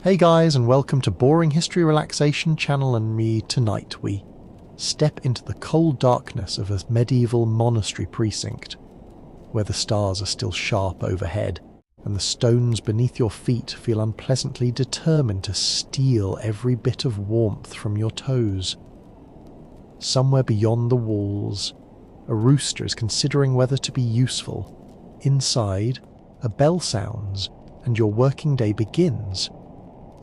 Hey guys, and welcome to Boring History Relaxation Channel, and tonight we step into the cold darkness of a medieval monastery precinct, where the stars are still sharp overhead, and the stones beneath your feet feel unpleasantly determined to steal every bit of warmth from your toes. Somewhere beyond the walls, a rooster is considering whether to be useful. Inside, a bell sounds, and your working day begins.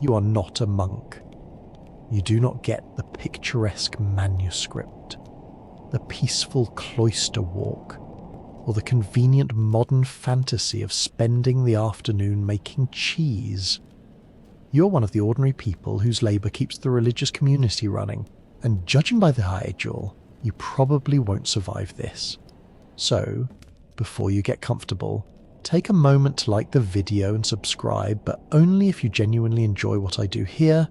You are not a monk. You do not get the picturesque manuscript, the peaceful cloister walk, or the convenient modern fantasy of spending the afternoon making cheese. You're one of the ordinary people whose labour keeps the religious community running, and judging by the schedule, you probably won't survive this. So, before you get comfortable, take a moment to like the video and subscribe, but only if you genuinely enjoy what I do here.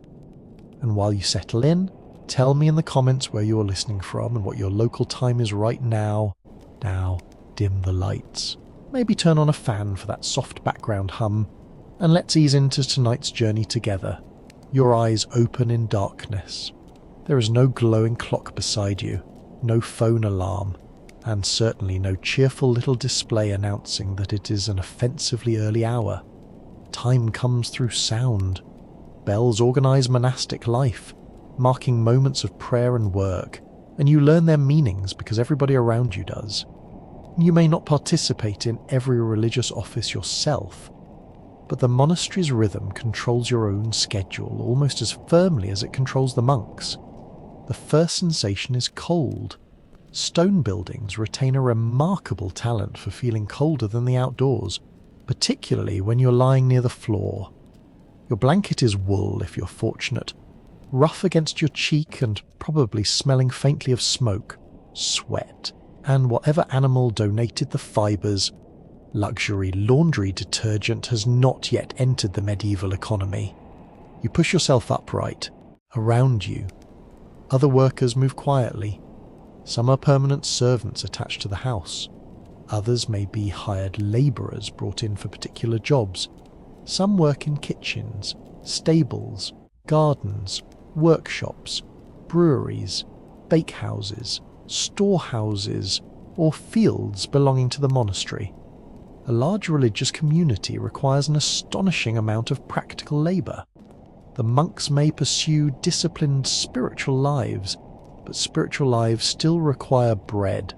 And while you settle in, tell me in the comments where you're listening from and what your local time is right now. Now, dim the lights. Maybe turn on a fan for that soft background hum, and let's ease into tonight's journey together. Your eyes open in darkness. There is no glowing clock beside you, no phone alarm, and certainly no cheerful little display announcing that it is an offensively early hour. Time comes through sound. Bells organise monastic life, marking moments of prayer and work, and you learn their meanings because everybody around you does. You may not participate in every religious office yourself, but the monastery's rhythm controls your own schedule almost as firmly as it controls the monks. The first sensation is cold. Stone buildings retain a remarkable talent for feeling colder than the outdoors, particularly when you're lying near the floor. Your blanket is wool if you're fortunate, rough against your cheek and probably smelling faintly of smoke, sweat, and whatever animal donated the fibres. Luxury laundry detergent has not yet entered the medieval economy. You push yourself upright. Around you, other workers move quietly. Some are permanent servants attached to the house. Others may be hired labourers brought in for particular jobs. Some work in kitchens, stables, gardens, workshops, breweries, bakehouses, storehouses, or fields belonging to the monastery. A large religious community requires an astonishing amount of practical labour. The monks may pursue disciplined spiritual lives, but spiritual lives still require bread.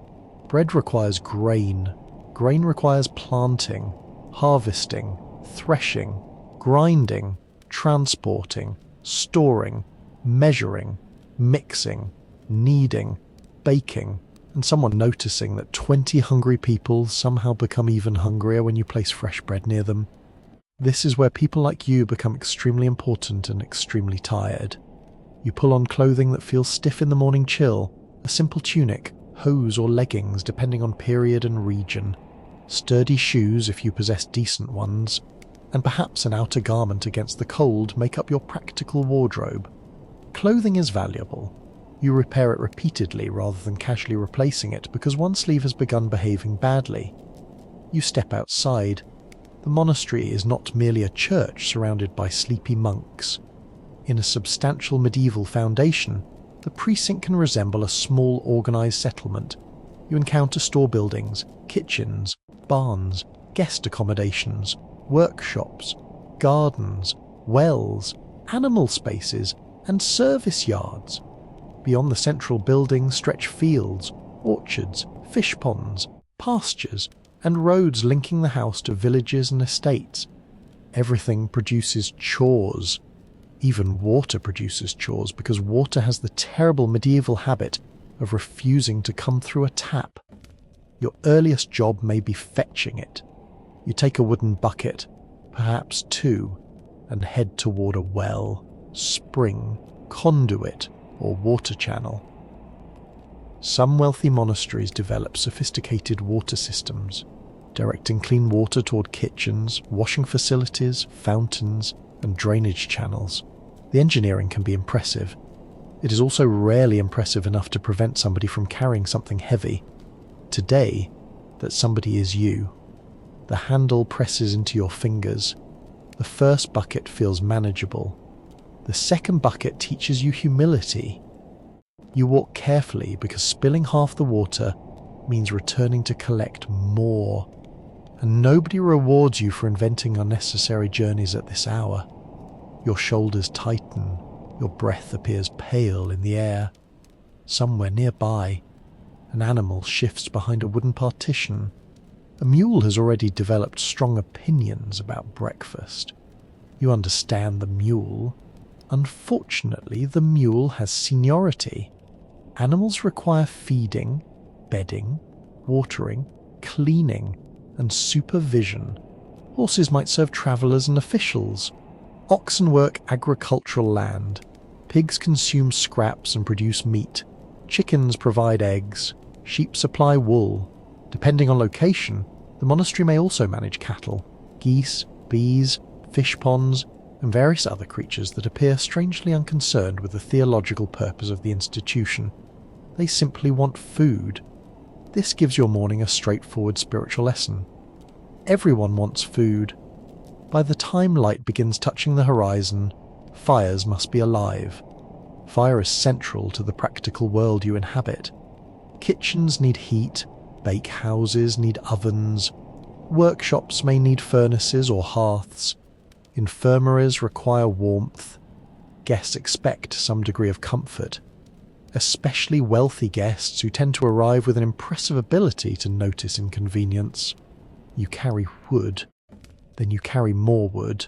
Bread requires grain. Grain requires planting, harvesting, threshing, grinding, transporting, storing, measuring, mixing, kneading, baking, and someone noticing that 20 hungry people somehow become even hungrier when you place fresh bread near them. This is where people like you become extremely important and extremely tired. You pull on clothing that feels stiff in the morning chill, a simple tunic, hose or leggings depending on period and region, sturdy shoes if you possess decent ones, and perhaps an outer garment against the cold make up your practical wardrobe. Clothing is valuable. You repair it repeatedly rather than casually replacing it because one sleeve has begun behaving badly. You step outside. The monastery is not merely a church surrounded by sleepy monks. In a substantial medieval foundation, the precinct can resemble a small organised settlement. You encounter store buildings, kitchens, barns, guest accommodations, workshops, gardens, wells, animal spaces, and service yards. Beyond the central buildings stretch fields, orchards, fish ponds, pastures, and roads linking the house to villages and estates. Everything produces chores. Even water produces chores because water has the terrible medieval habit of refusing to come through a tap. Your earliest job may be fetching it. You take a wooden bucket, perhaps two, and head toward a well, spring, conduit, or water channel. Some wealthy monasteries develop sophisticated water systems, directing clean water toward kitchens, washing facilities, fountains, and drainage channels. The engineering can be impressive. It is also rarely impressive enough to prevent somebody from carrying something heavy. Today, that somebody is you. The handle presses into your fingers. The first bucket feels manageable. The second bucket teaches you humility. You walk carefully because spilling half the water means returning to collect more. And nobody rewards you for inventing unnecessary journeys at this hour. Your shoulders tighten, your breath appears pale in the air. Somewhere nearby, an animal shifts behind a wooden partition. A mule has already developed strong opinions about breakfast. You understand the mule. Unfortunately, the mule has seniority. Animals require feeding, bedding, watering, cleaning, and supervision. Horses might serve travellers and officials. Oxen work agricultural land. Pigs consume scraps and produce meat. Chickens provide eggs. Sheep supply wool. Depending on location, the monastery may also manage cattle, geese, bees, fish ponds, and various other creatures that appear strangely unconcerned with the theological purpose of the institution. They simply want food. This gives your morning a straightforward spiritual lesson. Everyone wants food. By the time light begins touching the horizon, fires must be alive. Fire is central to the practical world you inhabit. Kitchens need heat, bakehouses need ovens, workshops may need furnaces or hearths, infirmaries require warmth, guests expect some degree of comfort, especially wealthy guests who tend to arrive with an impressive ability to notice inconvenience. You carry wood, then you carry more wood.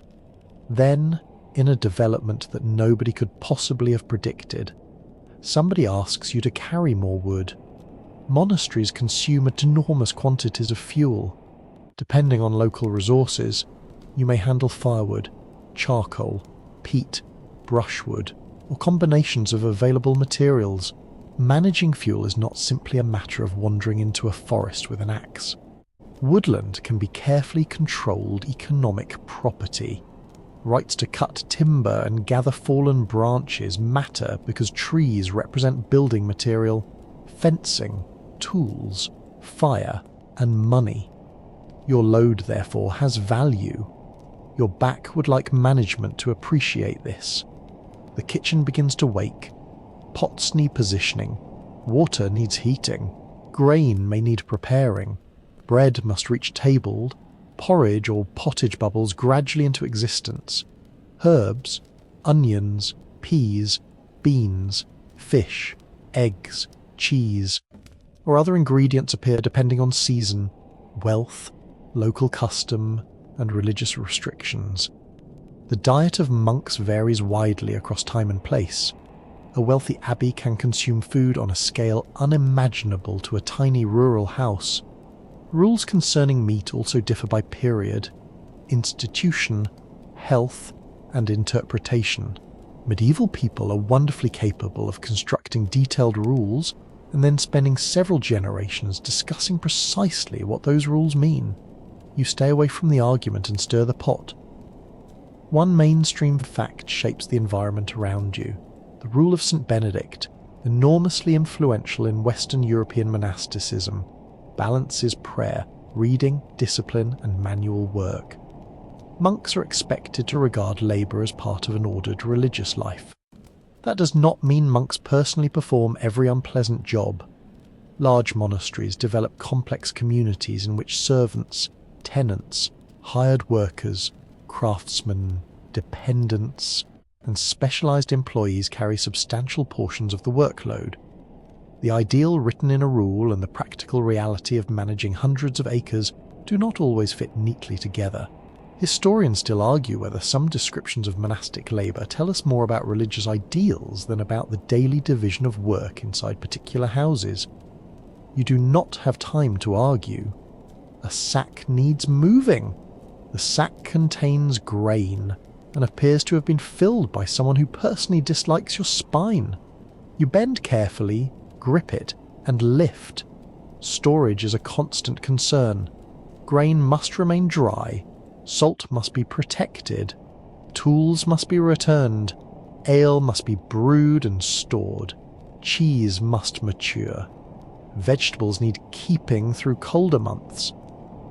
Then, in a development that nobody could possibly have predicted, somebody asks you to carry more wood. Monasteries consume enormous quantities of fuel. Depending on local resources, you may handle firewood, charcoal, peat, brushwood, or combinations of available materials. Managing fuel is not simply a matter of wandering into a forest with an axe. Woodland can be carefully controlled economic property. Rights to cut timber and gather fallen branches matter because trees represent building material, fencing, tools, fire, and money. Your load, therefore, has value. Your back would like management to appreciate this. The kitchen begins to wake. Pots need positioning. Water needs heating. Grain may need preparing. Bread must reach tabled. Porridge or pottage bubbles gradually into existence. Herbs, onions, peas, beans, fish, eggs, cheese, or other ingredients appear depending on season, wealth, local custom, and religious restrictions. The diet of monks varies widely across time and place. A wealthy abbey can consume food on a scale unimaginable to a tiny rural house. Rules concerning meat also differ by period, institution, health, and interpretation. Medieval people are wonderfully capable of constructing detailed rules and then spending several generations discussing precisely what those rules mean. You stay away from the argument and stir the pot. One mainstream fact shapes the environment around you. The rule of St. Benedict, enormously influential in Western European monasticism, balances prayer, reading, discipline, and manual work. Monks are expected to regard labour as part of an ordered religious life. That does not mean monks personally perform every unpleasant job. Large monasteries develop complex communities in which servants, tenants, hired workers, craftsmen, dependents, and specialised employees carry substantial portions of the workload. The ideal written in a rule and the practical reality of managing hundreds of acres do not always fit neatly together. Historians still argue whether some descriptions of monastic labour tell us more about religious ideals than about the daily division of work inside particular houses. You do not have time to argue. A sack needs moving. The sack contains grain and appears to have been filled by someone who personally dislikes your spine. You bend carefully, grip it, and lift. Storage is a constant concern. Grain must remain dry. Salt must be protected. Tools must be returned. Ale must be brewed and stored. Cheese must mature. Vegetables need keeping through colder months.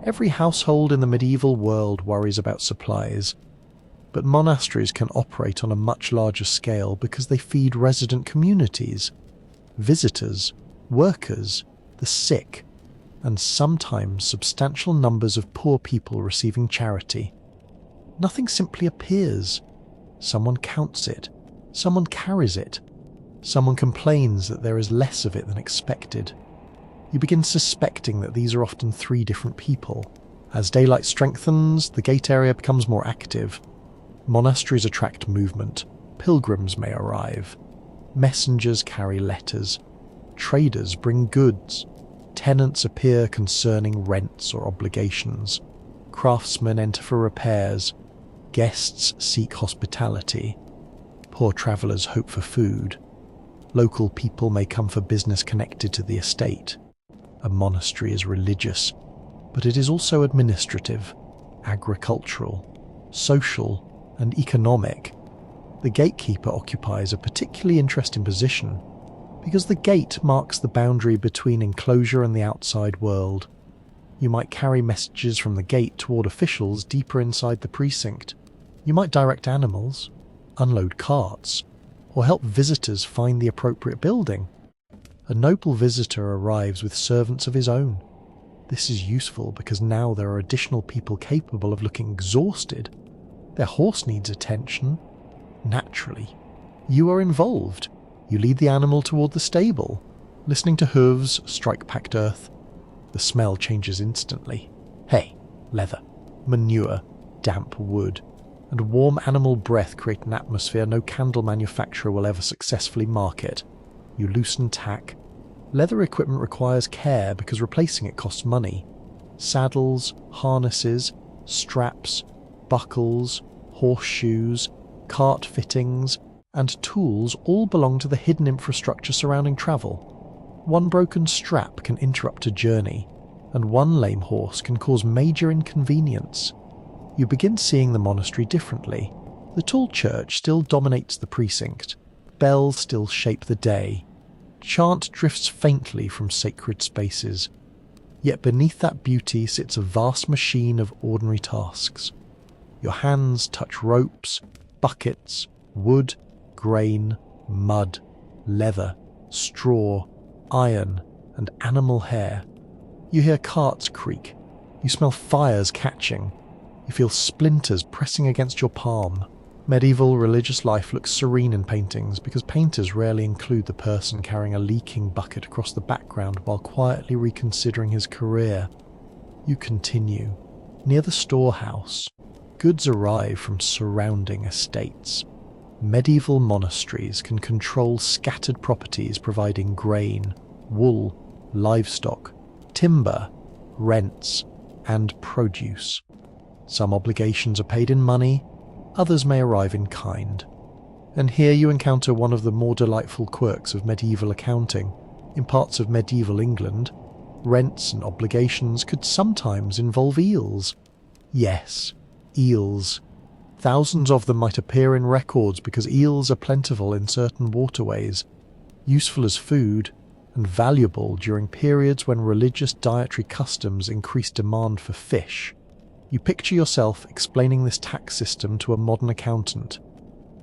Every household in the medieval world worries about supplies. But monasteries can operate on a much larger scale because they feed resident communities, visitors, workers, the sick, and sometimes substantial numbers of poor people receiving charity. Nothing simply appears. Someone counts it. Someone carries it. Someone complains that there is less of it than expected. You begin suspecting that these are often 3 different people. As daylight strengthens, the gate area becomes more active. Monasteries attract movement. Pilgrims may arrive. Messengers carry letters. Traders bring goods. Tenants appear concerning rents or obligations. Craftsmen enter for repairs. Guests seek hospitality. Poor travellers hope for food. Local people may come for business connected to the estate. A monastery is religious, but it is also administrative, agricultural, social, and economic. The gatekeeper occupies a particularly interesting position because the gate marks the boundary between enclosure and the outside world. You might carry messages from the gate toward officials deeper inside the precinct. You might direct animals, unload carts, or help visitors find the appropriate building. A noble visitor arrives with servants of his own. This is useful because now there are additional people capable of looking exhausted. Their horse needs attention. Naturally, you are involved. You lead the animal toward the stable, listening to hooves strike packed earth. The smell changes instantly. Hay, leather, manure, damp wood, and warm animal breath create an atmosphere no candle manufacturer will ever successfully market. You loosen tack. Leather equipment requires care because replacing it costs money. Saddles, harnesses, straps, buckles, horseshoes, cart fittings, and tools all belong to the hidden infrastructure surrounding travel. One broken strap can interrupt a journey, and one lame horse can cause major inconvenience. You begin seeing the monastery differently. The tall church still dominates the precinct. Bells still shape the day. Chant drifts faintly from sacred spaces. Yet beneath that beauty sits a vast machine of ordinary tasks. Your hands touch ropes, buckets, wood, grain, mud, leather, straw, iron, and animal hair. You hear carts creak. You smell fires catching. You feel splinters pressing against your palm. Medieval religious life looks serene in paintings because painters rarely include the person carrying a leaking bucket across the background while quietly reconsidering his career. You continue. Near the storehouse, goods arrive from surrounding estates. Medieval monasteries can control scattered properties providing grain, wool, livestock, timber, rents, and produce. Some obligations are paid in money, others may arrive in kind. And here you encounter one of the more delightful quirks of medieval accounting. In parts of medieval England, rents and obligations could sometimes involve eels. Yes, eels. Thousands of them might appear in records because eels are plentiful in certain waterways, useful as food, and valuable during periods when religious dietary customs increase demand for fish. You picture yourself explaining this tax system to a modern accountant.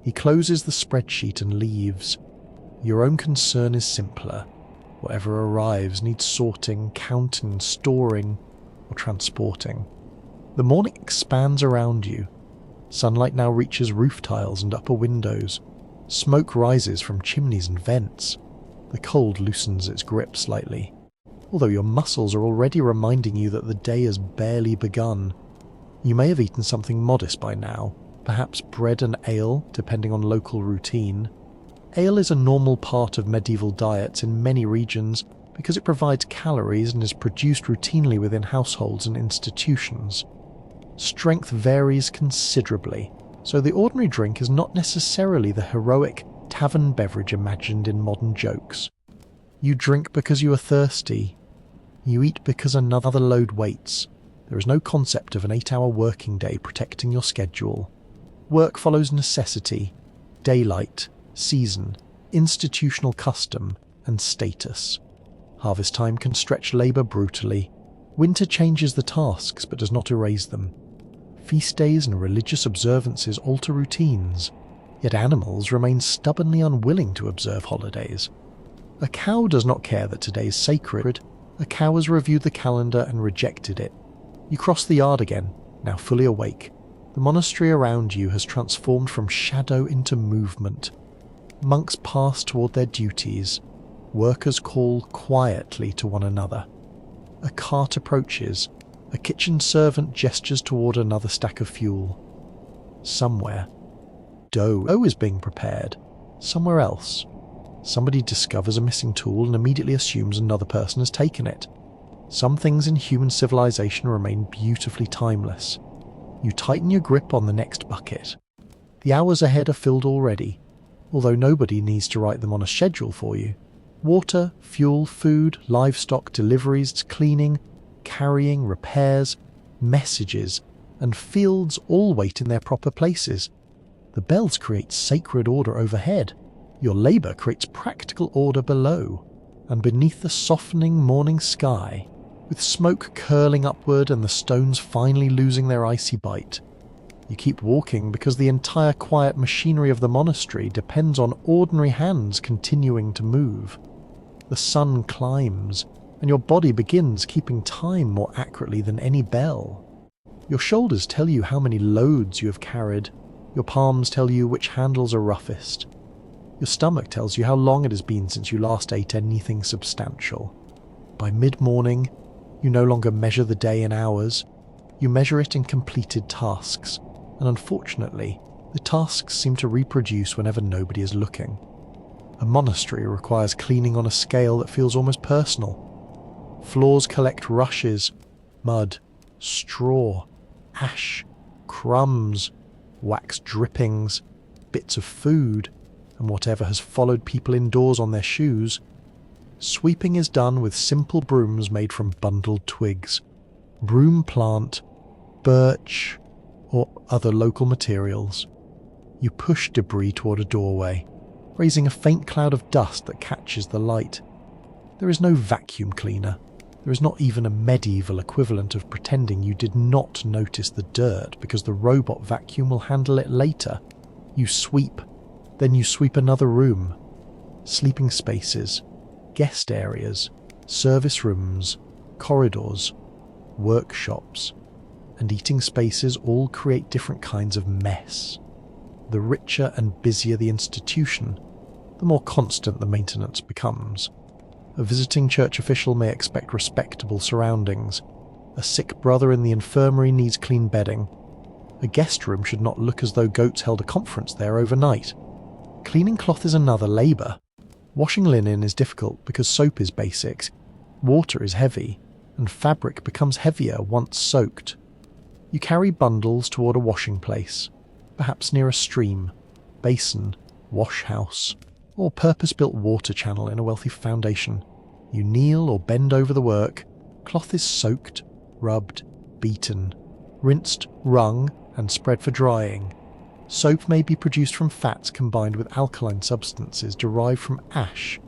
He closes the spreadsheet and leaves. Your own concern is simpler. Whatever arrives needs sorting, counting, storing, or transporting. The morning expands around you. Sunlight now reaches roof tiles and upper windows. Smoke rises from chimneys and vents. The cold loosens its grip slightly, although your muscles are already reminding you that the day has barely begun. You may have eaten something modest by now, perhaps bread and ale, depending on local routine. Ale is a normal part of medieval diets in many regions because it provides calories and is produced routinely within households and institutions. Strength varies considerably, so the ordinary drink is not necessarily the heroic tavern beverage imagined in modern jokes. You drink because you are thirsty. You eat because another load waits. There is no concept of an 8-hour working day protecting your schedule. Work follows necessity, daylight, season, institutional custom, and status. Harvest time can stretch labour brutally. Winter changes the tasks but does not erase them. Feast days and religious observances alter routines, yet animals remain stubbornly unwilling to observe holidays. A cow does not care that today is sacred. A cow has reviewed the calendar and rejected it. You cross the yard again, now fully awake. The monastery around you has transformed from shadow into movement. Monks pass toward their duties. Workers call quietly to one another. A cart approaches. A kitchen servant gestures toward another stack of fuel. Somewhere, dough is being prepared. Somewhere else, somebody discovers a missing tool and immediately assumes another person has taken it. Some things in human civilization remain beautifully timeless. You tighten your grip on the next bucket. The hours ahead are filled already, although nobody needs to write them on a schedule for you. Water, fuel, food, livestock, deliveries, cleaning, carrying, repairs, messages, and fields all wait in their proper places. The bells create sacred order overhead. Your labour creates practical order below, and beneath the softening morning sky, with smoke curling upward and the stones finally losing their icy bite, you keep walking because the entire quiet machinery of the monastery depends on ordinary hands continuing to move. The sun climbs, and your body begins keeping time more accurately than any bell. Your shoulders tell you how many loads you have carried. Your palms tell you which handles are roughest. Your stomach tells you how long it has been since you last ate anything substantial. By mid-morning, you no longer measure the day in hours. You measure it in completed tasks, and unfortunately, the tasks seem to reproduce whenever nobody is looking. A monastery requires cleaning on a scale that feels almost personal. Floors collect rushes, mud, straw, ash, crumbs, wax drippings, bits of food, and whatever has followed people indoors on their shoes. Sweeping is done with simple brooms made from bundled twigs, broom plant, birch, or other local materials. You push debris toward a doorway, raising a faint cloud of dust that catches the light. There is no vacuum cleaner. There is not even a medieval equivalent of pretending you did not notice the dirt because the robot vacuum will handle it later. You sweep, then you sweep another room. Sleeping spaces, guest areas, service rooms, corridors, workshops, and eating spaces all create different kinds of mess. The richer and busier the institution, the more constant the maintenance becomes. A visiting church official may expect respectable surroundings. A sick brother in the infirmary needs clean bedding. A guest room should not look as though goats held a conference there overnight. Cleaning cloth is another labour. Washing linen is difficult because soap is basic, water is heavy, and fabric becomes heavier once soaked. You carry bundles toward a washing place, perhaps near a stream, basin, wash house, or purpose-built water channel in a wealthy foundation. You kneel or bend over the work. Cloth is soaked, rubbed, beaten, rinsed, wrung, and spread for drying. Soap may be produced from fats combined with alkaline substances derived from ash.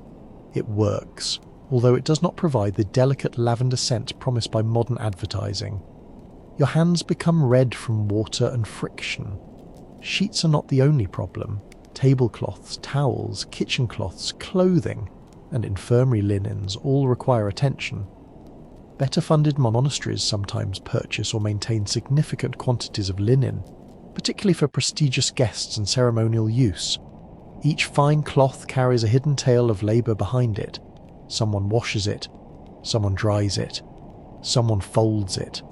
It works, although it does not provide the delicate lavender scent promised by modern advertising. Your hands become red from water and friction. Sheets are not the only problem. Tablecloths, towels, kitchen cloths, clothing, and infirmary linens all require attention. Better funded monasteries sometimes purchase or maintain significant quantities of linen, particularly for prestigious guests and ceremonial use. Each fine cloth carries a hidden tale of labour behind it. Someone washes it, someone dries it, someone folds it,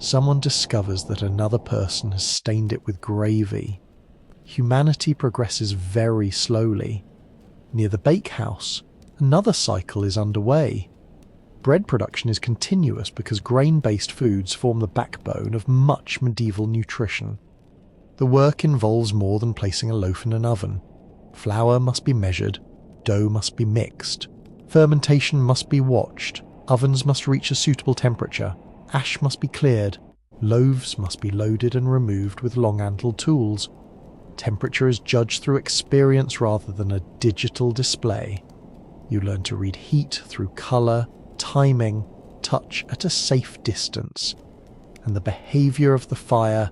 someone discovers that another person has stained it with gravy. Humanity progresses very slowly. Near the bakehouse, another cycle is underway. Bread production is continuous because grain-based foods form the backbone of much medieval nutrition. The work involves more than placing a loaf in an oven. Flour must be measured, dough must be mixed, fermentation must be watched, ovens must reach a suitable temperature, ash must be cleared, loaves must be loaded and removed with long-handled tools. Temperature is judged through experience rather than a digital display. You learn to read heat through colour, timing, touch at a safe distance. and the behaviour of the fire,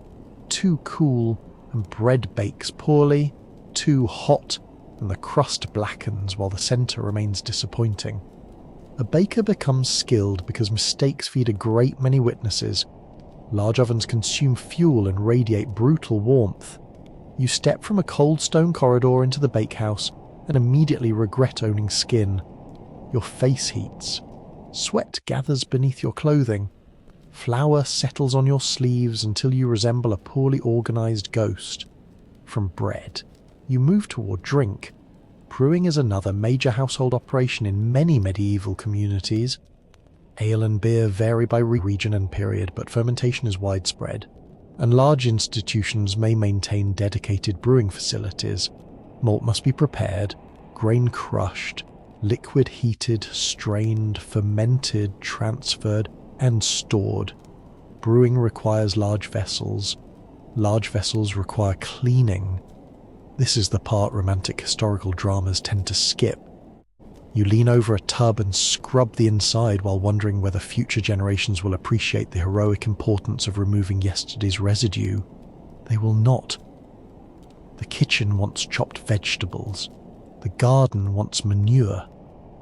too cool and bread bakes poorly, too hot and the crust blackens while the centre remains disappointing. A baker becomes skilled because mistakes feed a great many witnesses. Large ovens consume fuel and radiate brutal warmth. You step from a cold stone corridor into the bakehouse and immediately regret owning skin. Your face heats. Sweat gathers beneath your clothing. Flour settles on your sleeves until you resemble a poorly organised ghost. From bread, you move toward drink. Brewing is another major household operation in many medieval communities. Ale and beer vary by region and period, but fermentation is widespread, and large institutions may maintain dedicated brewing facilities. Malt must be prepared, grain crushed, liquid heated, strained, fermented, transferred, and stored. Brewing requires large vessels. Large vessels require cleaning. This is the part romantic historical dramas tend to skip. You lean over a tub and scrub the inside while wondering whether future generations will appreciate the heroic importance of removing yesterday's residue. They will not. The kitchen wants chopped vegetables. The garden wants manure.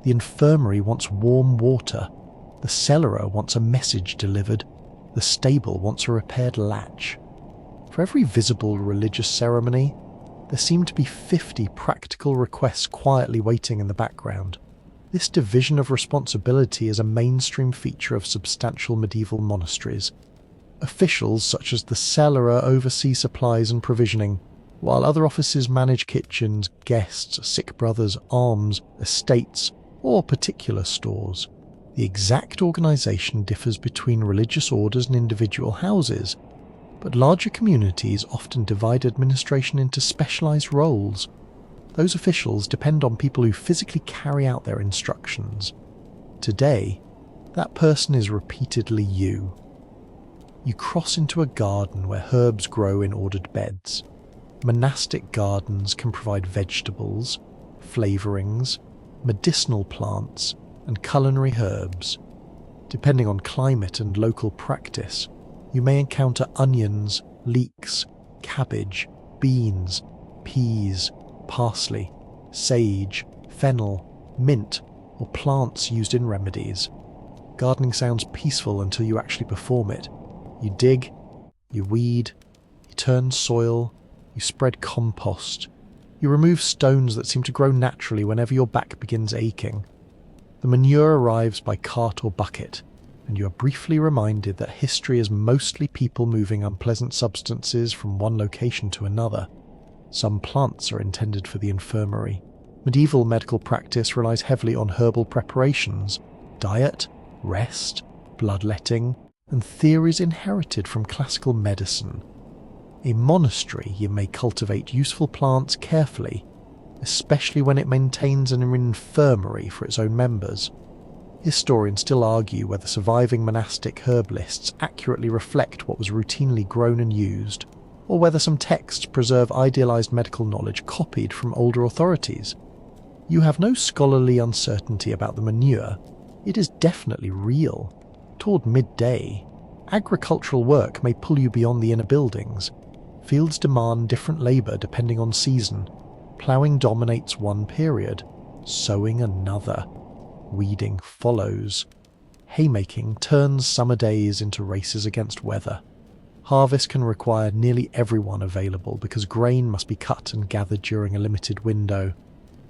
The infirmary wants warm water. The cellarer wants a message delivered. The stable wants a repaired latch. For every visible religious ceremony, there seem to be 50 practical requests quietly waiting in the background. This division of responsibility is a mainstream feature of substantial medieval monasteries. Officials such as the cellarer oversee supplies and provisioning, while other offices manage kitchens, guests, sick brothers, alms, estates, or particular stores. The exact organisation differs between religious orders and individual houses, but larger communities often divide administration into specialised roles. Those officials depend on people who physically carry out their instructions. Today, that person is repeatedly you. You cross into a garden where herbs grow in ordered beds. Monastic gardens can provide vegetables, flavourings, medicinal plants, and culinary herbs. Depending on climate and local practice, you may encounter onions, leeks, cabbage, beans, peas, parsley, sage, fennel, mint, or plants used in remedies. Gardening sounds peaceful until you actually perform it. You dig, you weed, you turn soil, you spread compost, you remove stones that seem to grow naturally whenever your back begins aching. The manure arrives by cart or bucket, and you are briefly reminded that history is mostly people moving unpleasant substances from one location to another. Some plants are intended for the infirmary. Medieval medical practice relies heavily on herbal preparations, diet, rest, bloodletting, and theories inherited from classical medicine. In monastery, you may cultivate useful plants carefully, especially when it maintains an infirmary for its own members. Historians still argue whether surviving monastic herb lists accurately reflect what was routinely grown and used, or whether some texts preserve idealized medical knowledge copied from older authorities. You have no scholarly uncertainty about the manure. It is definitely real. Toward midday, agricultural work may pull you beyond the inner buildings. Fields demand different labour depending on season. Ploughing dominates one period, sowing another. Weeding follows. Haymaking turns summer days into races against weather. Harvest can require nearly everyone available because grain must be cut and gathered during a limited window.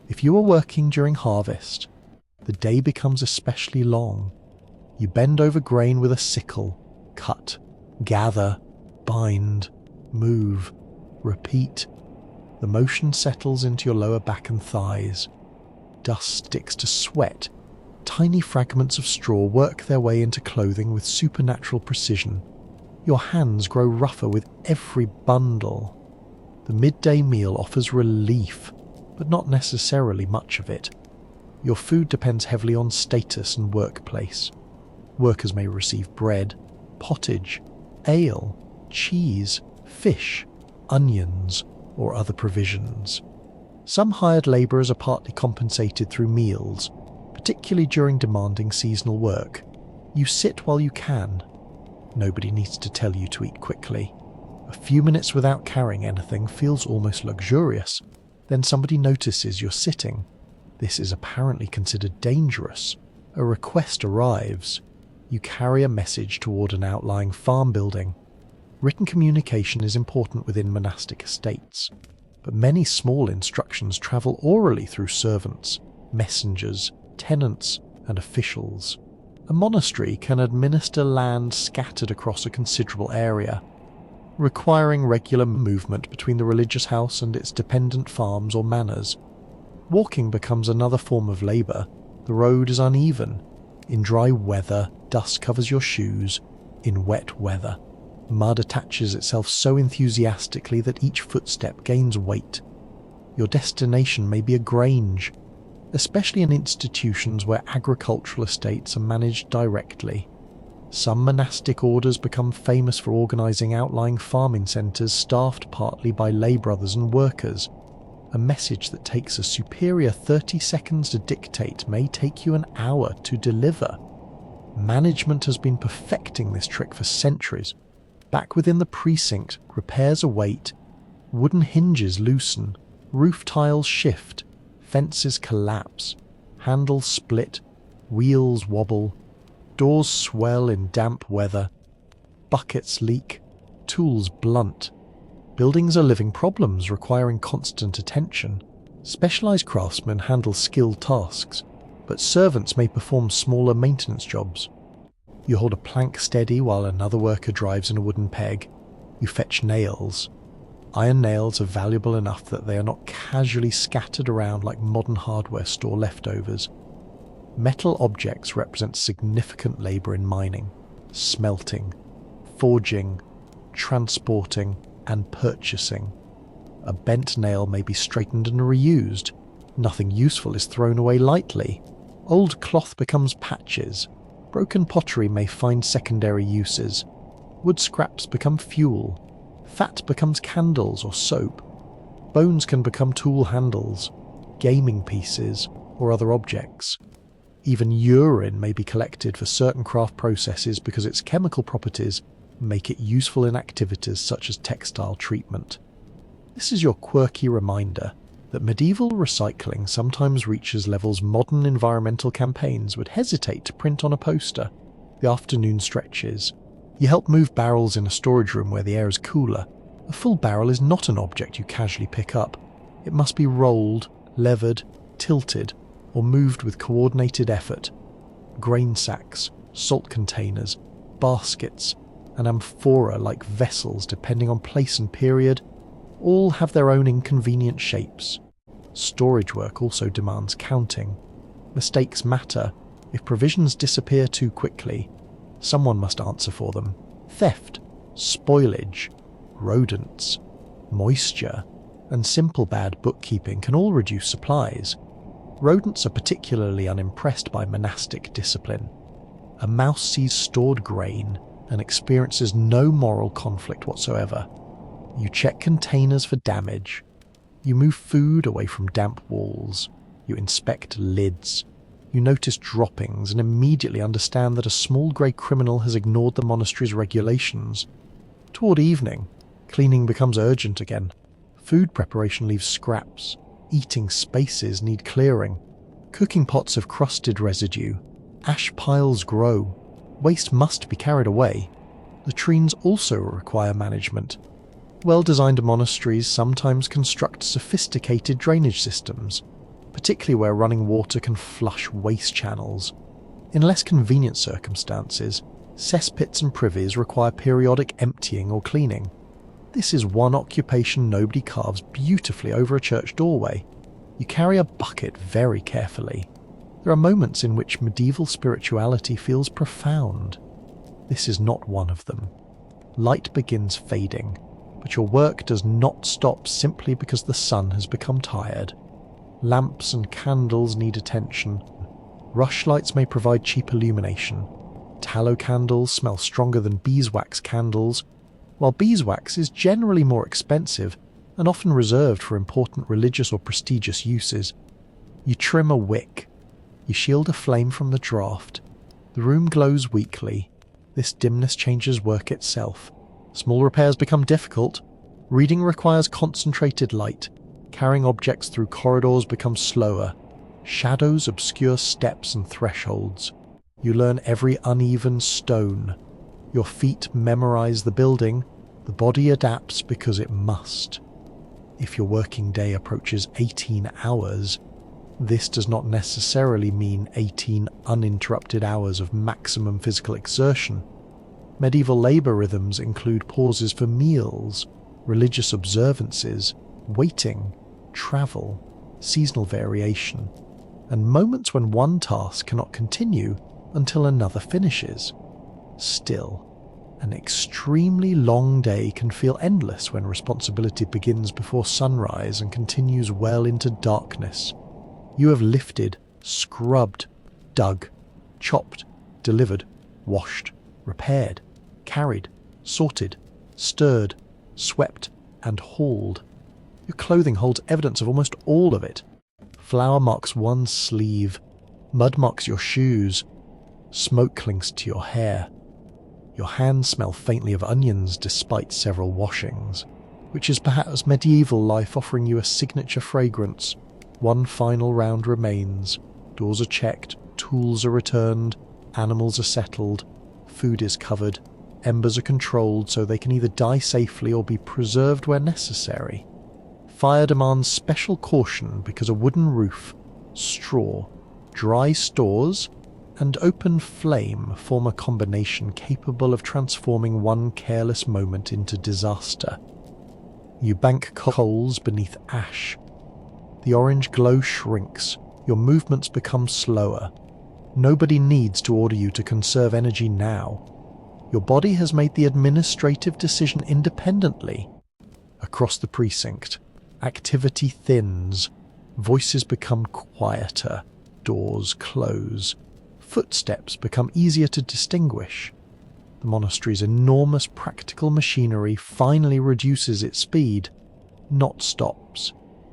If you are working during harvest, the day becomes especially long. You bend over grain with a sickle, cut, gather, bind, move, repeat. The motion settles into your lower back and thighs. Dust sticks to sweat. Tiny fragments of straw work their way into clothing with supernatural precision. Your hands grow rougher with every bundle. The midday meal offers relief, but not necessarily much of it. Your food depends heavily on status and workplace. Workers may receive bread, pottage, ale, cheese, fish, onions, or other provisions. Some hired labourers are partly compensated through meals, particularly during demanding seasonal work. You sit while you can. Nobody needs to tell you to eat quickly. A few minutes without carrying anything feels almost luxurious. Then somebody notices you're sitting. This is apparently considered dangerous. A request arrives. You carry a message toward an outlying farm building. Written communication is important within monastic estates, but many small instructions travel orally through servants, messengers, tenants, and officials. A monastery can administer land scattered across a considerable area, requiring regular movement between the religious house and its dependent farms or manors. Walking becomes another form of labour. The road is uneven. In dry weather, dust covers your shoes. In wet weather, mud attaches itself so enthusiastically that each footstep gains weight. Your destination may be a grange, especially in institutions where agricultural estates are managed directly. Some monastic orders become famous for organising outlying farming centres staffed partly by lay brothers and workers. A message that takes a superior 30 seconds to dictate may take you an hour to deliver. Management has been perfecting this trick for centuries. Back within the precinct, repairs await. Wooden hinges loosen, roof tiles shift, fences collapse, handles split, wheels wobble, doors swell in damp weather, buckets leak, tools blunt. Buildings are living problems requiring constant attention. Specialised craftsmen handle skilled tasks, but servants may perform smaller maintenance jobs. You hold a plank steady while another worker drives in a wooden peg. You fetch nails. Iron nails are valuable enough that they are not casually scattered around like modern hardware store leftovers. Metal objects represent significant labour in mining, smelting, forging, transporting, and purchasing. A bent nail may be straightened and reused. Nothing useful is thrown away lightly. Old cloth becomes patches. Broken pottery may find secondary uses. Wood scraps become fuel. Fat becomes candles or soap. Bones can become tool handles, gaming pieces, or other objects. Even urine may be collected for certain craft processes because its chemical properties make it useful in activities such as textile treatment. This is your quirky reminder that medieval recycling sometimes reaches levels modern environmental campaigns would hesitate to print on a poster. The afternoon stretches. You help move barrels in a storage room where the air is cooler. A full barrel is not an object you casually pick up. It must be rolled, levered, tilted, or moved with coordinated effort. Grain sacks, salt containers, baskets, and amphora-like vessels, depending on place and period, all have their own inconvenient shapes. Storage work also demands counting. Mistakes matter. If provisions disappear too quickly, someone must answer for them. Theft, spoilage, rodents, moisture, and simple bad bookkeeping can all reduce supplies. Rodents are particularly unimpressed by monastic discipline. A mouse sees stored grain and experiences no moral conflict whatsoever. You check containers for damage. You move food away from damp walls. You inspect lids. You notice droppings and immediately understand that a small grey criminal has ignored the monastery's regulations. Toward evening, cleaning becomes urgent again. Food preparation leaves scraps. Eating spaces need clearing. Cooking pots have crusted residue. Ash piles grow. Waste must be carried away. Latrines also require management. Well-designed monasteries sometimes construct sophisticated drainage systems, particularly where running water can flush waste channels. In less convenient circumstances, cesspits and privies require periodic emptying or cleaning. This is one occupation nobody carves beautifully over a church doorway. You carry a bucket very carefully. There are moments in which medieval spirituality feels profound. This is not one of them. Light begins fading, but your work does not stop simply because the sun has become tired. Lamps and candles need attention. Rushlights may provide cheap illumination. Tallow candles smell stronger than beeswax candles, while beeswax is generally more expensive and often reserved for important religious or prestigious uses. You trim a wick. You shield a flame from the draught. The room glows weakly. This dimness changes work itself. Small repairs become difficult. Reading requires concentrated light. Carrying objects through corridors becomes slower. Shadows obscure steps and thresholds. You learn every uneven stone. Your feet memorize the building. The body adapts because it must. If your working day approaches 18 hours, this does not necessarily mean 18 uninterrupted hours of maximum physical exertion. Medieval labour rhythms include pauses for meals, religious observances, waiting, travel, seasonal variation, and moments when one task cannot continue until another finishes. Still, an extremely long day can feel endless when responsibility begins before sunrise and continues well into darkness. You have lifted, scrubbed, dug, chopped, delivered, washed, repaired, carried, sorted, stirred, swept, and hauled. Your clothing holds evidence of almost all of it. Flour marks one sleeve, mud marks your shoes, smoke clings to your hair. Your hands smell faintly of onions despite several washings, which is perhaps medieval life offering you a signature fragrance. One final round remains. Doors are checked, tools are returned, animals are settled, food is covered, embers are controlled so they can either die safely or be preserved where necessary. Fire demands special caution because a wooden roof, straw, dry stores, and open flame form a combination capable of transforming one careless moment into disaster. You bank coals beneath ash. The orange glow shrinks. Your movements become slower. Nobody needs to order you to conserve energy now. Your body has made the administrative decision independently. Across the precinct, activity thins. Voices become quieter. Doors close. Footsteps become easier to distinguish. The monastery's enormous practical machinery finally reduces its speed, not stops,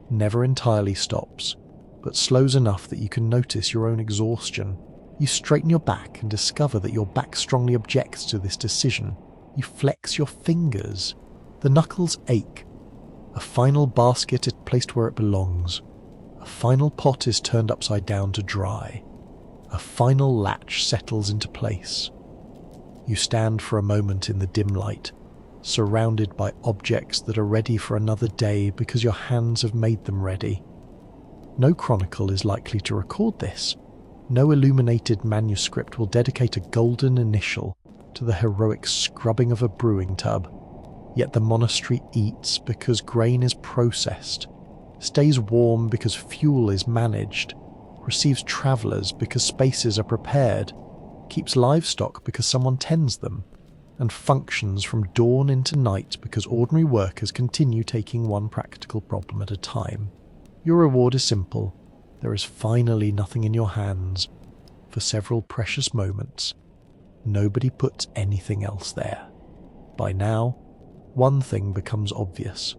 never entirely stops, but slows enough that you can notice your own exhaustion. You straighten your back and discover that your back strongly objects to this decision. You flex your fingers. The knuckles ache. A final basket is placed where it belongs. A final pot is turned upside down to dry. A final latch settles into place. You stand for a moment in the dim light, surrounded by objects that are ready for another day because your hands have made them ready. No chronicle is likely to record this. No illuminated manuscript will dedicate a golden initial to the heroic scrubbing of a brewing tub. Yet the monastery eats because grain is processed, stays warm because fuel is managed, receives travellers because spaces are prepared, keeps livestock because someone tends them, and functions from dawn into night because ordinary workers continue taking one practical problem at a time. Your reward is simple. There is finally nothing in your hands. For several precious moments, nobody puts anything else there. By now, one thing becomes obvious.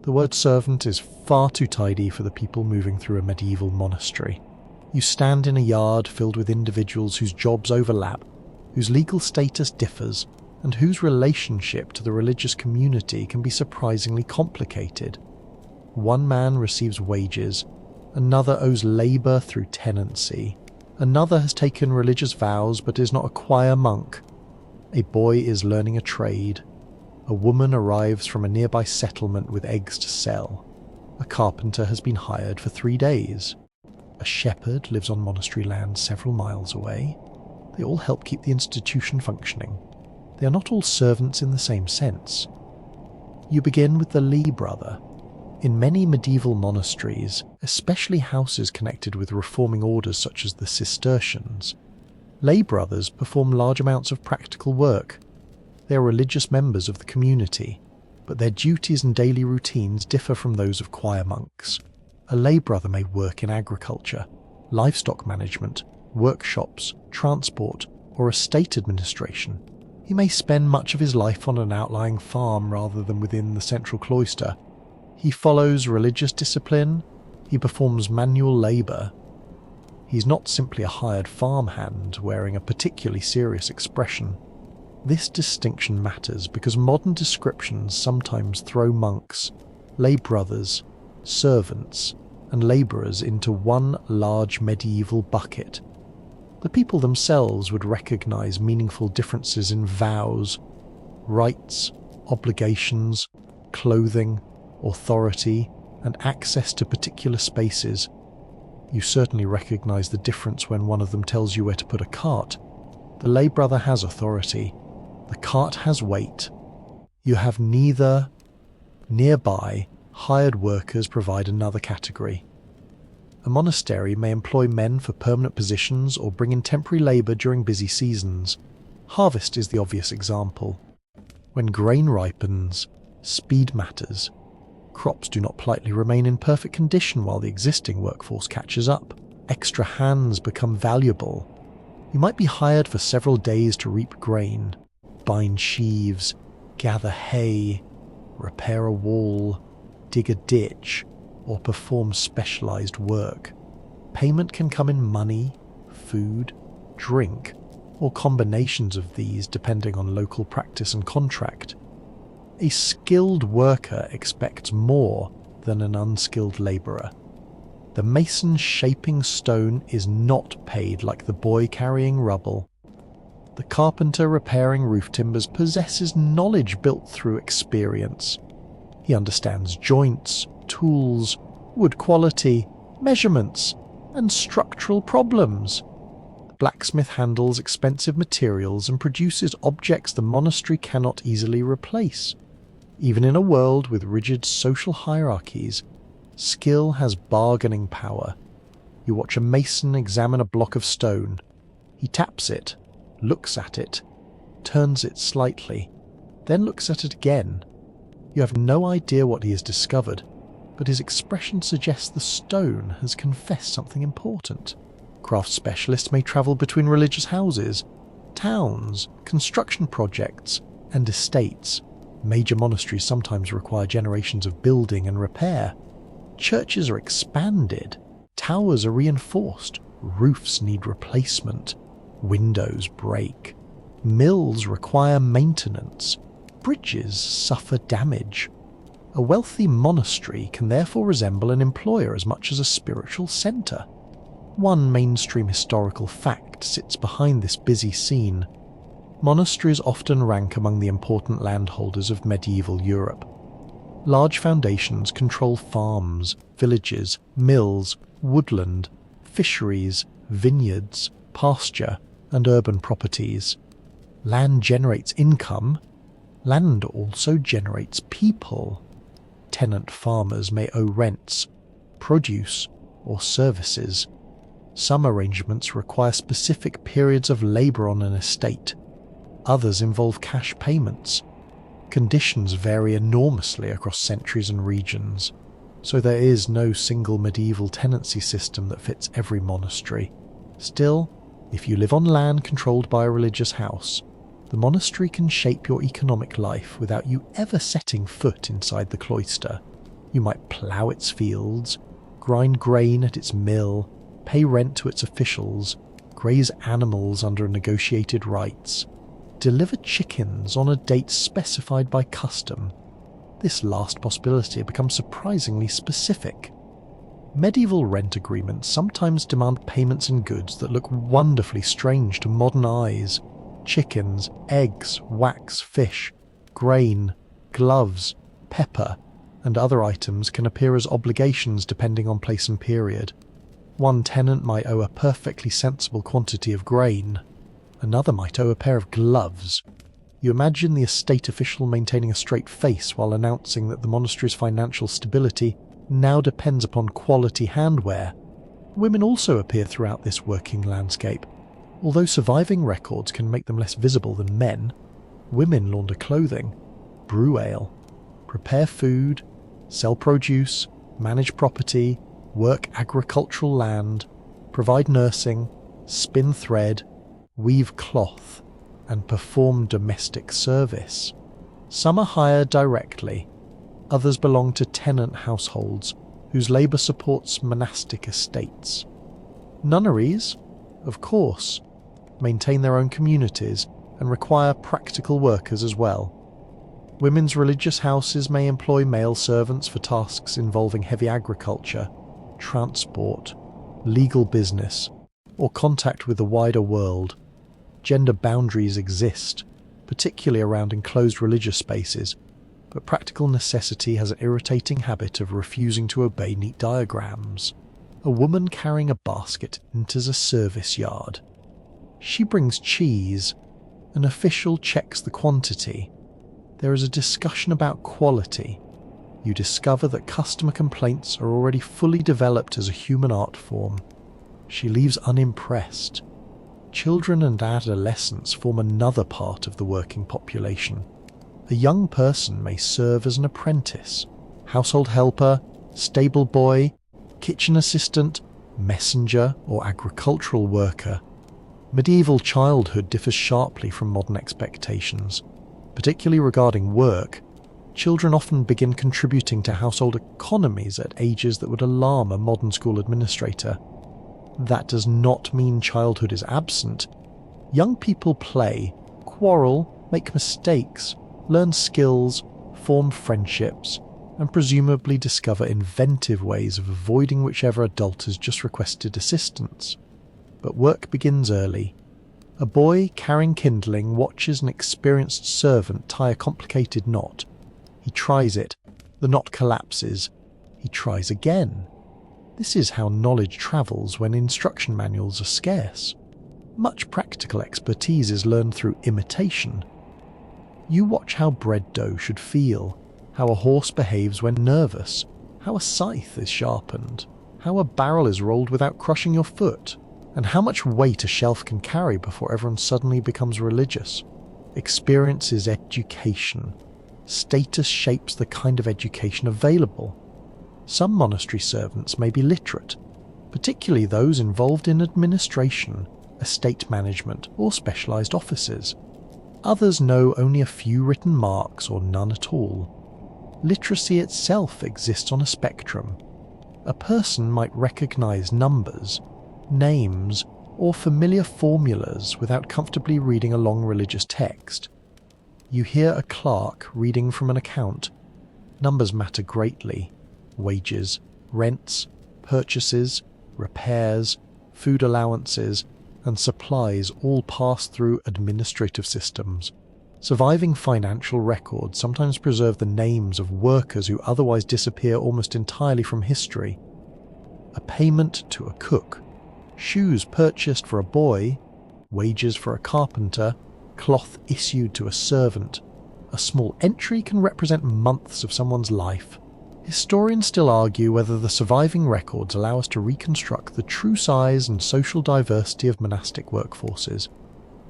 The word servant is far too tidy for the people moving through a medieval monastery. You stand in a yard filled with individuals whose jobs overlap, whose legal status differs, and whose relationship to the religious community can be surprisingly complicated. One man receives wages, another owes labour through tenancy, another has taken religious vows but is not a choir monk. A boy is learning a trade. A woman arrives from a nearby settlement with eggs to sell. A carpenter has been hired for 3 days. A shepherd lives on monastery land several miles away. They all help keep the institution functioning. They are not all servants in the same sense. You begin with the lay brother. In many medieval monasteries, especially houses connected with reforming orders such as the Cistercians, lay brothers perform large amounts of practical work. They are religious members of the community, but their duties and daily routines differ from those of choir monks. A lay brother may work in agriculture, livestock management, workshops, transport, or estate administration. He may spend much of his life on an outlying farm rather than within the central cloister. He follows religious discipline. He performs manual labour. He's not simply a hired farmhand wearing a particularly serious expression. This distinction matters because modern descriptions sometimes throw monks, lay brothers, servants, and labourers into one large medieval bucket. The people themselves would recognise meaningful differences in vows, rights, obligations, clothing, authority, and access to particular spaces. You certainly recognise the difference when one of them tells you where to put a cart. The lay brother has authority. The cart has weight. You have neither. Nearby, hired workers provide another category. A monastery may employ men for permanent positions or bring in temporary labour during busy seasons. Harvest is the obvious example. When grain ripens, speed matters. Crops do not politely remain in perfect condition while the existing workforce catches up. Extra hands become valuable. You might be hired for several days to reap grain, bind sheaves, gather hay, repair a wall, dig a ditch, or perform specialised work. Payment can come in money, food, drink, or combinations of these depending on local practice and contract. A skilled worker expects more than an unskilled labourer. The mason shaping stone is not paid like the boy carrying rubble. The carpenter repairing roof timbers possesses knowledge built through experience. He understands joints, tools, wood quality, measurements, and structural problems. The blacksmith handles expensive materials and produces objects the monastery cannot easily replace. Even in a world with rigid social hierarchies, skill has bargaining power. You watch a mason examine a block of stone. He taps it, looks at it, turns it slightly, then looks at it again. You have no idea what he has discovered, but his expression suggests the stone has confessed something important. Craft specialists may travel between religious houses, towns, construction projects, and estates. Major monasteries sometimes require generations of building and repair. Churches are expanded, towers are reinforced, roofs need replacement, windows break, mills require maintenance, bridges suffer damage. A wealthy monastery can therefore resemble an employer as much as a spiritual centre. One mainstream historical fact sits behind this busy scene. Monasteries often rank among the important landholders of medieval Europe. Large foundations control farms, villages, mills, woodland, fisheries, vineyards, pasture, and urban properties. Land generates income. Land also generates people. Tenant farmers may owe rents, produce, or services. Some arrangements require specific periods of labour on an estate. Others involve cash payments. Conditions vary enormously across centuries and regions, so there is no single medieval tenancy system that fits every monastery. Still, if you live on land controlled by a religious house, the monastery can shape your economic life without you ever setting foot inside the cloister. You might plough its fields, grind grain at its mill, pay rent to its officials, graze animals under negotiated rights, deliver chickens on a date specified by custom. This last possibility becomes surprisingly specific. Medieval rent agreements sometimes demand payments in goods that look wonderfully strange to modern eyes. Chickens, eggs, wax, fish, grain, gloves, pepper, and other items can appear as obligations depending on place and period. One tenant might owe a perfectly sensible quantity of grain. Another might owe a pair of gloves. You imagine the estate official maintaining a straight face while announcing that the monastery's financial stability now depends upon quality handwear. Women also appear throughout this working landscape. Although surviving records can make them less visible than men, women launder clothing, brew ale, prepare food, sell produce, manage property, work agricultural land, provide nursing, spin thread, weave cloth, and perform domestic service. Some are hired directly, others belong to tenant households whose labour supports monastic estates. Nunneries, of course, maintain their own communities and require practical workers as well. Women's religious houses may employ male servants for tasks involving heavy agriculture, transport, legal business, or contact with the wider world. Gender boundaries exist, particularly around enclosed religious spaces, but practical necessity has an irritating habit of refusing to obey neat diagrams. A woman carrying a basket enters a service yard. She brings cheese. An official checks the quantity. There is a discussion about quality. You discover that customer complaints are already fully developed as a human art form. She leaves unimpressed. Children and adolescents form another part of the working population. A young person may serve as an apprentice, household helper, stable boy, kitchen assistant, messenger, or agricultural worker. Medieval childhood differs sharply from modern expectations. Particularly regarding work, children often begin contributing to household economies at ages that would alarm a modern school administrator. That does not mean childhood is absent. Young people play, quarrel, make mistakes, learn skills, form friendships, and presumably discover inventive ways of avoiding whichever adult has just requested assistance. But work begins early. A boy carrying kindling watches an experienced servant tie a complicated knot. He tries it. The knot collapses. He tries again. This is how knowledge travels when instruction manuals are scarce. Much practical expertise is learned through imitation. You watch how bread dough should feel, how a horse behaves when nervous, how a scythe is sharpened, how a barrel is rolled without crushing your foot, and how much weight a shelf can carry before everyone suddenly becomes religious. Experience is education. Status shapes the kind of education available. Some monastery servants may be literate, particularly those involved in administration, estate management, or specialised offices. Others know only a few written marks or none at all. Literacy itself exists on a spectrum. A person might recognise numbers, names, or familiar formulas without comfortably reading a long religious text. You hear a clerk reading from an account. Numbers matter greatly. Wages, rents, purchases, repairs, food allowances, and supplies all pass through administrative systems. Surviving financial records sometimes preserve the names of workers who otherwise disappear almost entirely from history. A payment to a cook, shoes purchased for a boy, wages for a carpenter, cloth issued to a servant. A small entry can represent months of someone's life. Historians still argue whether the surviving records allow us to reconstruct the true size and social diversity of monastic workforces,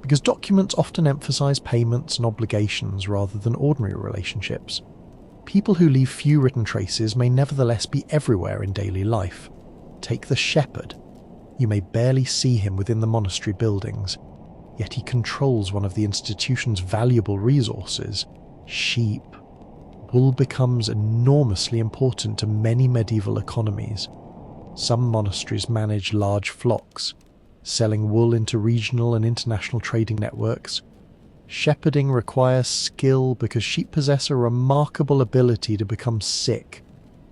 because documents often emphasize payments and obligations rather than ordinary relationships. People who leave few written traces may nevertheless be everywhere in daily life. Take the shepherd. You may barely see him within the monastery buildings, yet he controls one of the institution's valuable resources, sheep. Wool becomes enormously important to many medieval economies. Some monasteries manage large flocks, selling wool into regional and international trading networks. Shepherding requires skill because sheep possess a remarkable ability to become sick,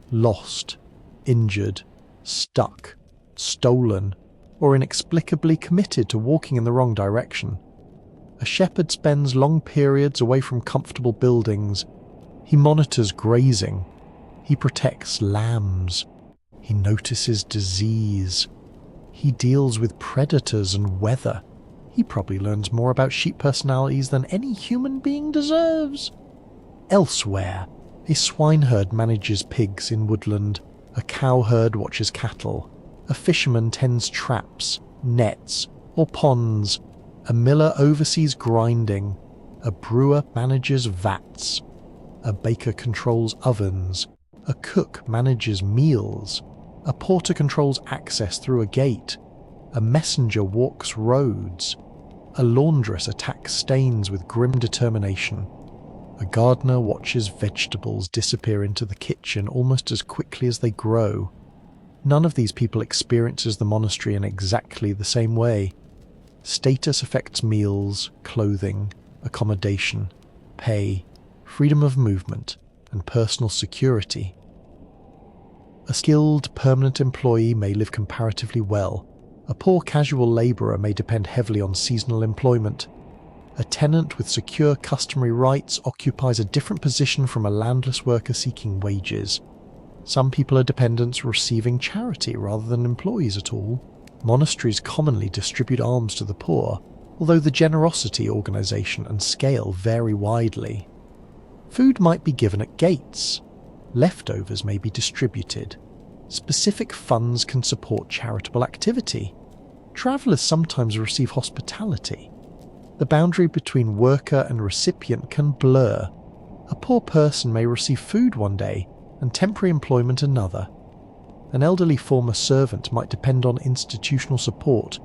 lost, injured, stuck, stolen, or inexplicably committed to walking in the wrong direction. A shepherd spends long periods away from comfortable buildings. He monitors grazing. He protects lambs. He notices disease. He deals with predators and weather. He probably learns more about sheep personalities than any human being deserves. Elsewhere, a swineherd manages pigs in woodland. A cowherd watches cattle. A fisherman tends traps, nets, or ponds. A miller oversees grinding. A brewer manages vats. A baker controls ovens. A cook manages meals. A porter controls access through a gate. A messenger walks roads. A laundress attacks stains with grim determination. A gardener watches vegetables disappear into the kitchen almost as quickly as they grow. None of these people experiences the monastery in exactly the same way. Status affects meals, clothing, accommodation, pay, freedom of movement, and personal security. A skilled, permanent employee may live comparatively well. A poor casual labourer may depend heavily on seasonal employment. A tenant with secure customary rights occupies a different position from a landless worker seeking wages. Some people are dependents receiving charity rather than employees at all. Monasteries commonly distribute alms to the poor, although the generosity, organisation and scale vary widely. Food might be given at gates. Leftovers may be distributed. Specific funds can support charitable activity. Travellers sometimes receive hospitality. The boundary between worker and recipient can blur. A poor person may receive food one day and temporary employment another. An elderly former servant might depend on institutional support.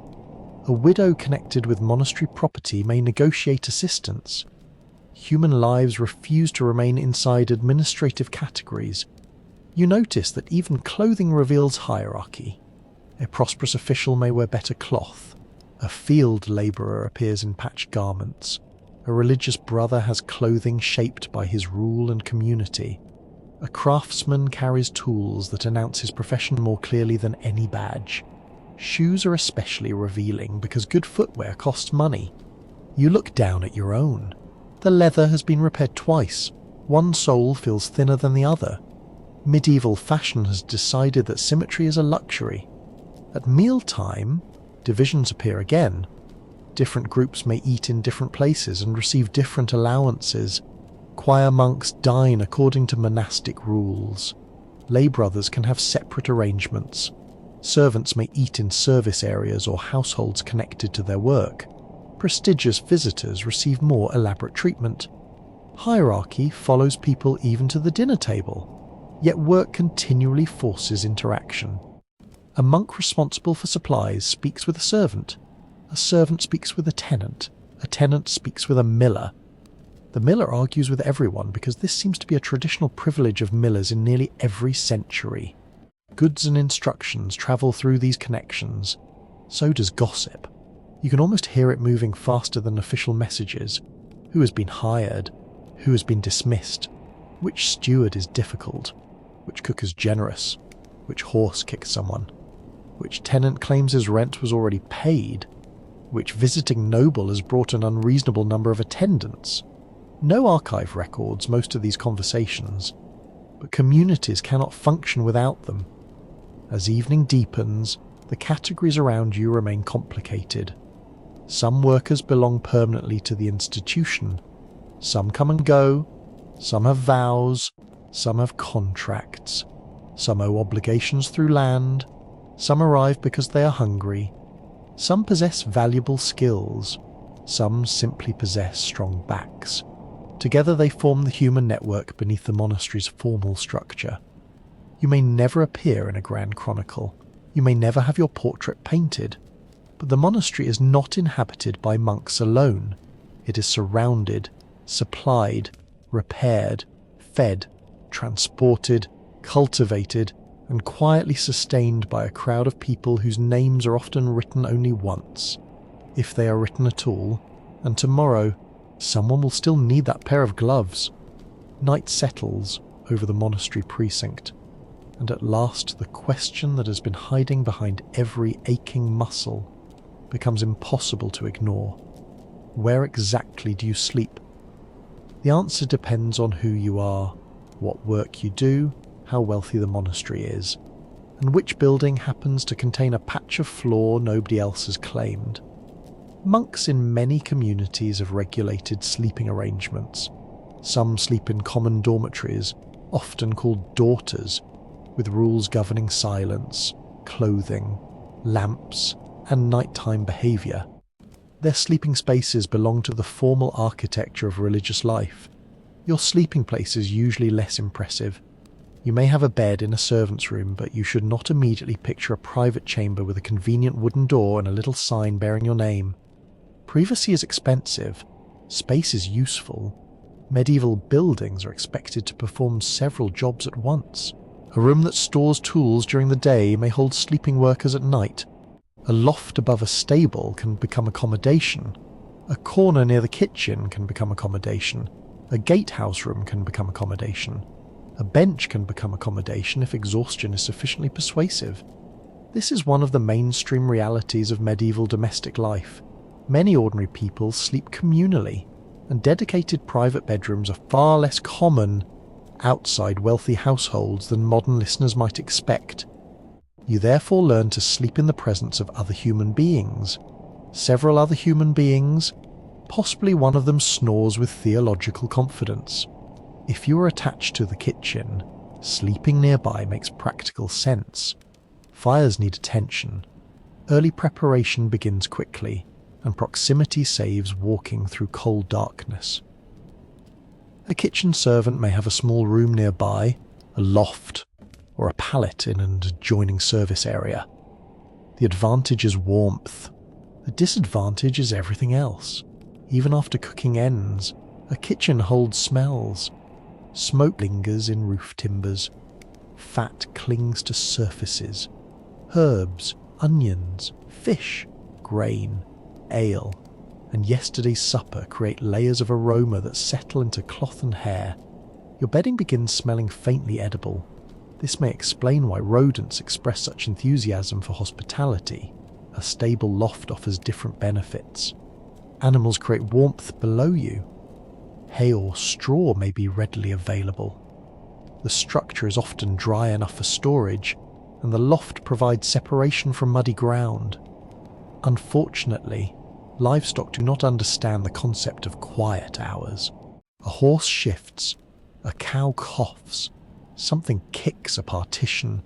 A widow connected with monastery property may negotiate assistance. Human lives refuse to remain inside administrative categories. You notice that even clothing reveals hierarchy. A prosperous official may wear better cloth. A field labourer appears in patched garments. A religious brother has clothing shaped by his rule and community. A craftsman carries tools that announce his profession more clearly than any badge. Shoes are especially revealing because good footwear costs money. You look down at your own. The leather has been repaired twice. One sole feels thinner than the other. Medieval fashion has decided that symmetry is a luxury. At mealtime, divisions appear again. Different groups may eat in different places and receive different allowances. Choir monks dine according to monastic rules. Lay brothers can have separate arrangements. Servants may eat in service areas or households connected to their work. Prestigious visitors receive more elaborate treatment. Hierarchy follows people even to the dinner table, yet work continually forces interaction. A monk responsible for supplies speaks with a servant speaks with a tenant speaks with a miller. The miller argues with everyone because this seems to be a traditional privilege of millers in nearly every century. Goods and instructions travel through these connections. So does gossip. You can almost hear it moving faster than official messages. Who has been hired? Who has been dismissed? Which steward is difficult? Which cook is generous? Which horse kicked someone? Which tenant claims his rent was already paid? Which visiting noble has brought an unreasonable number of attendants? No archive records most of these conversations, but communities cannot function without them. As evening deepens, the categories around you remain complicated. Some workers belong permanently to the institution. Some come and go. Some have vows. Some have contracts. Some owe obligations through land. Some arrive because they are hungry. Some possess valuable skills. Some simply possess strong backs. Together they form the human network beneath the monastery's formal structure. You may never appear in a grand chronicle. You may never have your portrait painted. But the monastery is not inhabited by monks alone. It is surrounded, supplied, repaired, fed, transported, cultivated, and quietly sustained by a crowd of people whose names are often written only once, if they are written at all, and tomorrow someone will still need that pair of gloves. Night settles over the monastery precinct, and at last the question that has been hiding behind every aching muscle becomes impossible to ignore. Where exactly do you sleep? The answer depends on who you are, what work you do, how wealthy the monastery is, and which building happens to contain a patch of floor nobody else has claimed. Monks in many communities have regulated sleeping arrangements. Some sleep in common dormitories, often called daughters, with rules governing silence, clothing, lamps, and nighttime behaviour. Their sleeping spaces belong to the formal architecture of religious life. Your sleeping place is usually less impressive. You may have a bed in a servant's room, but you should not immediately picture a private chamber with a convenient wooden door and a little sign bearing your name. Privacy is expensive. Space is useful. Medieval buildings are expected to perform several jobs at once. A room that stores tools during the day may hold sleeping workers at night. A loft above a stable can become accommodation. A corner near the kitchen can become accommodation. A gatehouse room can become accommodation. A bench can become accommodation if exhaustion is sufficiently persuasive. This is one of the mainstream realities of medieval domestic life. Many ordinary people sleep communally, and dedicated private bedrooms are far less common outside wealthy households than modern listeners might expect. You therefore learn to sleep in the presence of other human beings. Several other human beings, possibly one of them snores with theological confidence. If you are attached to the kitchen, sleeping nearby makes practical sense. Fires need attention. Early preparation begins quickly, and proximity saves walking through cold darkness. A kitchen servant may have a small room nearby, a loft, or a pallet in an adjoining service area. The advantage is warmth. The disadvantage is everything else. Even after cooking ends, a kitchen holds smells. Smoke lingers in roof timbers. Fat clings to surfaces. Herbs, onions, fish, grain, ale, and yesterday's supper create layers of aroma that settle into cloth and hair. Your bedding begins smelling faintly edible. This may explain why rodents express such enthusiasm for hospitality. A stable loft offers different benefits. Animals create warmth below you. Hay or straw may be readily available. The structure is often dry enough for storage, and the loft provides separation from muddy ground. Unfortunately, livestock do not understand the concept of quiet hours. A horse shifts, a cow coughs, something kicks a partition,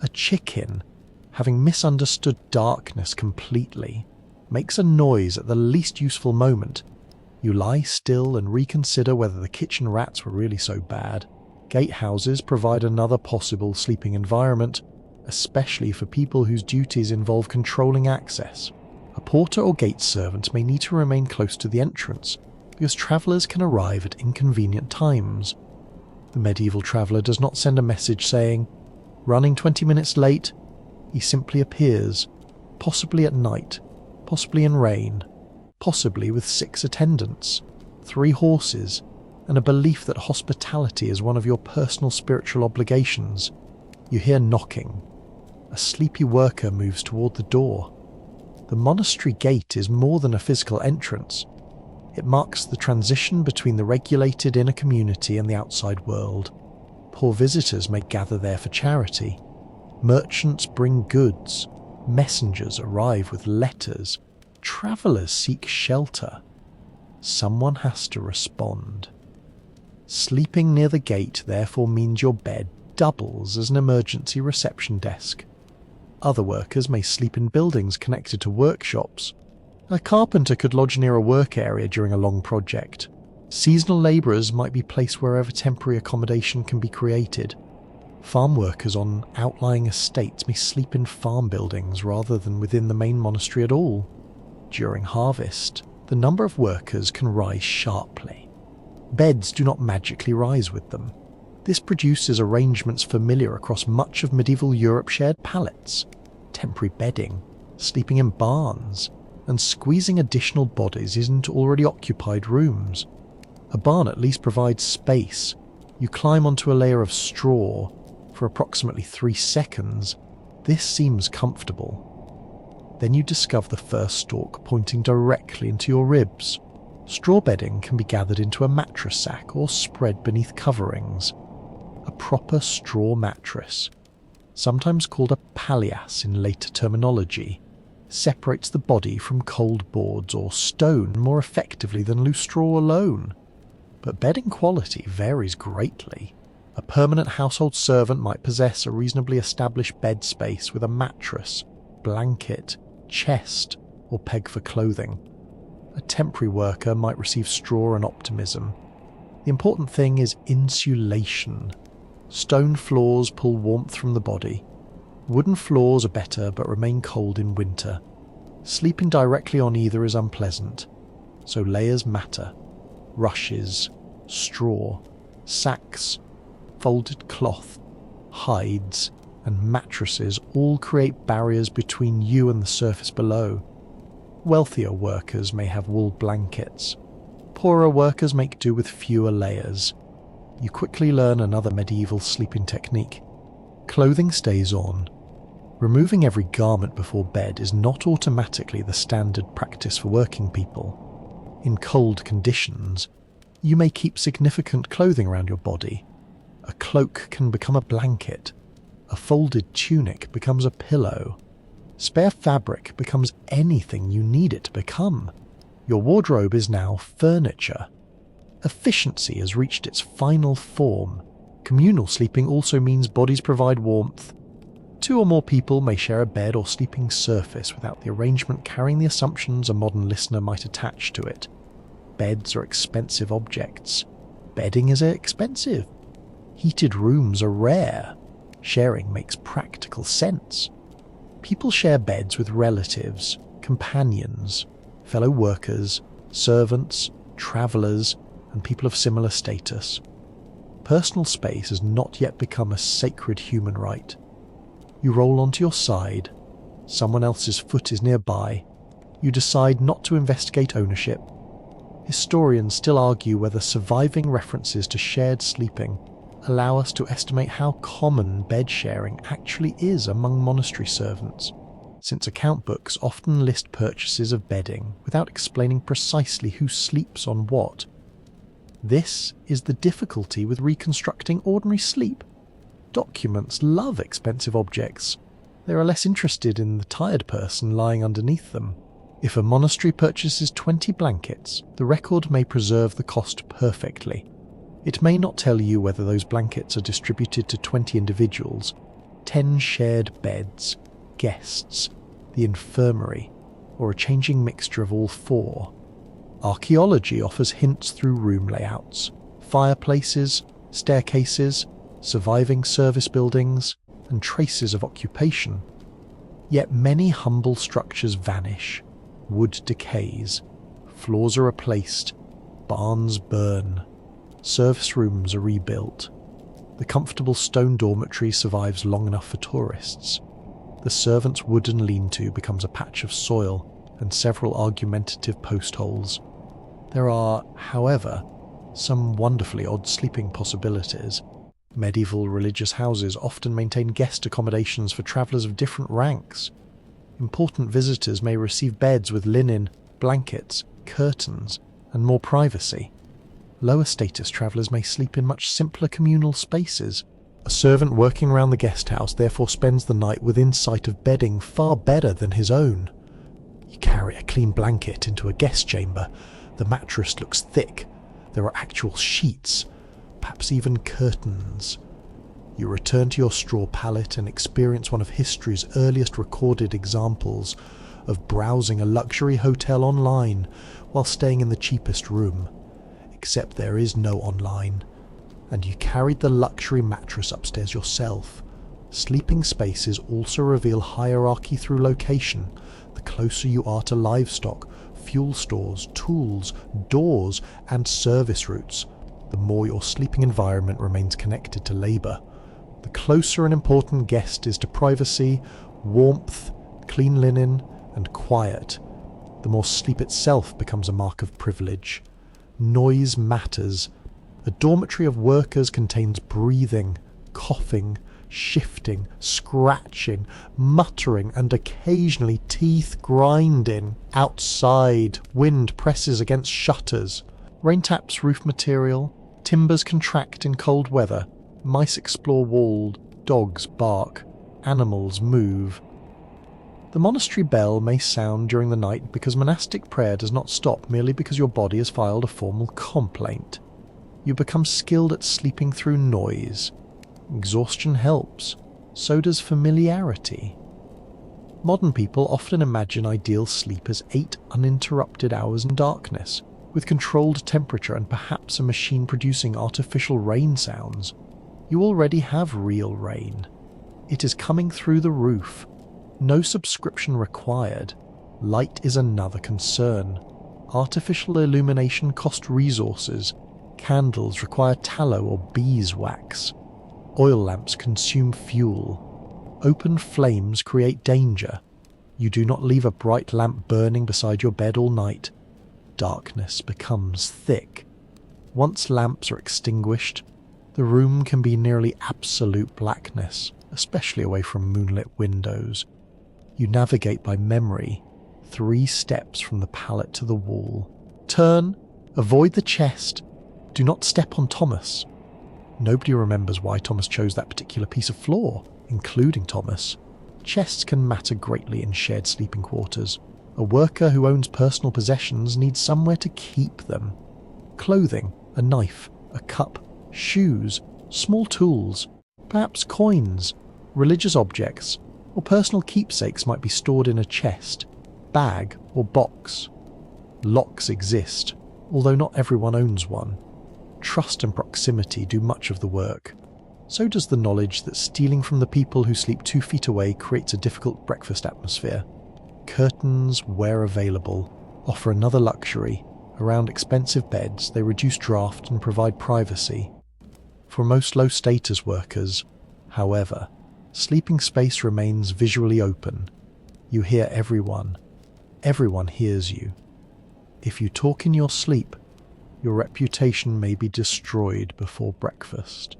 a chicken, having misunderstood darkness completely, makes a noise at the least useful moment. You lie still and reconsider whether the kitchen rats were really so bad. Gatehouses provide another possible sleeping environment, especially for people whose duties involve controlling access. A porter or gate servant may need to remain close to the entrance, because travellers can arrive at inconvenient times. The medieval traveller does not send a message saying, "Running 20 minutes late." He simply appears, possibly at night, possibly in rain, possibly with 6 attendants, 3 horses, and a belief that hospitality is one of your personal spiritual obligations. You hear knocking. A sleepy worker moves toward the door. The monastery gate is more than a physical entrance. It marks the transition between the regulated inner community and the outside world. Poor visitors may gather there for charity. Merchants bring goods. Messengers arrive with letters. Travellers seek shelter. Someone has to respond. Sleeping near the gate therefore means your bed doubles as an emergency reception desk. Other workers may sleep in buildings connected to workshops. A carpenter could lodge near a work area during a long project. Seasonal labourers might be placed wherever temporary accommodation can be created. Farm workers on outlying estates may sleep in farm buildings rather than within the main monastery at all. During harvest, the number of workers can rise sharply. Beds do not magically rise with them. This produces arrangements familiar across much of medieval Europe: shared pallets, temporary bedding, sleeping in barns, and squeezing additional bodies into already occupied rooms. A barn at least provides space. You climb onto a layer of straw. For approximately 3 seconds, this seems comfortable. Then you discover the first stalk pointing directly into your ribs. Straw bedding can be gathered into a mattress sack or spread beneath coverings. A proper straw mattress, sometimes called a palliasse in later terminology, separates the body from cold boards or stone more effectively than loose straw alone. But bedding quality varies greatly. A permanent household servant might possess a reasonably established bed space with a mattress, blanket, chest, or peg for clothing. A temporary worker might receive straw and optimism. The important thing is insulation. Stone floors pull warmth from the body. Wooden floors are better but remain cold in winter. Sleeping directly on either is unpleasant, so layers matter. Rushes, straw, sacks, folded cloth, hides, and mattresses all create barriers between you and the surface below. Wealthier workers may have wool blankets. Poorer workers make do with fewer layers. You quickly learn another medieval sleeping technique. Clothing stays on. Removing every garment before bed is not automatically the standard practice for working people. In cold conditions, you may keep significant clothing around your body. A cloak can become a blanket. A folded tunic becomes a pillow. Spare fabric becomes anything you need it to become. Your wardrobe is now furniture. Efficiency has reached its final form. Communal sleeping also means bodies provide warmth. 2 or more people may share a bed or sleeping surface without the arrangement carrying the assumptions a modern listener might attach to it. Beds are expensive objects. Bedding is expensive. Heated rooms are rare. Sharing makes practical sense. People share beds with relatives, companions, fellow workers, servants, travellers, and people of similar status. Personal space has not yet become a sacred human right. You roll onto your side. Someone else's foot is nearby. You decide not to investigate ownership. Historians still argue whether surviving references to shared sleeping allow us to estimate how common bed sharing actually is among monastery servants, since account books often list purchases of bedding without explaining precisely who sleeps on what. This is the difficulty with reconstructing ordinary sleep. Documents love expensive objects. They are less interested in the tired person lying underneath them. If a monastery purchases 20 blankets, the record may preserve the cost perfectly. It may not tell you whether those blankets are distributed to 20 individuals, 10 shared beds, guests, the infirmary, or a changing mixture of all 4. Archaeology offers hints through room layouts, fireplaces, staircases, surviving service buildings, and traces of occupation. Yet many humble structures vanish, wood decays, floors are replaced, barns burn, service rooms are rebuilt. The comfortable stone dormitory survives long enough for tourists. The servant's wooden lean-to becomes a patch of soil and several argumentative post holes. There are, however, some wonderfully odd sleeping possibilities. Medieval religious houses often maintain guest accommodations for travellers of different ranks. Important visitors may receive beds with linen, blankets, curtains, and more privacy. Lower status travellers may sleep in much simpler communal spaces. A servant working around the guest house therefore spends the night within sight of bedding far better than his own. You carry a clean blanket into a guest chamber. The mattress looks thick. There are actual sheets, perhaps even curtains. You return to your straw pallet and experience one of history's earliest recorded examples of browsing a luxury hotel online while staying in the cheapest room. Except there is no online, and you carried the luxury mattress upstairs yourself. Sleeping spaces also reveal hierarchy through location. The closer you are to livestock, fuel stores, tools, doors, and service routes, the more your sleeping environment remains connected to labour. The closer an important guest is to privacy, warmth, clean linen, and quiet, the more sleep itself becomes a mark of privilege. Noise matters. A dormitory of workers contains breathing, coughing, shifting, scratching, muttering, and occasionally teeth grinding. Outside, wind presses against shutters. Rain taps roof material. Timbers contract in cold weather. Mice explore walls. Dogs bark. Animals move. The monastery bell may sound during the night because monastic prayer does not stop merely because your body has filed a formal complaint. You become skilled at sleeping through noise. Exhaustion helps. So does familiarity. Modern people often imagine ideal sleep as 8 uninterrupted hours in darkness, with controlled temperature and perhaps a machine producing artificial rain sounds. You already have real rain. It is coming through the roof. No subscription required. Light is another concern. Artificial illumination costs resources. Candles require tallow or beeswax. Oil lamps consume fuel. Open flames create danger. You do not leave a bright lamp burning beside your bed all night. Darkness becomes thick. Once lamps are extinguished, the room can be nearly absolute blackness, especially away from moonlit windows. You navigate by memory, 3 steps from the pallet to the wall. Turn, avoid the chest, do not step on Thomas. Nobody remembers why Thomas chose that particular piece of floor, including Thomas. Chests can matter greatly in shared sleeping quarters. A worker who owns personal possessions needs somewhere to keep them. Clothing, a knife, a cup, shoes, small tools, perhaps coins, religious objects, or personal keepsakes might be stored in a chest, bag, or box. Locks exist, although not everyone owns one. Trust and proximity do much of the work. So does the knowledge that stealing from the people who sleep 2 feet away creates a difficult breakfast atmosphere. Curtains, where available, offer another luxury. Around expensive beds, they reduce draft and provide privacy. For most low-status workers, however, sleeping space remains visually open. You hear everyone. Everyone hears you. If you talk in your sleep, your reputation may be destroyed before breakfast.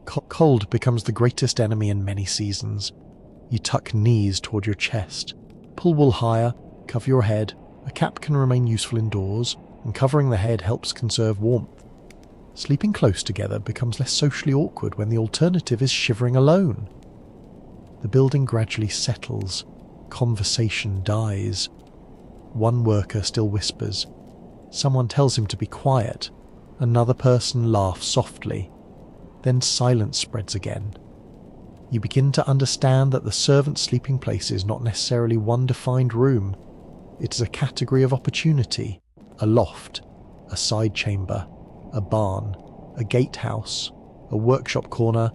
Cold becomes the greatest enemy in many seasons. You tuck knees toward your chest, pull wool higher, cover your head. A cap can remain useful indoors, and covering the head helps conserve warmth. Sleeping close together becomes less socially awkward when the alternative is shivering alone. The building gradually settles. Conversation dies. One worker still whispers. Someone tells him to be quiet. Another person laughs softly. Then silence spreads again. You begin to understand that the servant's sleeping place is not necessarily one defined room. It is a category of opportunity, a loft, a side chamber, a barn, a gatehouse, a workshop corner,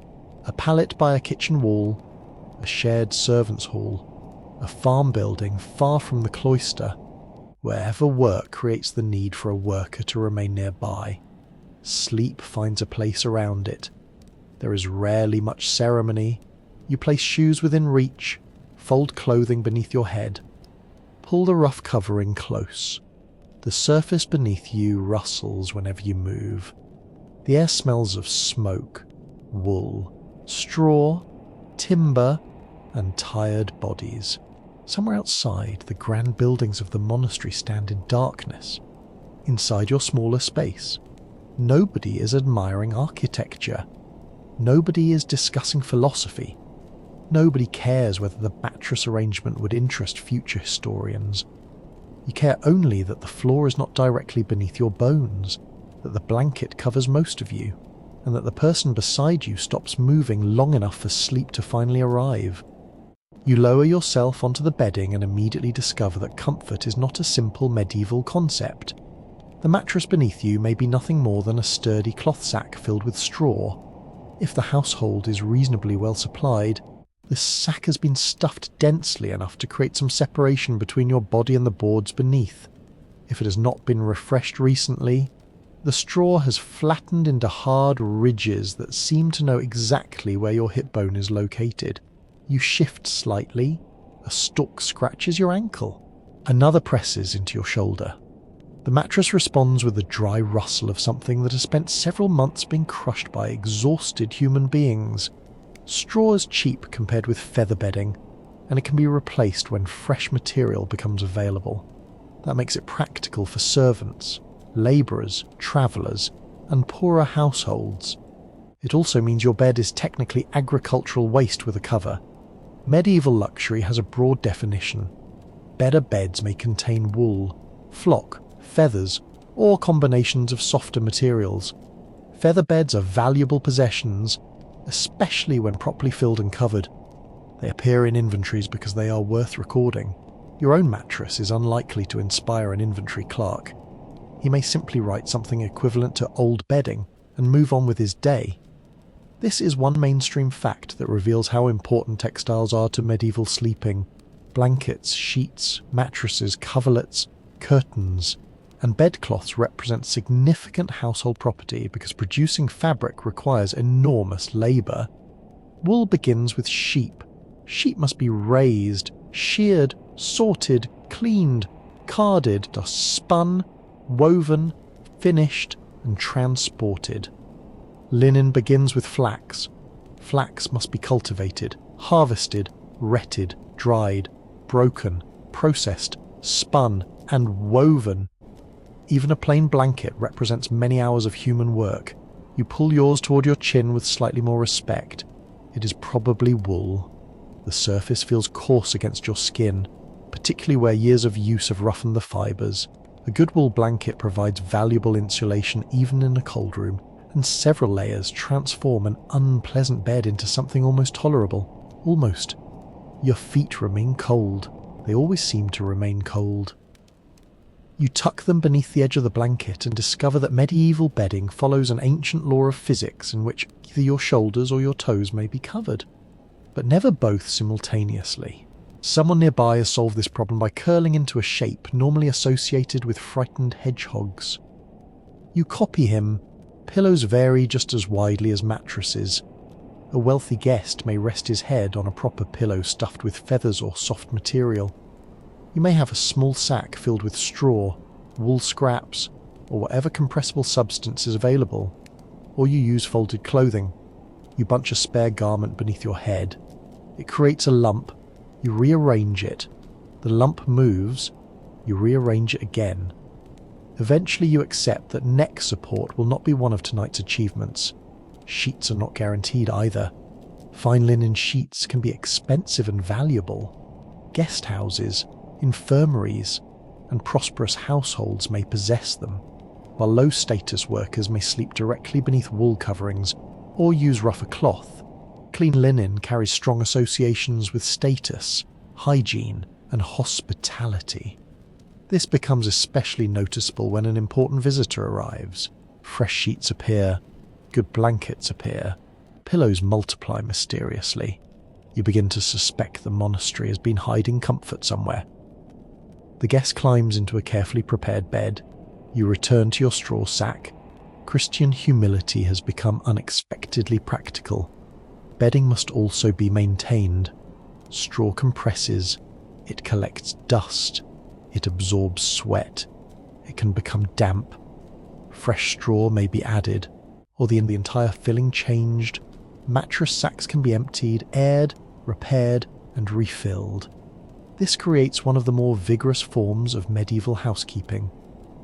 a pallet by a kitchen wall, a shared servants' hall, a farm building far from the cloister. Wherever work creates the need for a worker to remain nearby, sleep finds a place around it. There is rarely much ceremony. You place shoes within reach, fold clothing beneath your head, pull the rough covering close. The surface beneath you rustles whenever you move. The air smells of smoke, wool, straw, timber, and tired bodies. Somewhere outside, the grand buildings of the monastery stand in darkness. Inside your smaller space, nobody is admiring architecture. Nobody is discussing philosophy. Nobody cares whether the mattress arrangement would interest future historians. You care only that the floor is not directly beneath your bones, that the blanket covers most of you, and that the person beside you stops moving long enough for sleep to finally arrive. You lower yourself onto the bedding and immediately discover that comfort is not a simple medieval concept. The mattress beneath you may be nothing more than a sturdy cloth sack filled with straw. If the household is reasonably well supplied, the sack has been stuffed densely enough to create some separation between your body and the boards beneath. If it has not been refreshed recently, the straw has flattened into hard ridges that seem to know exactly where your hip bone is located. You shift slightly, a stalk scratches your ankle. Another presses into your shoulder. The mattress responds with the dry rustle of something that has spent several months being crushed by exhausted human beings. Straw is cheap compared with feather bedding, and it can be replaced when fresh material becomes available. That makes it practical for servants, labourers, travellers, and poorer households. It also means your bed is technically agricultural waste with a cover. Medieval luxury has a broad definition. Better beds may contain wool, flock, feathers, or combinations of softer materials. Feather beds are valuable possessions, especially when properly filled and covered. They appear in inventories because they are worth recording. Your own mattress is unlikely to inspire an inventory clerk. He may simply write something equivalent to old bedding and move on with his day. This is one mainstream fact that reveals how important textiles are to medieval sleeping. Blankets, sheets, mattresses, coverlets, curtains, and bedcloths represent significant household property because producing fabric requires enormous labour. Wool begins with sheep, Sheet must be raised, sheared, sorted, cleaned, carded, dust spun, woven, finished, and transported. Linen begins with flax. Flax must be cultivated, harvested, retted, dried, broken, processed, spun, and woven. Even a plain blanket represents many hours of human work. You pull yours toward your chin with slightly more respect. It is probably wool. The surface feels coarse against your skin, particularly where years of use have roughened the fibres. A good wool blanket provides valuable insulation even in a cold room, and several layers transform an unpleasant bed into something almost tolerable. Almost. Your feet remain cold. They always seem to remain cold. You tuck them beneath the edge of the blanket and discover that medieval bedding follows an ancient law of physics in which either your shoulders or your toes may be covered, but never both simultaneously. Someone nearby has solved this problem by curling into a shape normally associated with frightened hedgehogs. You copy him. Pillows vary just as widely as mattresses. A wealthy guest may rest his head on a proper pillow stuffed with feathers or soft material. You may have a small sack filled with straw, wool scraps, or whatever compressible substance is available. Or you use folded clothing. You bunch a spare garment beneath your head. It creates a lump. You rearrange it. The lump moves. You rearrange it again. Eventually you accept that neck support will not be one of tonight's achievements. Sheets are not guaranteed either. Fine linen sheets can be expensive and valuable. Guest houses, infirmaries, and prosperous households may possess them, while low-status workers may sleep directly beneath wool coverings or use rougher cloth. Clean linen carries strong associations with status, hygiene, and hospitality. This becomes especially noticeable when an important visitor arrives. Fresh sheets appear, good blankets appear, pillows multiply mysteriously. You begin to suspect the monastery has been hiding comfort somewhere. The guest climbs into a carefully prepared bed. You return to your straw sack. Christian humility has become unexpectedly practical. Bedding must also be maintained. Straw compresses. It collects dust. It absorbs sweat. It can become damp. Fresh straw may be added, or the entire filling changed. Mattress sacks can be emptied, aired, repaired, and refilled. This creates one of the more vigorous forms of medieval housekeeping.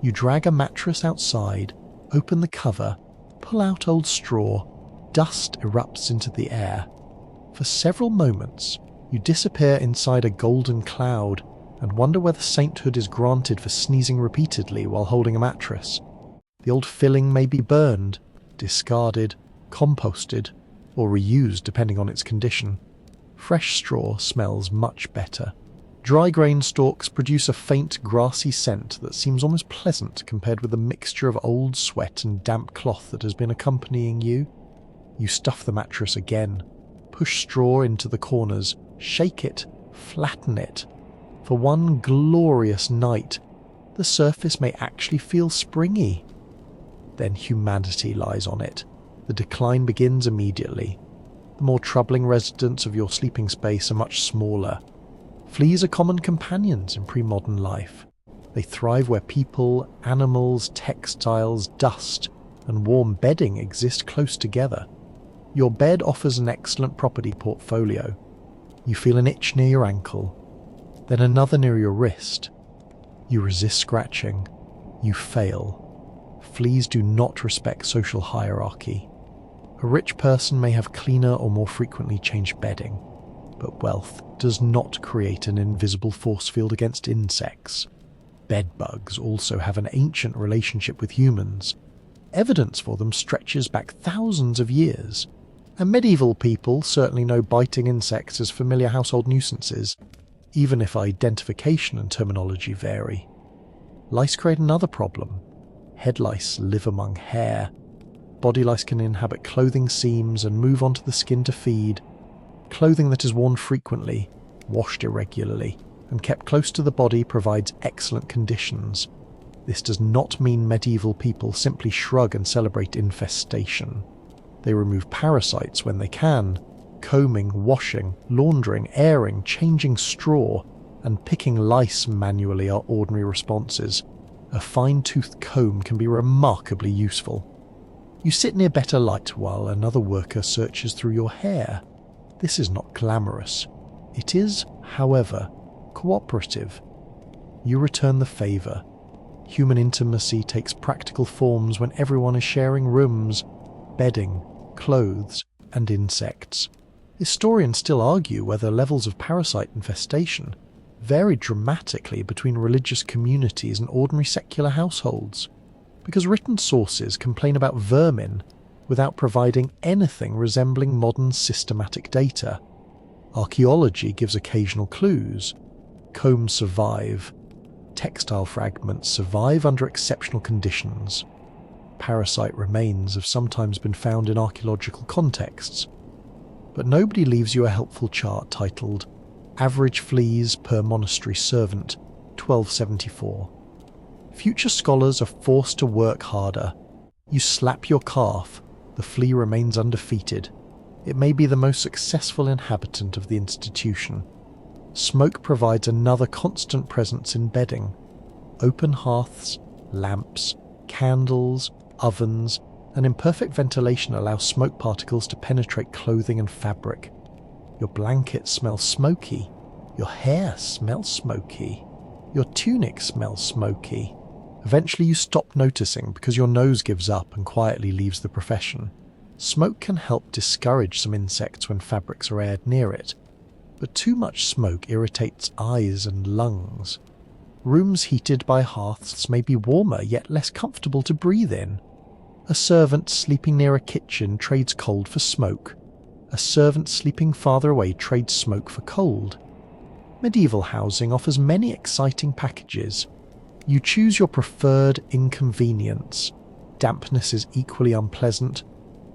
You drag a mattress outside, open the cover, pull out old straw. Dust erupts into the air. For several moments, you disappear inside a golden cloud and wonder whether sainthood is granted for sneezing repeatedly while holding a mattress. The old filling may be burned, discarded, composted, or reused depending on its condition. Fresh straw smells much better. Dry grain stalks produce a faint grassy scent that seems almost pleasant compared with the mixture of old sweat and damp cloth that has been accompanying you. You stuff the mattress again, push straw into the corners, shake it, flatten it. For one glorious night, the surface may actually feel springy. Then humanity lies on it. The decline begins immediately. The more troubling residents of your sleeping space are much smaller. Fleas are common companions in pre-modern life. They thrive where people, animals, textiles, dust, and warm bedding exist close together. Your bed offers an excellent property portfolio. You feel an itch near your ankle, then another near your wrist. You resist scratching. You fail. Fleas do not respect social hierarchy. A rich person may have cleaner or more frequently changed bedding, but wealth does not create an invisible force field against insects. Bedbugs also have an ancient relationship with humans. Evidence for them stretches back thousands of years, and medieval people certainly know biting insects as familiar household nuisances, even if identification and terminology vary. Lice create another problem. Head lice live among hair. Body lice can inhabit clothing seams and move onto the skin to feed. Clothing that is worn frequently, washed irregularly, and kept close to the body provides excellent conditions. This does not mean medieval people simply shrug and celebrate infestation. They remove parasites when they can, Combing, washing, laundering, airing, changing straw, and picking lice manually are ordinary responses. A fine-toothed comb can be remarkably useful. You sit near better light while another worker searches through your hair. This is not glamorous. It is, however, cooperative. You return the favour. Human intimacy takes practical forms when everyone is sharing rooms, bedding, clothes, and insects. Historians still argue whether levels of parasite infestation vary dramatically between religious communities and ordinary secular households, because written sources complain about vermin without providing anything resembling modern systematic data. Archaeology gives occasional clues. Combs survive. Textile fragments survive under exceptional conditions. Parasite remains have sometimes been found in archaeological contexts, but nobody leaves you a helpful chart titled Average Fleas per Monastery Servant, 1274. Future scholars are forced to work harder. You slap your calf, the flea remains undefeated. It may be the most successful inhabitant of the institution. Smoke provides another constant presence in bedding. Open hearths, lamps, candles, ovens, and imperfect ventilation allow smoke particles to penetrate clothing and fabric. Your blanket smells smoky. Your hair smells smoky. Your tunic smells smoky. Eventually you stop noticing because your nose gives up and quietly leaves the profession. Smoke can help discourage some insects when fabrics are aired near it, but too much smoke irritates eyes and lungs. Rooms heated by hearths may be warmer yet less comfortable to breathe in. A servant sleeping near a kitchen trades cold for smoke. A servant sleeping farther away trades smoke for cold. Medieval housing offers many exciting packages. You choose your preferred inconvenience. Dampness is equally unpleasant.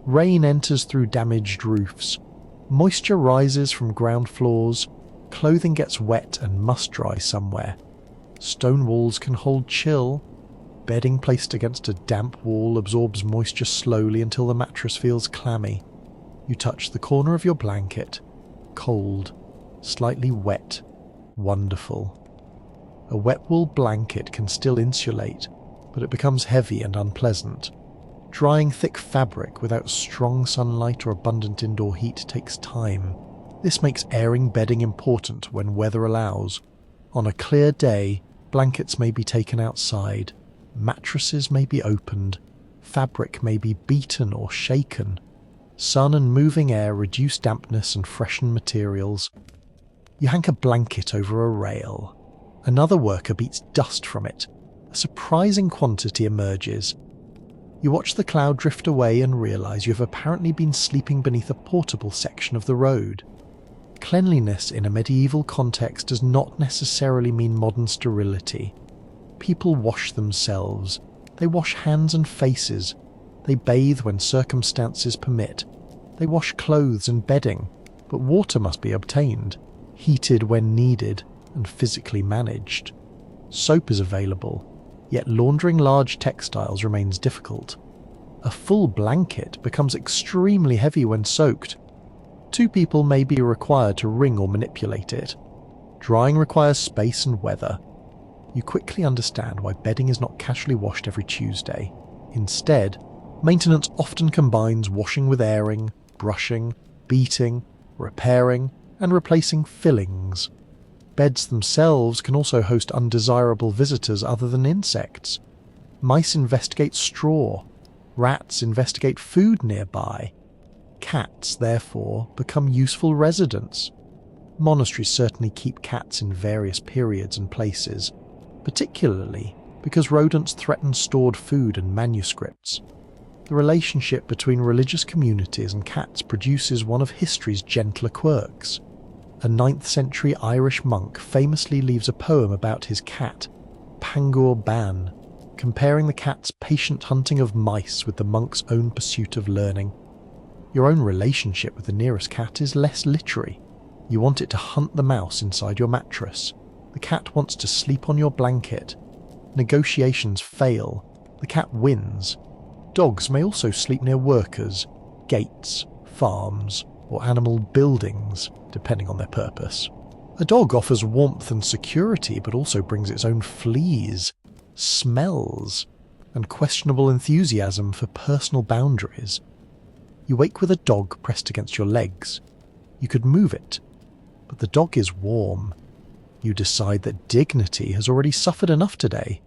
Rain enters through damaged roofs. Moisture rises from ground floors. Clothing gets wet and must dry somewhere. Stone walls can hold chill. Bedding placed against a damp wall absorbs moisture slowly until the mattress feels clammy. You touch the corner of your blanket. Cold. Slightly wet. Wonderful. A wet wool blanket can still insulate, but it becomes heavy and unpleasant. Drying thick fabric without strong sunlight or abundant indoor heat takes time. This makes airing bedding important when weather allows. On a clear day, blankets may be taken outside, mattresses may be opened, fabric may be beaten or shaken. Sun and moving air reduce dampness and freshen materials. You hang a blanket over a rail. Another worker beats dust from it. A surprising quantity emerges. You watch the cloud drift away and realise you have apparently been sleeping beneath a portable section of the road. Cleanliness in a medieval context does not necessarily mean modern sterility. People wash themselves. They wash hands and faces. They bathe when circumstances permit. They wash clothes and bedding, but water must be obtained, heated when needed, and physically managed. Soap is available, yet laundering large textiles remains difficult. A full blanket becomes extremely heavy when soaked. 2 people may be required to wring or manipulate it. Drying requires space and weather. You quickly understand why bedding is not casually washed every Tuesday. Instead, maintenance often combines washing with airing, brushing, beating, repairing, and replacing fillings. Beds themselves can also host undesirable visitors other than insects. Mice investigate straw. Rats investigate food nearby. Cats, therefore, become useful residents. Monasteries certainly keep cats in various periods and places, particularly because rodents threaten stored food and manuscripts. The relationship between religious communities and cats produces one of history's gentler quirks. A 9th century Irish monk famously leaves a poem about his cat, Pangur Ban, comparing the cat's patient hunting of mice with the monk's own pursuit of learning. Your own relationship with the nearest cat is less literary. You want it to hunt the mouse inside your mattress. The cat wants to sleep on your blanket. Negotiations fail. The cat wins. Dogs may also sleep near workers, gates, farms, or animal buildings, depending on their purpose. A dog offers warmth and security, but also brings its own fleas, smells, and questionable enthusiasm for personal boundaries. You wake with a dog pressed against your legs. You could move it, but the dog is warm. You decide that dignity has already suffered enough today.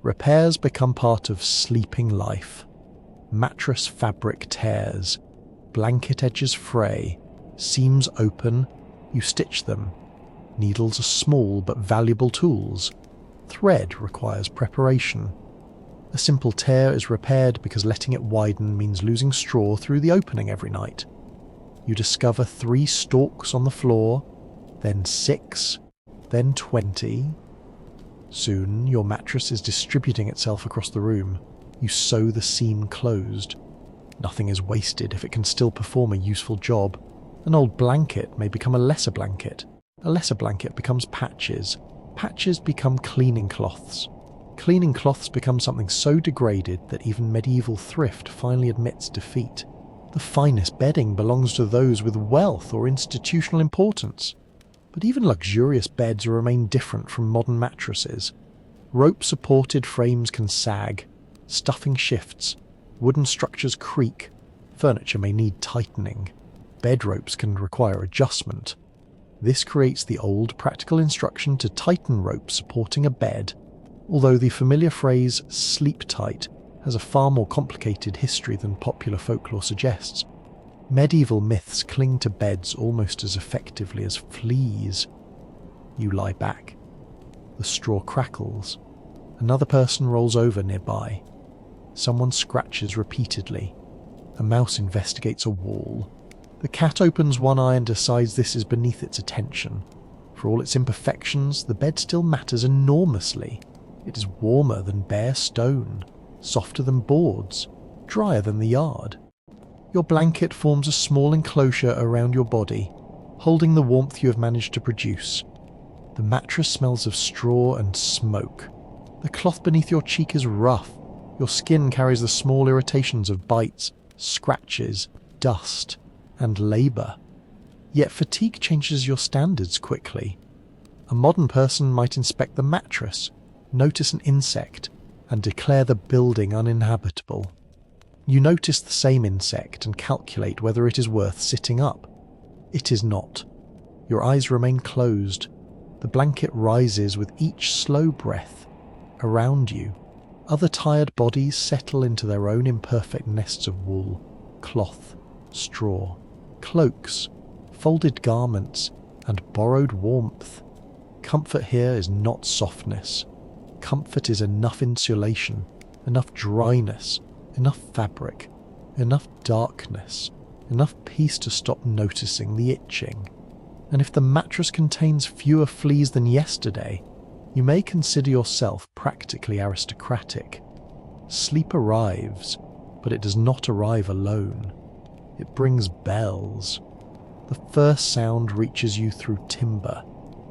Repairs become part of sleeping life. Mattress fabric tears, blanket edges fray, seams open, you stitch them. Needles are small but valuable tools. Thread requires preparation. A simple tear is repaired because letting it widen means losing straw through the opening every night. You discover 3 stalks on the floor, then 6, then 20. Soon, your mattress is distributing itself across the room. You sew the seam closed. Nothing is wasted if it can still perform a useful job. An old blanket may become a lesser blanket. A lesser blanket becomes patches. Patches become cleaning cloths. Cleaning cloths become something so degraded that even medieval thrift finally admits defeat. The finest bedding belongs to those with wealth or institutional importance. But even luxurious beds remain different from modern mattresses. Rope-supported frames can sag, stuffing shifts, wooden structures creak, furniture may need tightening, bed ropes can require adjustment. This creates the old practical instruction to tighten ropes supporting a bed, although the familiar phrase sleep tight has a far more complicated history than popular folklore suggests. Medieval myths cling to beds almost as effectively as fleas. You lie back. The straw crackles. Another person rolls over nearby. Someone scratches repeatedly. A mouse investigates a wall. The cat opens one eye and decides this is beneath its attention. For all its imperfections, the bed still matters enormously. It is warmer than bare stone, softer than boards, drier than the yard. Your blanket forms a small enclosure around your body, holding the warmth you have managed to produce. The mattress smells of straw and smoke. The cloth beneath your cheek is rough. Your skin carries the small irritations of bites, scratches, dust, and labour. Yet fatigue changes your standards quickly. A modern person might inspect the mattress, notice an insect, and declare the building uninhabitable. You notice the same insect and calculate whether it is worth sitting up. It is not. Your eyes remain closed. The blanket rises with each slow breath. Around you, other tired bodies settle into their own imperfect nests of wool, cloth, straw, cloaks, folded garments, and borrowed warmth. Comfort here is not softness. Comfort is enough insulation, enough dryness, enough fabric, enough darkness, enough peace to stop noticing the itching. And if the mattress contains fewer fleas than yesterday, you may consider yourself practically aristocratic. Sleep arrives, but it does not arrive alone. It brings bells. The first sound reaches you through timber,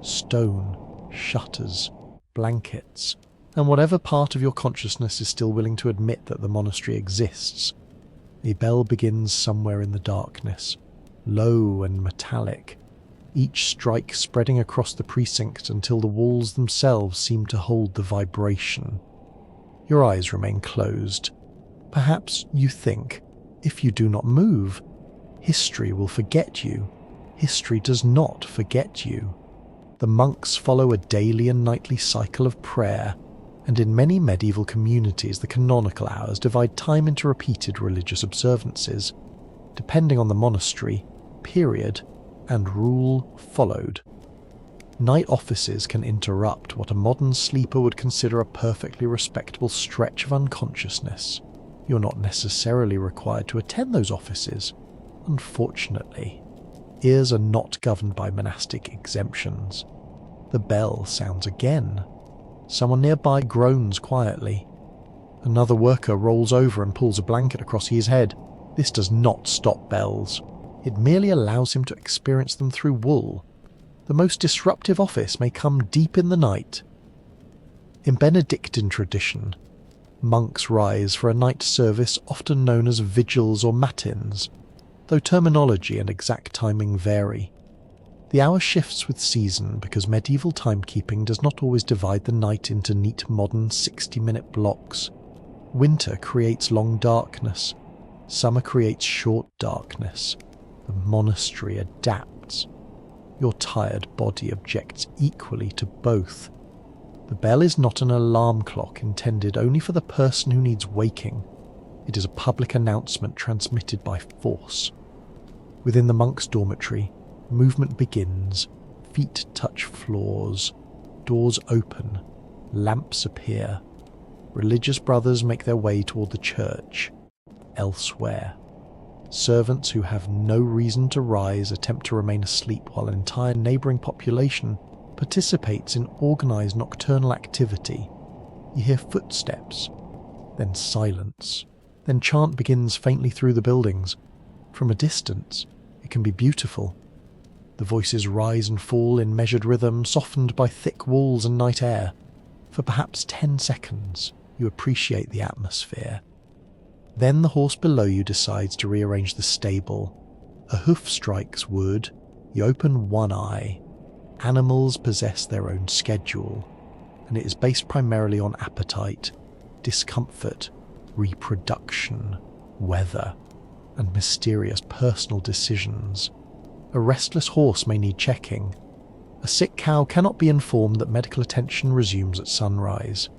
stone, shutters, blankets, and whatever part of your consciousness is still willing to admit that the monastery exists. A bell begins somewhere in the darkness, low and metallic, each strike spreading across the precinct until the walls themselves seem to hold the vibration. Your eyes remain closed. Perhaps you think, if you do not move, history will forget you. History does not forget you. The monks follow a daily and nightly cycle of prayer, and in many medieval communities the canonical hours divide time into repeated religious observances. Depending on the monastery, period, and rule followed. Night offices can interrupt what a modern sleeper would consider a perfectly respectable stretch of unconsciousness. You're not necessarily required to attend those offices, unfortunately. Ears are not governed by monastic exemptions. The bell sounds again. Someone nearby groans quietly. Another worker rolls over and pulls a blanket across his head. This does not stop bells. It merely allows him to experience them through wool. The most disruptive office may come deep in the night. In Benedictine tradition, monks rise for a night service often known as vigils or matins. though terminology and exact timing vary. The hour shifts with season because medieval timekeeping does not always divide the night into neat modern 60-minute blocks. Winter creates long darkness. Summer creates short darkness. The monastery adapts. Your tired body objects equally to both. The bell is not an alarm clock intended only for the person who needs waking. It is a public announcement transmitted by force. Within the monk's dormitory, movement begins, feet touch floors, doors open, lamps appear. Religious brothers make their way toward the church. Elsewhere, servants who have no reason to rise attempt to remain asleep while an entire neighbouring population participates in organised nocturnal activity. You hear footsteps, then silence, then chant begins faintly through the buildings. From a distance, it can be beautiful. The voices rise and fall in measured rhythm, softened by thick walls and night air. For perhaps 10 seconds, you appreciate the atmosphere. Then the horse below you decides to rearrange the stable. A hoof strikes wood. You open one eye. Animals possess their own schedule, and it is based primarily on appetite, discomfort, reproduction, weather, and mysterious personal decisions. A restless horse may need checking. A sick cow cannot be informed that medical attention resumes at sunrise.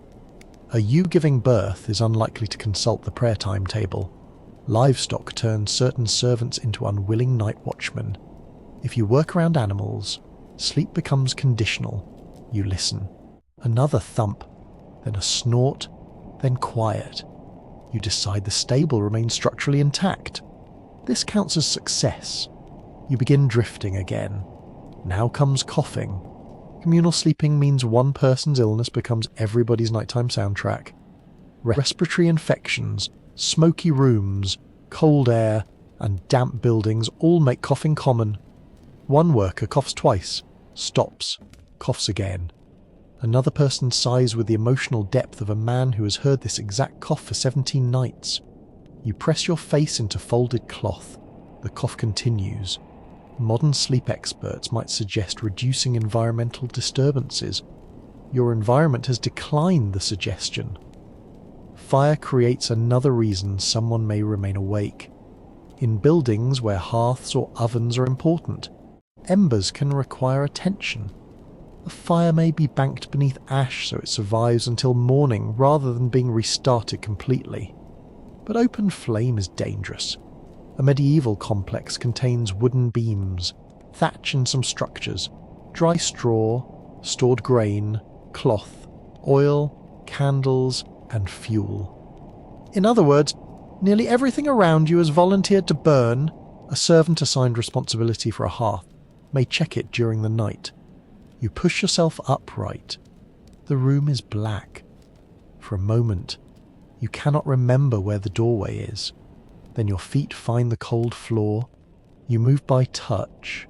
A ewe giving birth is unlikely to consult the prayer timetable. Livestock turns certain servants into unwilling night watchmen. If you work around animals, sleep becomes conditional. You listen. Another thump, then a snort, then quiet. You decide the stable remains structurally intact. This counts as success. You begin drifting again. Now comes coughing. Communal sleeping means one person's illness becomes everybody's nighttime soundtrack. Respiratory infections, smoky rooms, cold air, and damp buildings all make coughing common. One worker coughs twice, stops, coughs again. Another person sighs with the emotional depth of a man who has heard this exact cough for 17 nights. You press your face into folded cloth. The cough continues. Modern sleep experts might suggest reducing environmental disturbances. Your environment has declined the suggestion. Fire creates another reason someone may remain awake. In buildings where hearths or ovens are important, embers can require attention. A fire may be banked beneath ash so it survives until morning rather than being restarted completely. But open flame is dangerous. A medieval complex contains wooden beams, thatch and some structures, dry straw, stored grain, cloth, oil, candles, and fuel. In other words, nearly everything around you has volunteered to burn. A servant assigned responsibility for a hearth may check it during the night. You push yourself upright. The room is black. For a moment, you cannot remember where the doorway is. Then your feet find the cold floor. You move by touch.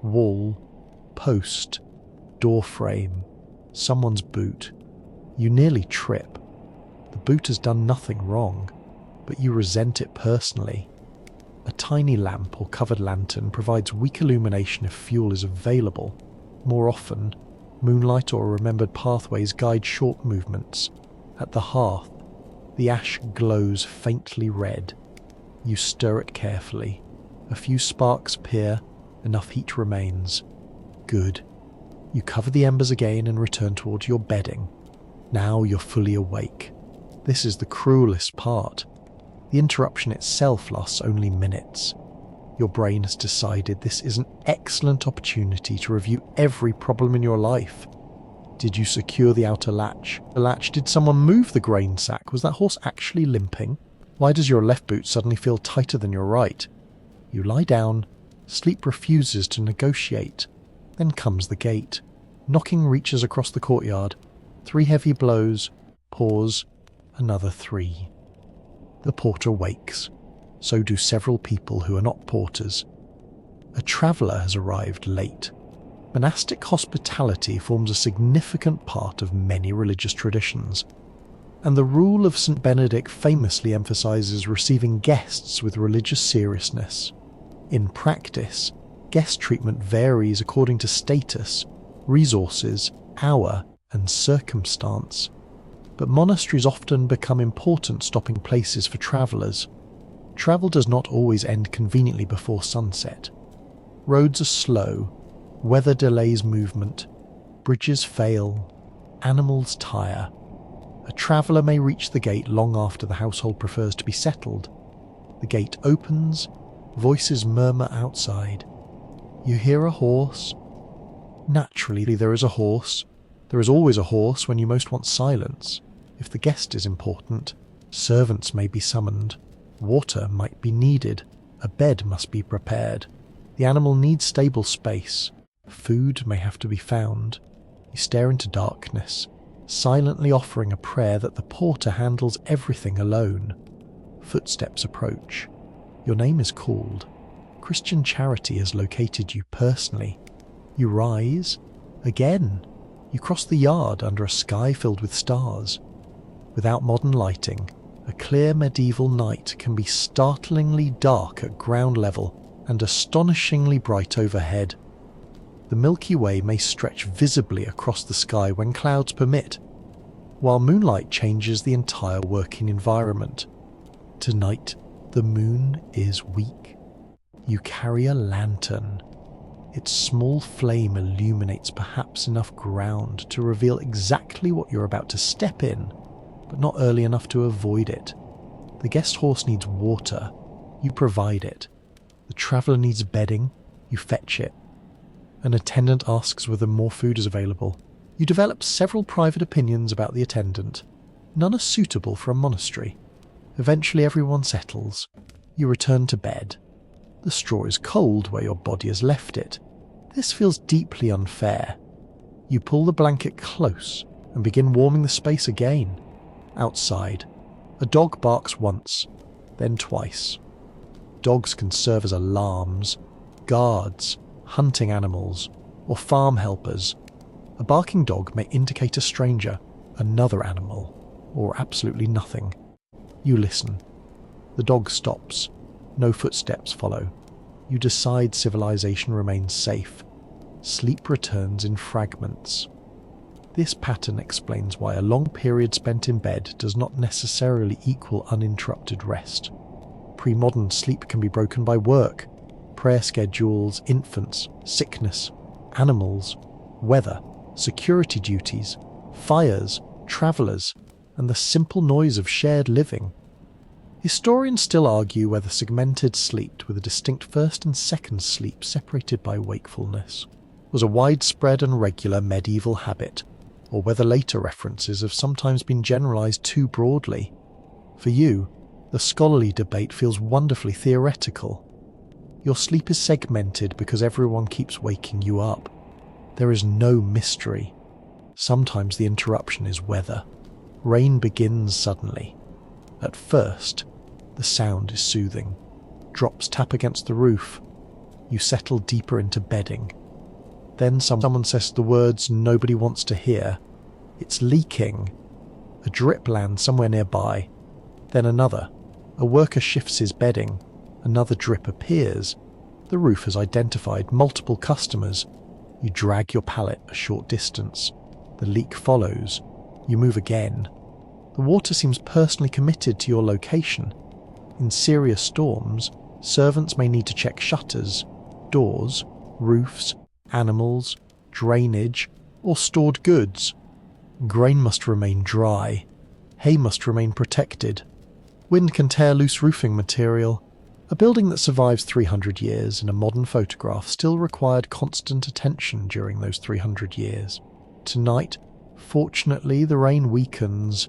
Wall, post, door frame, someone's boot. You nearly trip. The boot has done nothing wrong, but you resent it personally. A tiny lamp or covered lantern provides weak illumination if fuel is available. More often, moonlight or remembered pathways guide short movements. At the hearth, the ash glows faintly red. You stir it carefully. A few sparks appear, enough heat remains. Good. You cover the embers again and return towards your bedding. Now you're fully awake. This is the cruelest part. The interruption itself lasts only minutes. Your brain has decided this is an excellent opportunity to review every problem in your life. Did you secure the outer latch? The latch, did someone move the grain sack? Was that horse actually limping? Why does your left boot suddenly feel tighter than your right? You lie down. Sleep refuses to negotiate. Then comes the gate. Knocking reaches across the courtyard. 3 heavy blows. Pause. Another 3. The porter wakes. So do several people who are not porters. A traveller has arrived late. Monastic hospitality forms a significant part of many religious traditions, and the rule of St. Benedict famously emphasises receiving guests with religious seriousness. In practice, guest treatment varies according to status, resources, hour, and circumstance. But monasteries often become important stopping places for travellers. Travel does not always end conveniently before sunset. Roads are slow, weather delays movement, bridges fail, animals tire. A traveller may reach the gate long after the household prefers to be settled. The gate opens, voices murmur outside. You hear a horse. Naturally, there is a horse. There is always a horse when you most want silence. If the guest is important, servants may be summoned. Water might be needed. A bed must be prepared. The animal needs stable space. Food may have to be found. You stare into darkness, silently offering a prayer that the porter handles everything alone. Footsteps approach. Your name is called. Christian charity has located you personally. You rise. Again. You cross the yard under a sky filled with stars. Without modern lighting, a clear medieval night can be startlingly dark at ground level and astonishingly bright overhead. The Milky Way may stretch visibly across the sky when clouds permit, while moonlight changes the entire working environment. Tonight, the moon is weak. You carry a lantern. Its small flame illuminates perhaps enough ground to reveal exactly what you're about to step in, but not early enough to avoid it. The guest horse needs water. You provide it. The traveller needs bedding. You fetch it. An attendant asks whether more food is available. You develop several private opinions about the attendant. None are suitable for a monastery. Eventually everyone settles. You return to bed. The straw is cold where your body has left it. This feels deeply unfair. You pull the blanket close and begin warming the space again. Outside, a dog barks once, then twice. Dogs can serve as alarms, guards, hunting animals, or farm helpers. A barking dog may indicate a stranger, another animal, or absolutely nothing. You listen. The dog stops. No footsteps follow. You decide civilization remains safe. Sleep returns in fragments. This pattern explains why a long period spent in bed does not necessarily equal uninterrupted rest. Pre-modern sleep can be broken by work, prayer schedules, infants, sickness, animals, weather, security duties, fires, travellers, and the simple noise of shared living. Historians still argue whether segmented sleep with a distinct first and second sleep separated by wakefulness was a widespread and regular medieval habit, or whether later references have sometimes been generalized too broadly. For you, the scholarly debate feels wonderfully theoretical. Your sleep is segmented because everyone keeps waking you up. There is no mystery. Sometimes the interruption is weather. Rain begins suddenly. At first, the sound is soothing. Drops tap against the roof. You settle deeper into bedding. Then someone says the words nobody wants to hear. It's leaking. A drip lands somewhere nearby. Then another. A worker shifts his bedding. Another drip appears. The roof has identified multiple customers. You drag your pallet a short distance. The leak follows. You move again. The water seems personally committed to your location. In serious storms, servants may need to check shutters, doors, roofs, animals, drainage, or stored goods. Grain must remain dry. Hay must remain protected. Wind can tear loose roofing material. A building that survives 300 years in a modern photograph still required constant attention during those 300 years. Tonight, fortunately, the rain weakens.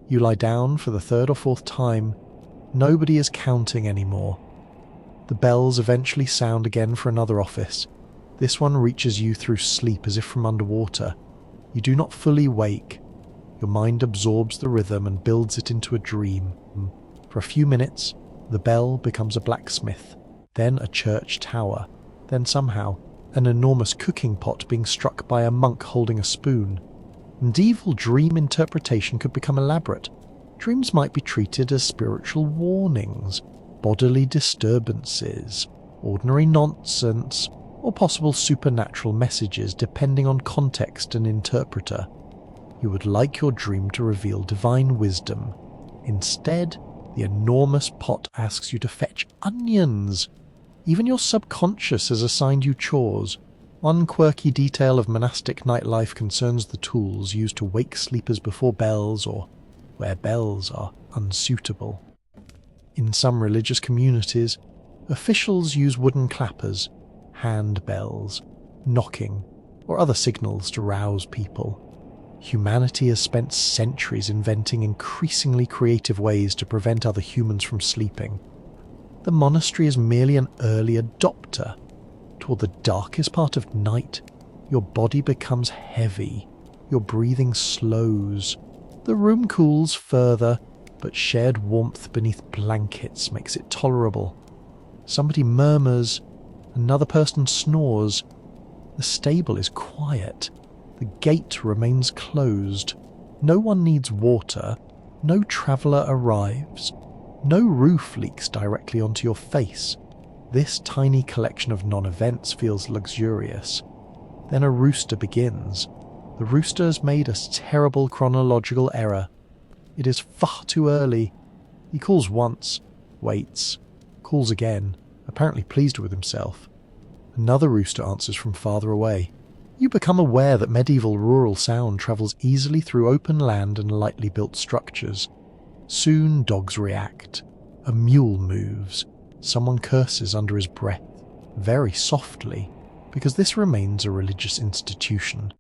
You lie down for the third or fourth time. Nobody is counting anymore. The bells eventually sound again for another office. This one reaches you through sleep as if from underwater. You do not fully wake. Your mind absorbs the rhythm and builds it into a dream. For a few minutes, the bell becomes a blacksmith, then a church tower, then somehow an enormous cooking pot being struck by a monk holding a spoon. Medieval dream interpretation could become elaborate. Dreams might be treated as spiritual warnings, bodily disturbances, ordinary nonsense, or possible supernatural messages depending on context and interpreter. You would like your dream to reveal divine wisdom. Instead, the enormous pot asks you to fetch onions. Even your subconscious has assigned you chores. One quirky detail of monastic nightlife concerns the tools used to wake sleepers before bells, or where bells are unsuitable. In some religious communities, officials use wooden clappers, hand bells, knocking, or other signals to rouse people. Humanity has spent centuries inventing increasingly creative ways to prevent other humans from sleeping. The monastery is merely an early adopter. Toward the darkest part of night, your body becomes heavy, your breathing slows. The room cools further, but shared warmth beneath blankets makes it tolerable. Somebody murmurs, another person snores. The stable is quiet. The gate remains closed. No one needs water. No traveller arrives. No roof leaks directly onto your face. This tiny collection of non-events feels luxurious. Then a rooster begins. The rooster has made a terrible chronological error. It is far too early. He calls once, waits, calls again, apparently pleased with himself. Another rooster answers from farther away. You become aware that medieval rural sound travels easily through open land and lightly built structures. Soon dogs react. A mule moves. Someone curses under his breath, very softly, because this remains a religious institution.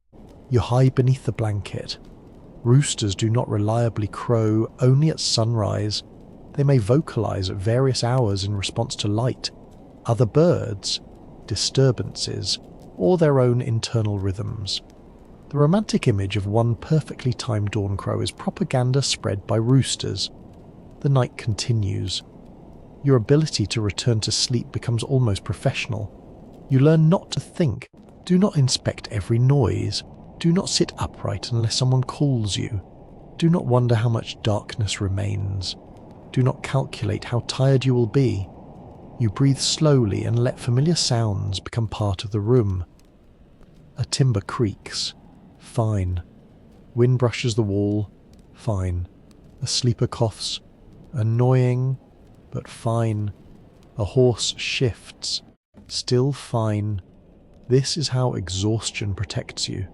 You hide beneath the blanket. Roosters do not reliably crow only at sunrise. They may vocalize at various hours in response to light, other birds, disturbances, or their own internal rhythms. The romantic image of one perfectly timed dawn crow is propaganda spread by roosters. The night continues. Your ability to return to sleep becomes almost professional. You learn not to think. Do not inspect every noise. Do not sit upright unless someone calls you. Do not wonder how much darkness remains. Do not calculate how tired you will be. You breathe slowly and let familiar sounds become part of the room. A timber creaks. Fine. Wind brushes the wall. Fine. A sleeper coughs. Annoying, but fine. A horse shifts. Still fine. This is how exhaustion protects you.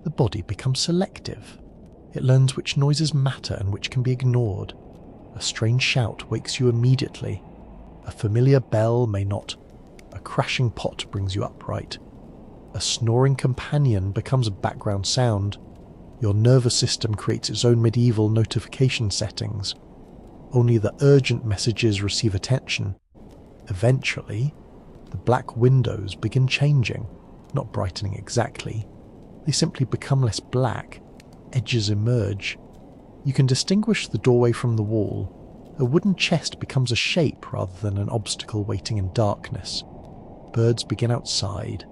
The body becomes selective. It learns which noises matter and which can be ignored. A strange shout wakes you immediately. A familiar bell may not. A crashing pot brings you upright. A snoring companion becomes a background sound. Your nervous system creates its own medieval notification settings. Only the urgent messages receive attention. Eventually, the black windows begin changing, not brightening exactly. They simply become less black. Edges emerge. You can distinguish the doorway from the wall. A wooden chest becomes a shape rather than an obstacle waiting in darkness. Birds begin outside.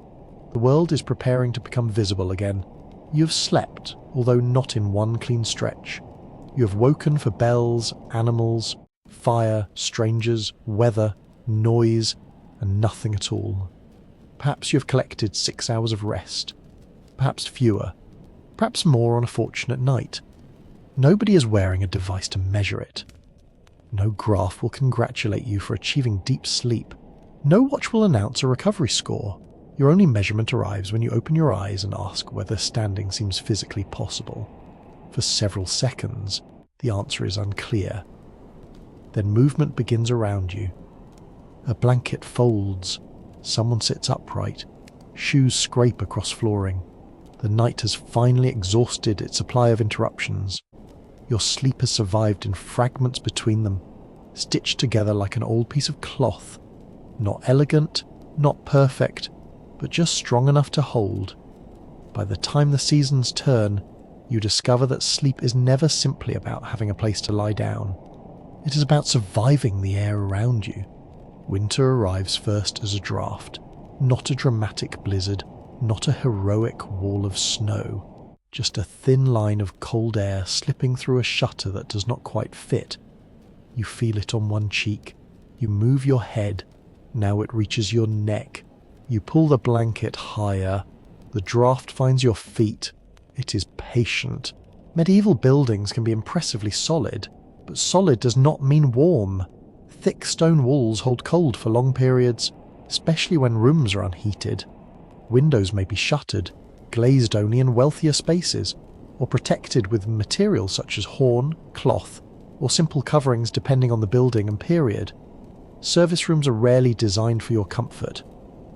The world is preparing to become visible again. You have slept, although not in one clean stretch. You have woken for bells, animals, fire, strangers, weather, noise, and nothing at all. Perhaps you have collected 6 hours of rest. Perhaps fewer. Perhaps more on a fortunate night. Nobody is wearing a device to measure it. No graph will congratulate you for achieving deep sleep. No watch will announce a recovery score. Your only measurement arrives when you open your eyes and ask whether standing seems physically possible. For several seconds, the answer is unclear. Then movement begins around you. A blanket folds. Someone sits upright. Shoes scrape across flooring. The night has finally exhausted its supply of interruptions. Your sleep has survived in fragments between them, stitched together like an old piece of cloth. Not elegant, not perfect, but just strong enough to hold. By the time the seasons turn, you discover that sleep is never simply about having a place to lie down. It is about surviving the air around you. Winter arrives first as a draft, not a dramatic blizzard, not a heroic wall of snow, just a thin line of cold air slipping through a shutter that does not quite fit. You feel it on one cheek. You move your head. Now it reaches your neck. You pull the blanket higher. The draft finds your feet. It is patient. Medieval buildings can be impressively solid, but solid does not mean warm. Thick stone walls hold cold for long periods, especially when rooms are unheated. Windows may be shuttered, glazed only in wealthier spaces, or protected with materials such as horn, cloth, or simple coverings depending on the building and period. Service rooms are rarely designed for your comfort.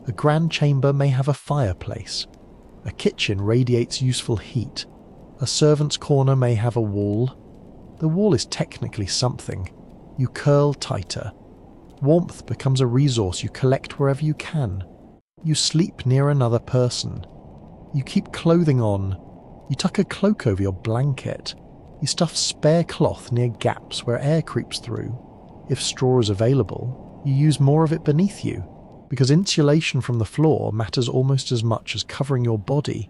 A grand chamber may have a fireplace. A kitchen radiates useful heat. A servant's corner may have a wall. The wall is technically something. You curl tighter. Warmth becomes a resource you collect wherever you can. You sleep near another person. You keep clothing on. You tuck a cloak over your blanket. You stuff spare cloth near gaps where air creeps through. If straw is available, you use more of it beneath you, because insulation from the floor matters almost as much as covering your body.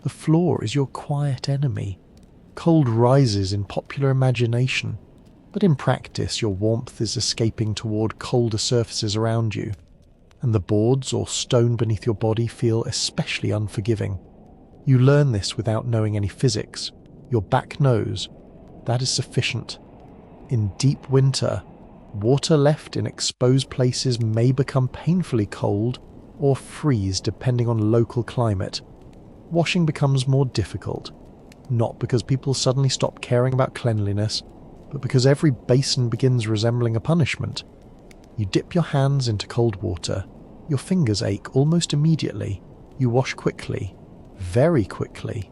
The floor is your quiet enemy. Cold rises in popular imagination, but in practice your warmth is escaping toward colder surfaces around you, and the boards or stone beneath your body feel especially unforgiving. You learn this without knowing any physics. Your back knows. That is sufficient. In deep winter, water left in exposed places may become painfully cold or freeze depending on local climate. Washing becomes more difficult, not because people suddenly stop caring about cleanliness, but because every basin begins resembling a punishment. You dip your hands into cold water. Your fingers ache almost immediately. You wash quickly, very quickly.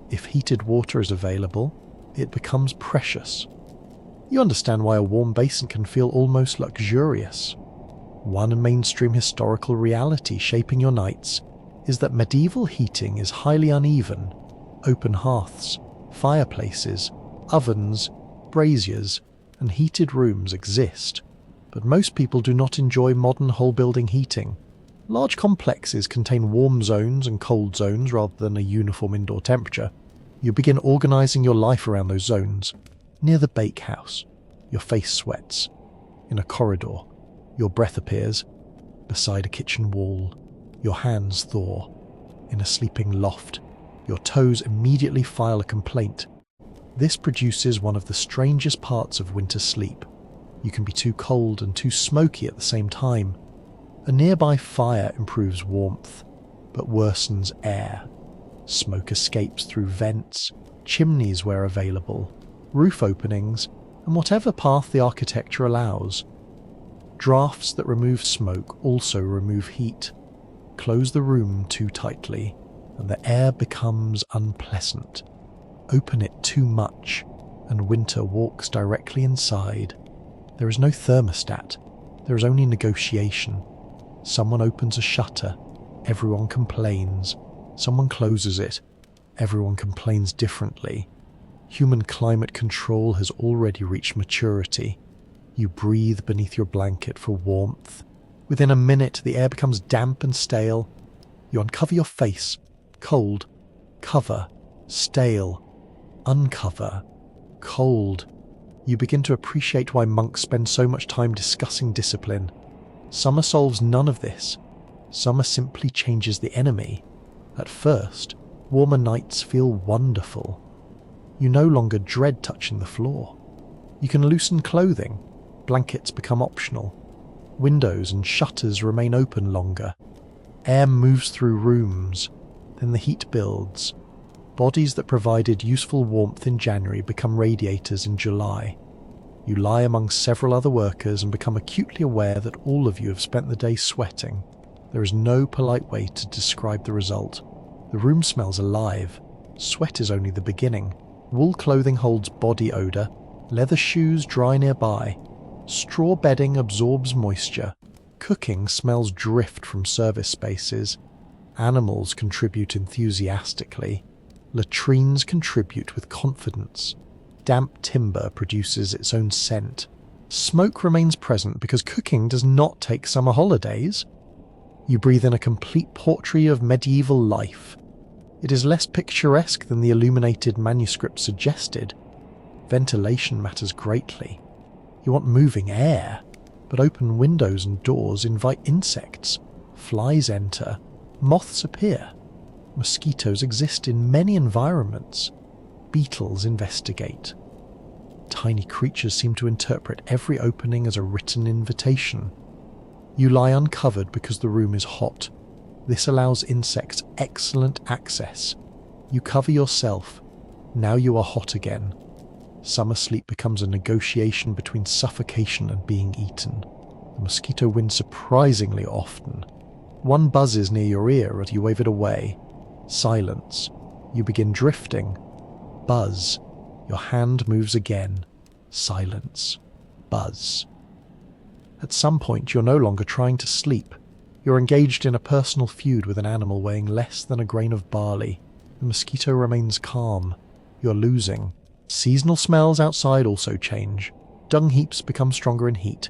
If heated water is available, it becomes precious. You understand why a warm basin can feel almost luxurious. One mainstream historical reality shaping your nights is that medieval heating is highly uneven. Open hearths, fireplaces, ovens, braziers, and heated rooms exist, but most people do not enjoy modern whole-building heating. Large complexes contain warm zones and cold zones rather than a uniform indoor temperature. You begin organising your life around those zones. Near the bakehouse, your face sweats. In a corridor, your breath appears. Beside a kitchen wall, your hands thaw. In a sleeping loft, your toes immediately file a complaint. This produces one of the strangest parts of winter sleep. You can be too cold and too smoky at the same time. A nearby fire improves warmth, but worsens air. Smoke escapes through vents, chimneys where available, roof openings, and whatever path the architecture allows. Drafts that remove smoke also remove heat. Close the room too tightly, and the air becomes unpleasant. Open it too much, and winter walks directly inside. There is no thermostat. There is only negotiation. Someone opens a shutter. Everyone complains. Someone closes it. Everyone complains differently. Human climate control has already reached maturity. You breathe beneath your blanket for warmth. Within a minute, the air becomes damp and stale. You uncover your face. Cold. Cover. Stale. Uncover. Cold. You begin to appreciate why monks spend so much time discussing discipline. Summer solves none of this. Summer simply changes the enemy. At first, warmer nights feel wonderful. You no longer dread touching the floor. You can loosen clothing. Blankets become optional. Windows and shutters remain open longer. Air moves through rooms. Then the heat builds. Bodies that provided useful warmth in January become radiators in July. You lie among several other workers and become acutely aware that all of you have spent the day sweating. There is no polite way to describe the result. The room smells alive. Sweat is only the beginning. Wool clothing holds body odour. Leather shoes dry nearby. Straw bedding absorbs moisture. Cooking smells drift from service spaces. Animals contribute enthusiastically. Latrines contribute with confidence. Damp timber produces its own scent. Smoke remains present because cooking does not take summer holidays. You breathe in a complete portrait of medieval life. It is less picturesque than the illuminated manuscript suggested. Ventilation matters greatly. You want moving air. but open windows and doors invite insects. Flies enter, moths appear. Mosquitoes exist in many environments. Beetles investigate. Tiny creatures seem to interpret every opening as a written invitation. You lie uncovered because the room is hot. This allows insects excellent access. You cover yourself. Now you are hot again. Summer sleep becomes a negotiation between suffocation and being eaten. The mosquito wins surprisingly often. One buzzes near your ear as you wave it away. Silence. You begin drifting. Buzz. Your hand moves again. Silence. Buzz. At some point, you're no longer trying to sleep. You're engaged in a personal feud with an animal weighing less than a grain of barley. The mosquito remains calm. You're losing. Seasonal smells outside also change. Dung heaps become stronger in heat.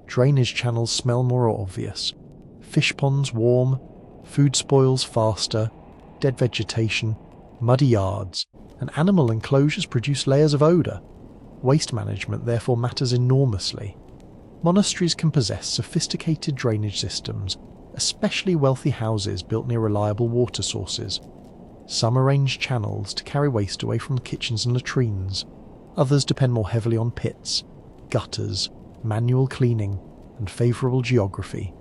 Drainage channels smell more obvious. Fish ponds warm. Food spoils faster. Dead vegetation. Muddy yards. And animal enclosures produce layers of odour. Waste management therefore matters enormously. Monasteries can possess sophisticated drainage systems, especially wealthy houses built near reliable water sources. Some arrange channels to carry waste away from kitchens and latrines. Others depend more heavily on pits, gutters, manual cleaning, and favourable geography.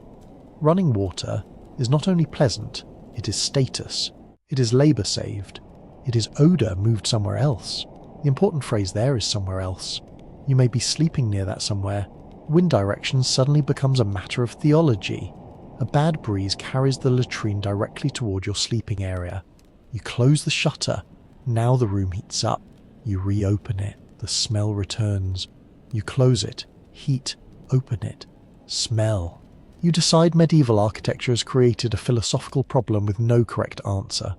Running water is not only pleasant, it is status. It is labour saved. It is odour moved somewhere else. The important phrase there is somewhere else. You may be sleeping near that somewhere. Wind direction suddenly becomes a matter of theology. A bad breeze carries the latrine directly toward your sleeping area. You close the shutter. Now the room heats up. You reopen it. The smell returns. You close it. Heat. Open it. Smell. You decide medieval architecture has created a philosophical problem with no correct answer.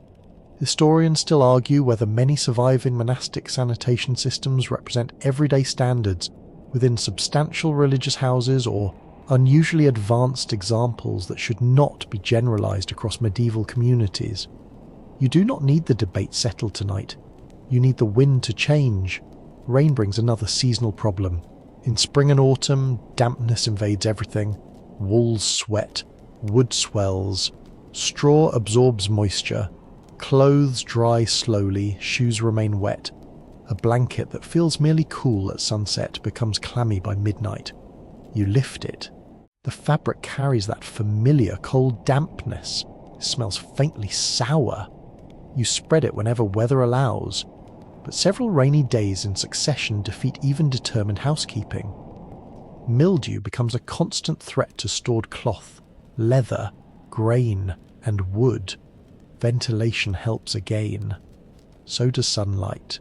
Historians still argue whether many surviving monastic sanitation systems represent everyday standards within substantial religious houses or unusually advanced examples that should not be generalized across medieval communities. You do not need the debate settled tonight. You need the wind to change. Rain brings another seasonal problem. In spring and autumn, dampness invades everything. Walls sweat. Wood swells. Straw absorbs moisture. Clothes dry slowly. Shoes remain wet. A blanket that feels merely cool at sunset becomes clammy by midnight. You lift it. The fabric carries that familiar cold dampness. It smells faintly sour. You spread it whenever weather allows, but several rainy days in succession defeat even determined housekeeping. Mildew becomes a constant threat to stored cloth, leather, grain, and wood. Ventilation helps again. So does sunlight.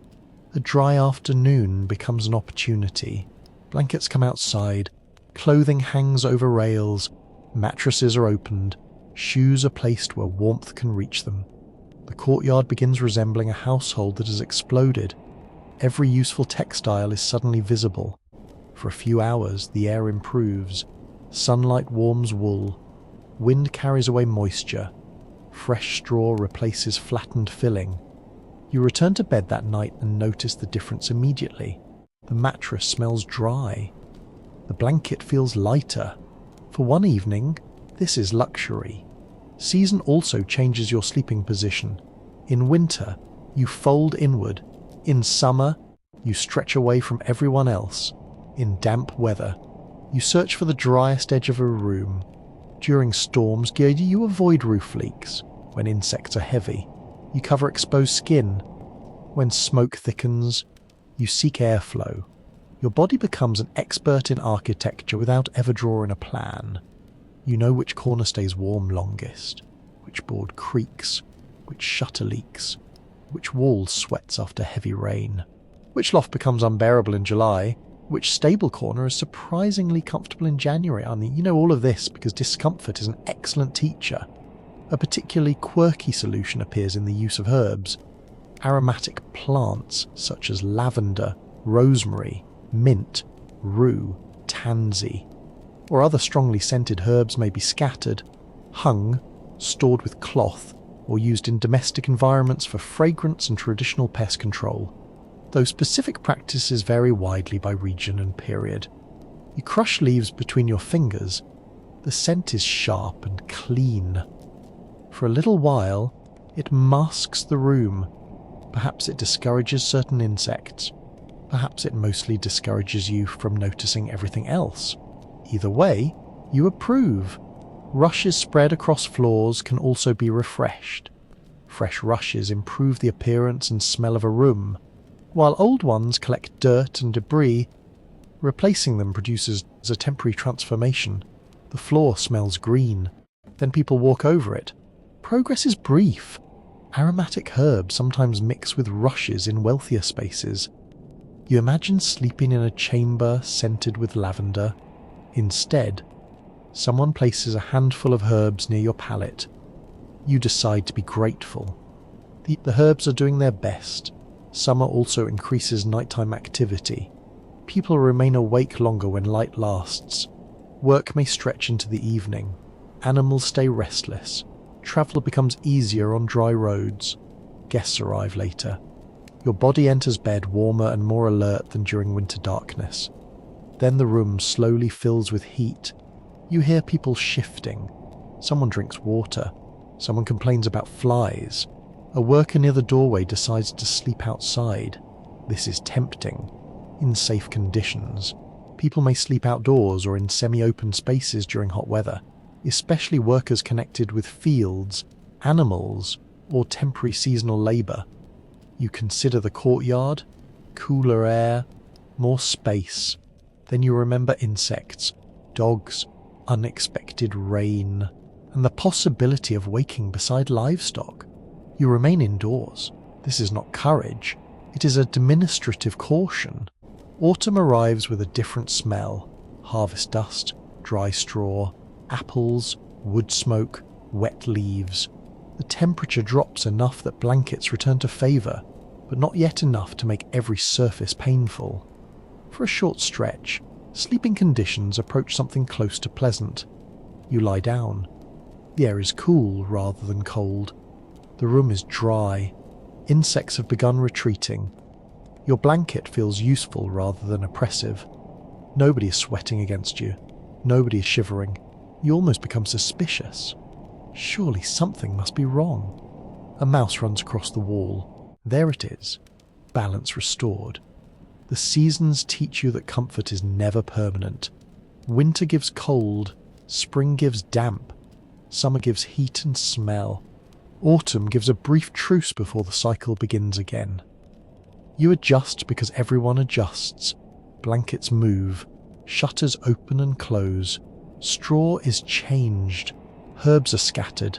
A dry afternoon becomes an opportunity. Blankets come outside, clothing hangs over rails, mattresses are opened, shoes are placed where warmth can reach them. The courtyard begins resembling a household that has exploded. Every useful textile is suddenly visible. For a few hours, the air improves. Sunlight warms wool. Wind carries away moisture. Fresh straw replaces flattened filling. You return to bed that night and notice the difference immediately. The mattress smells dry. The blanket feels lighter. For one evening, this is luxury. Season also changes your sleeping position. In winter, you fold inward. In summer, you stretch away from everyone else. In damp weather, you search for the driest edge of a room. During storms, you avoid roof leaks. When insects are heavy, you cover exposed skin. When smoke thickens, you seek airflow. Your body becomes an expert in architecture without ever drawing a plan. You know which corner stays warm longest, which board creaks, which shutter leaks, which wall sweats after heavy rain, which loft becomes unbearable in July, which stable corner is surprisingly comfortable in January. I mean, you know all of this because discomfort is an excellent teacher. A particularly quirky solution appears in the use of herbs. Aromatic plants such as lavender, rosemary, mint, rue, tansy, or other strongly scented herbs may be scattered, hung, stored with cloth, or used in domestic environments for fragrance and traditional pest control, though specific practices vary widely by region and period. You crush leaves between your fingers. The scent is sharp and clean. For a little while, it masks the room. Perhaps it discourages certain insects. Perhaps it mostly discourages you from noticing everything else. Either way, you approve. Rushes spread across floors can also be refreshed. Fresh rushes improve the appearance and smell of a room, while old ones collect dirt and debris. Replacing them produces a temporary transformation. The floor smells green. Then people walk over it. Progress is brief. Aromatic herbs sometimes mix with rushes in wealthier spaces. You imagine sleeping in a chamber scented with lavender. Instead, someone places a handful of herbs near your palate. You decide to be grateful. The herbs are doing their best. Summer also increases nighttime activity. People remain awake longer when light lasts. Work may stretch into the evening. Animals stay restless. Travel becomes easier on dry roads. Guests arrive later. Your body enters bed warmer and more alert than during winter darkness. Then the room slowly fills with heat. You hear people shifting. Someone drinks water. Someone complains about flies. A worker near the doorway decides to sleep outside. This is tempting. In safe conditions, people may sleep outdoors or in semi-open spaces during hot weather, especially workers connected with fields, animals, or temporary seasonal labour. You consider the courtyard, cooler air, more space. Then you remember insects, dogs, unexpected rain, and the possibility of waking beside livestock. You remain indoors. This is not courage. It is a demonstrative caution. Autumn arrives with a different smell. Harvest dust, dry straw, apples, wood smoke, wet leaves. The temperature drops enough that blankets return to favour, but not yet enough to make every surface painful. For a short stretch, sleeping conditions approach something close to pleasant. You lie down. The air is cool rather than cold. The room is dry. Insects have begun retreating. Your blanket feels useful rather than oppressive. Nobody is sweating against you. Nobody is shivering. You almost become suspicious. Surely something must be wrong. A mouse runs across the wall. There it is. Balance restored. The seasons teach you that comfort is never permanent. Winter gives cold. Spring gives damp. Summer gives heat and smell. Autumn gives a brief truce before the cycle begins again. You adjust because everyone adjusts. Blankets move. Shutters open and close. Straw is changed. Herbs are scattered.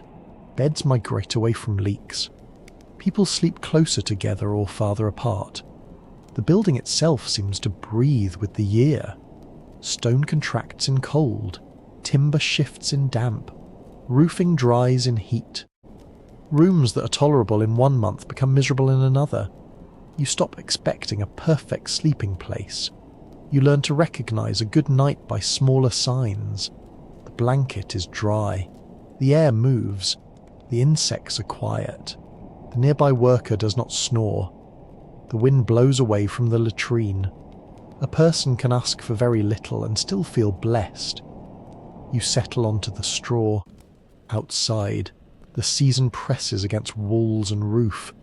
Beds migrate away from leaks. People sleep closer together or farther apart. The building itself seems to breathe with the year. Stone contracts in cold. Timber shifts in damp. Roofing dries in heat. Rooms that are tolerable in one month become miserable in another. You stop expecting a perfect sleeping place. You learn to recognize a good night by smaller signs. The blanket is dry. The air moves. The insects are quiet. The nearby worker does not snore. The wind blows away from the latrine. A person can ask for very little and still feel blessed. You settle onto the straw. Outside, the season presses against walls and roof.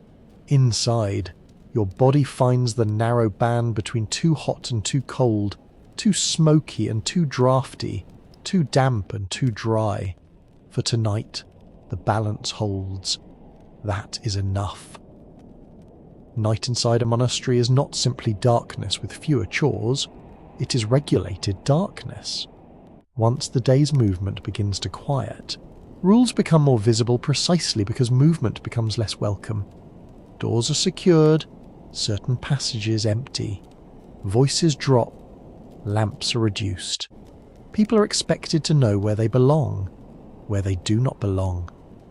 Inside, your body finds the narrow band between too hot and too cold, too smoky and too drafty, too damp and too dry. For tonight, the balance holds. That is enough. Night inside a monastery is not simply darkness with fewer chores, it is regulated darkness. Once the day's movement begins to quiet, rules become more visible precisely because movement becomes less welcome. Doors are secured, certain passages empty, voices drop, lamps are reduced. People are expected to know where they belong, where they do not belong,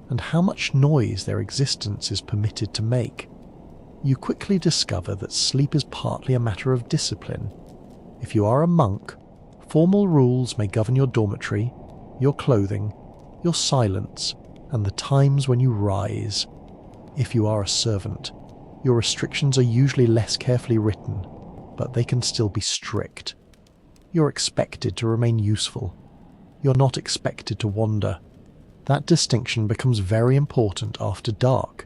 and how much noise their existence is permitted to make. You quickly discover that sleep is partly a matter of discipline. If you are a monk, formal rules may govern your dormitory, your clothing, your silence, and the times when you rise. If you are a servant, your restrictions are usually less carefully written, but they can still be strict. You're expected to remain useful. You're not expected to wander. That distinction becomes very important after dark.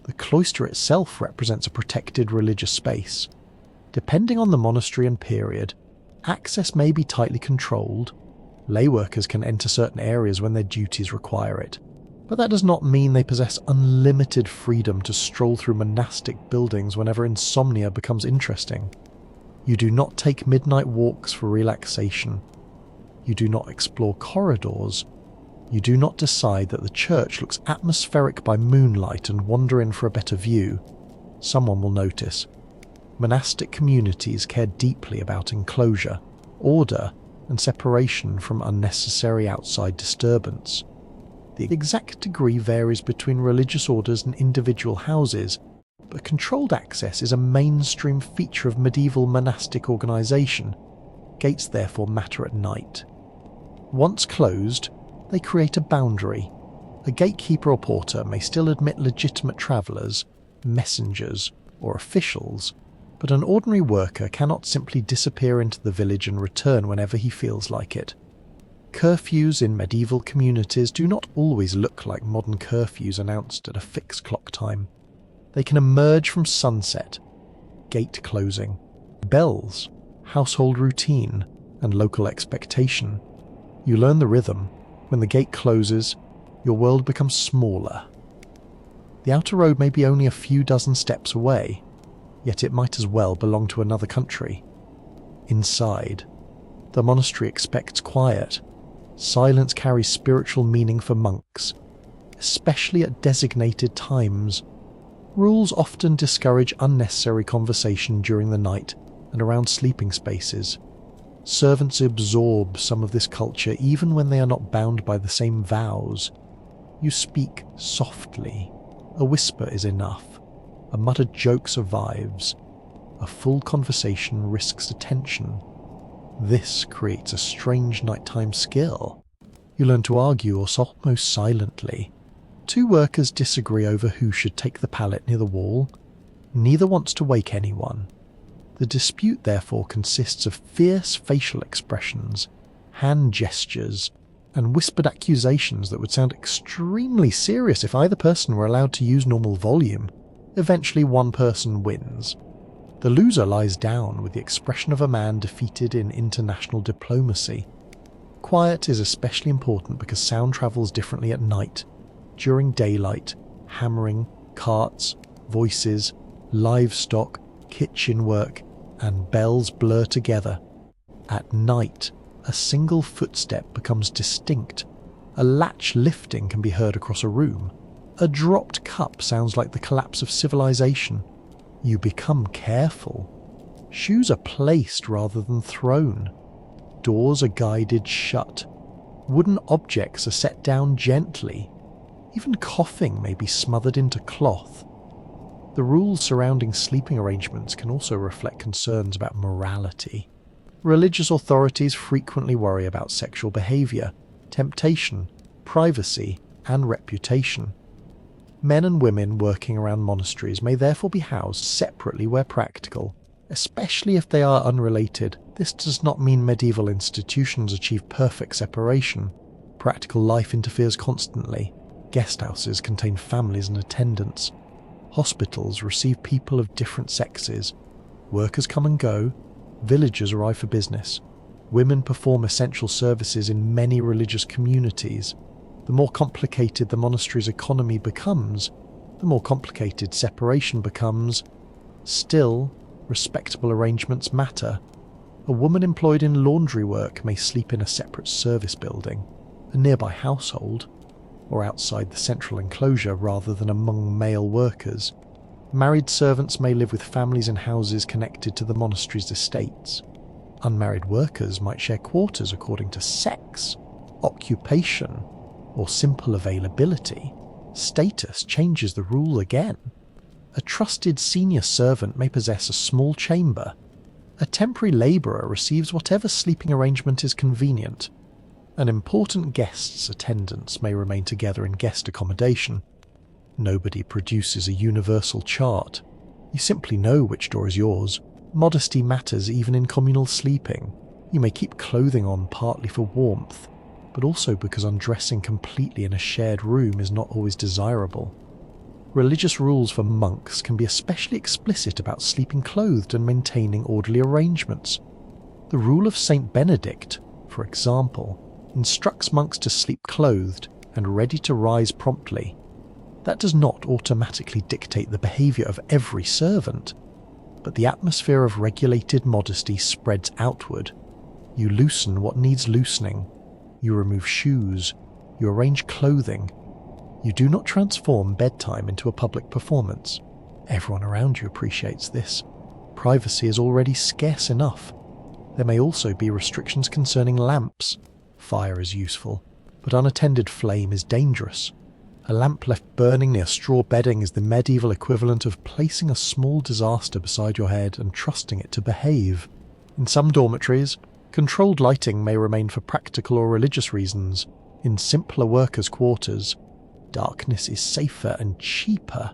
The cloister itself represents a protected religious space. Depending on the monastery and period, access may be tightly controlled. Lay workers can enter certain areas when their duties require it, but that does not mean they possess unlimited freedom to stroll through monastic buildings whenever insomnia becomes interesting. You do not take midnight walks for relaxation. You do not explore corridors. You do not decide that the church looks atmospheric by moonlight and wander in for a better view. Someone will notice. Monastic communities care deeply about enclosure, order, and separation from unnecessary outside disturbance. The exact degree varies between religious orders and individual houses, but controlled access is a mainstream feature of medieval monastic organisation. Gates therefore matter at night. Once closed, they create a boundary. A gatekeeper or porter may still admit legitimate travellers, messengers, or officials, but an ordinary worker cannot simply disappear into the village and return whenever he feels like it. Curfews in medieval communities do not always look like modern curfews announced at a fixed clock time. They can emerge from sunset, gate closing, bells, household routine, and local expectation. You learn the rhythm. When the gate closes, your world becomes smaller. The outer road may be only a few dozen steps away, yet it might as well belong to another country. Inside, the monastery expects quiet. Silence carries spiritual meaning for monks, especially at designated times. Rules often discourage unnecessary conversation during the night and around sleeping spaces. Servants absorb some of this culture even when they are not bound by the same vows. You speak softly. A whisper is enough. A muttered joke survives. A full conversation risks attention. This creates a strange nighttime skill. You learn to argue almost silently. Two workers disagree over who should take the pallet near the wall. Neither wants to wake anyone. The dispute therefore consists of fierce facial expressions, hand gestures, and whispered accusations that would sound extremely serious if either person were allowed to use normal volume. Eventually one person wins. The loser lies down with the expression of a man defeated in international diplomacy. Quiet is especially important because sound travels differently at night. During daylight, hammering, carts, voices, livestock, kitchen work, and bells blur together. At night, a single footstep becomes distinct. A latch lifting can be heard across a room. A dropped cup sounds like the collapse of civilization. You become careful. Shoes are placed rather than thrown. Doors are guided shut. Wooden objects are set down gently. Even coughing may be smothered into cloth. The rules surrounding sleeping arrangements can also reflect concerns about morality. Religious authorities frequently worry about sexual behaviour, temptation, privacy, and reputation. Men and women working around monasteries may therefore be housed separately where practical, especially if they are unrelated. This does not mean medieval institutions achieve perfect separation. Practical life interferes constantly. Guest houses contain families and attendants. Hospitals receive people of different sexes. Workers come and go. Villagers arrive for business. Women perform essential services in many religious communities. The more complicated the monastery's economy becomes, the more complicated separation becomes. Still, respectable arrangements matter. A woman employed in laundry work may sleep in a separate service building, a nearby household, or outside the central enclosure rather than among male workers. Married servants may live with families in houses connected to the monastery's estates. Unmarried workers might share quarters according to sex, occupation, or simple availability. Status changes the rule again. A trusted senior servant may possess a small chamber. A temporary labourer receives whatever sleeping arrangement is convenient. An important guest's attendants may remain together in guest accommodation. Nobody produces a universal chart. You simply know which door is yours. Modesty matters even in communal sleeping. You may keep clothing on partly for warmth, but also because undressing completely in a shared room is not always desirable. Religious rules for monks can be especially explicit about sleeping clothed and maintaining orderly arrangements. The rule of Saint Benedict, for example, instructs monks to sleep clothed and ready to rise promptly. That does not automatically dictate the behaviour of every servant, but the atmosphere of regulated modesty spreads outward. You loosen what needs loosening. You remove shoes. You arrange clothing. You do not transform bedtime into a public performance. Everyone around you appreciates this. Privacy is already scarce enough. There may also be restrictions concerning lamps. Fire is useful, but unattended flame is dangerous. A lamp left burning near straw bedding is the medieval equivalent of placing a small disaster beside your head and trusting it to behave. In some dormitories, controlled lighting may remain for practical or religious reasons. In simpler workers' quarters, darkness is safer and cheaper.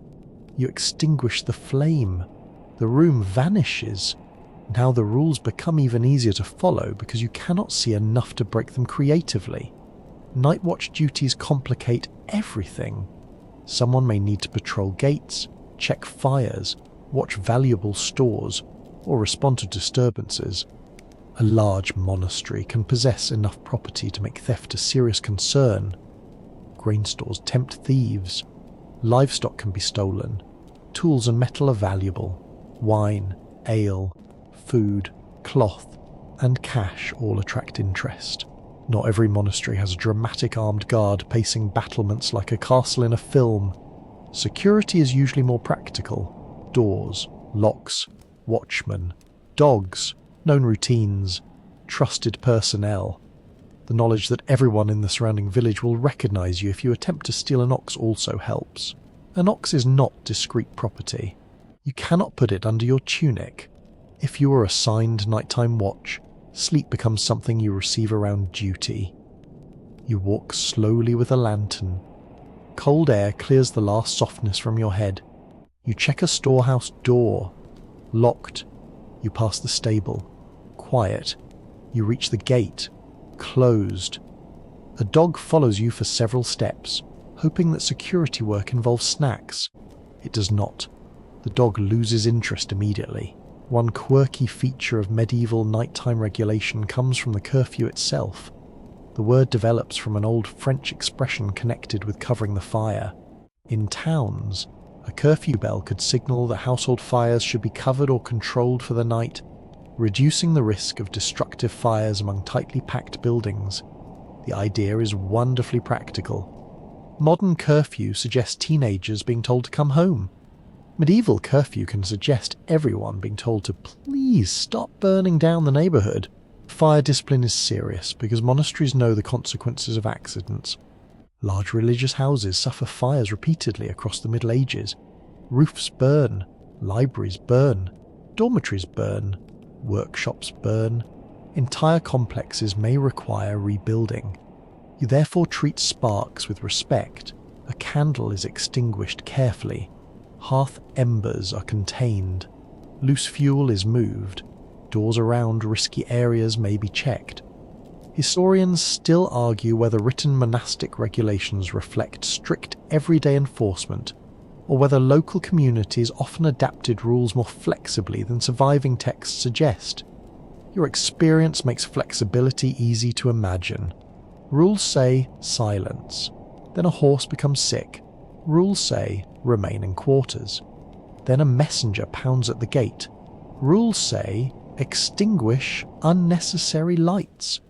You extinguish the flame. The room vanishes. Now the rules become even easier to follow because you cannot see enough to break them creatively. Night watch duties complicate everything. Someone may need to patrol gates, check fires, watch valuable stores, or respond to disturbances. A large monastery can possess enough property to make theft a serious concern. Grain stores tempt thieves. Livestock can be stolen. Tools and metal are valuable. Wine, ale, food, cloth, and cash all attract interest. Not every monastery has a dramatic armed guard pacing battlements like a castle in a film. Security is usually more practical. Doors, locks, watchmen, dogs, known routines, trusted personnel. The knowledge that everyone in the surrounding village will recognise you if you attempt to steal an ox also helps. An ox is not discreet property. You cannot put it under your tunic. If you are assigned nighttime watch, sleep becomes something you receive around duty. You walk slowly with a lantern. Cold air clears the last softness from your head. You check a storehouse door. Locked. You pass the stable. Quiet. You reach the gate. Closed. A dog follows you for several steps, hoping that security work involves snacks. It does not. The dog loses interest immediately. One quirky feature of medieval nighttime regulation comes from the curfew itself. The word develops from an old French expression connected with covering the fire. In towns, a curfew bell could signal that household fires should be covered or controlled for the night, reducing the risk of destructive fires among tightly packed buildings. The idea is wonderfully practical. Modern curfew suggests teenagers being told to come home. Medieval curfew can suggest everyone being told to please stop burning down the neighbourhood. Fire discipline is serious because monasteries know the consequences of accidents. Large religious houses suffer fires repeatedly across the Middle Ages. Roofs burn, libraries burn, dormitories burn, workshops burn. Entire complexes may require rebuilding. You therefore treat sparks with respect. A candle is extinguished carefully. Hearth embers are contained. Loose fuel is moved. Doors around risky areas may be checked. Historians still argue whether written monastic regulations reflect strict everyday enforcement, or whether local communities often adapted rules more flexibly than surviving texts suggest. Your experience makes flexibility easy to imagine. Rules say silence. Then a horse becomes sick. Rules say remain in quarters. Then a messenger pounds at the gate. Rules say extinguish unnecessary lights.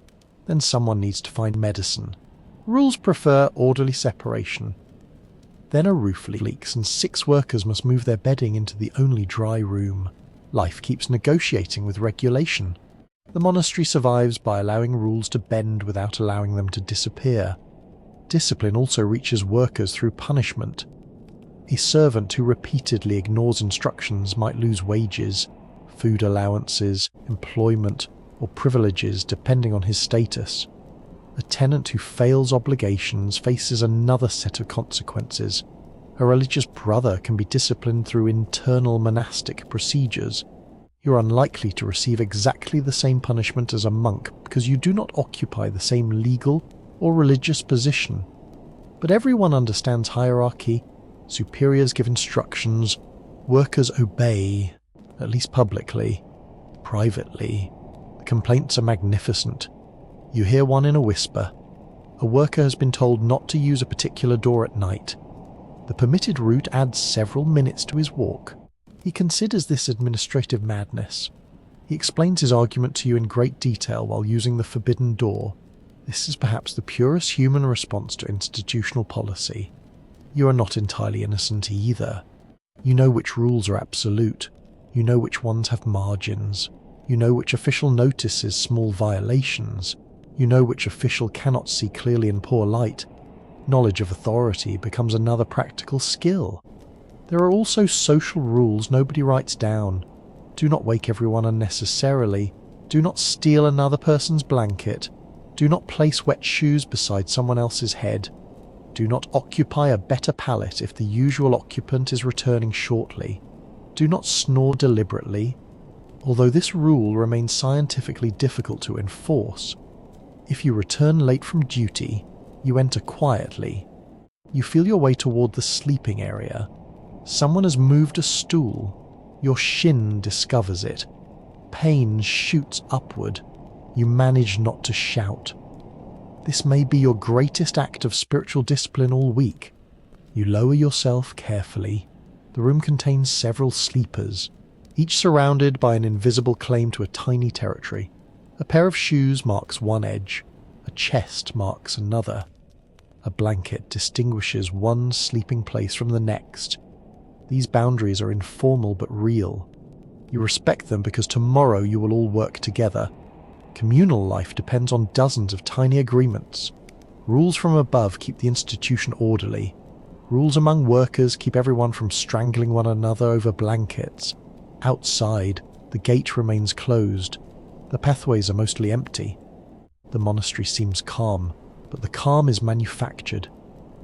Then someone needs to find medicine. Rules prefer orderly separation. Then a roof leaks and 6 workers must move their bedding into the only dry room. Life keeps negotiating with regulation. The monastery survives by allowing rules to bend without allowing them to disappear. Discipline also reaches workers through punishment. A servant who repeatedly ignores instructions might lose wages, food allowances, employment, or privileges depending on his status. A tenant who fails obligations faces another set of consequences. A religious brother can be disciplined through internal monastic procedures. You're unlikely to receive exactly the same punishment as a monk because you do not occupy the same legal or religious position. But everyone understands hierarchy, superiors give instructions, workers obey, at least publicly. Privately, the complaints are magnificent. You hear one in a whisper. A worker has been told not to use a particular door at night. The permitted route adds several minutes to his walk. He considers this administrative madness. He explains his argument to you in great detail while using the forbidden door. This is perhaps the purest human response to institutional policy. You are not entirely innocent either. You know which rules are absolute. You know which ones have margins. You know which official notices small violations. You know which official cannot see clearly in poor light. Knowledge of authority becomes another practical skill. There are also social rules nobody writes down. Do not wake everyone unnecessarily. Do not steal another person's blanket. Do not place wet shoes beside someone else's head. Do not occupy a better pallet if the usual occupant is returning shortly. Do not snore deliberately. Although this rule remains scientifically difficult to enforce, if you return late from duty, you enter quietly. You feel your way toward the sleeping area. Someone has moved a stool. Your shin discovers it. Pain shoots upward. You manage not to shout. This may be your greatest act of spiritual discipline all week. You lower yourself carefully. The room contains several sleepers, each surrounded by an invisible claim to a tiny territory. A pair of shoes marks one edge. A chest marks another. A blanket distinguishes one sleeping place from the next. These boundaries are informal but real. You respect them because tomorrow you will all work together. Communal life depends on dozens of tiny agreements. Rules from above keep the institution orderly. Rules among workers keep everyone from strangling one another over blankets. Outside, the gate remains closed. The pathways are mostly empty. The monastery seems calm, but the calm is manufactured.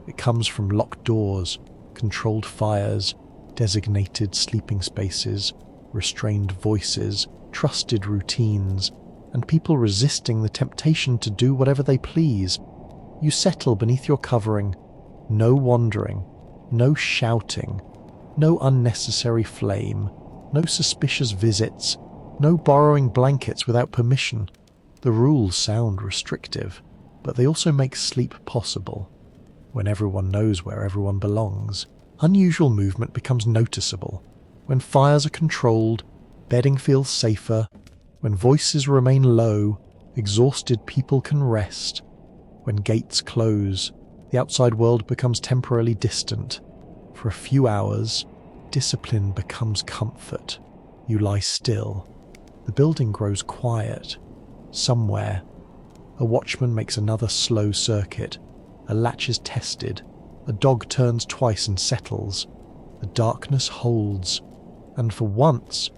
It comes from locked doors, controlled fires, designated sleeping spaces, restrained voices, trusted routines, and people resisting the temptation to do whatever they please. You settle beneath your covering. No wandering, no shouting, no unnecessary flame, no suspicious visits, no borrowing blankets without permission. The rules sound restrictive, but they also make sleep possible. When everyone knows where everyone belongs, unusual movement becomes noticeable. When fires are controlled, bedding feels safer. When voices remain low, exhausted people can rest. When gates close, the outside world becomes temporarily distant. For a few hours, discipline becomes comfort. You lie still. The building grows quiet. Somewhere, a watchman makes another slow circuit. A latch is tested. A dog turns twice and settles. The darkness holds. And for once,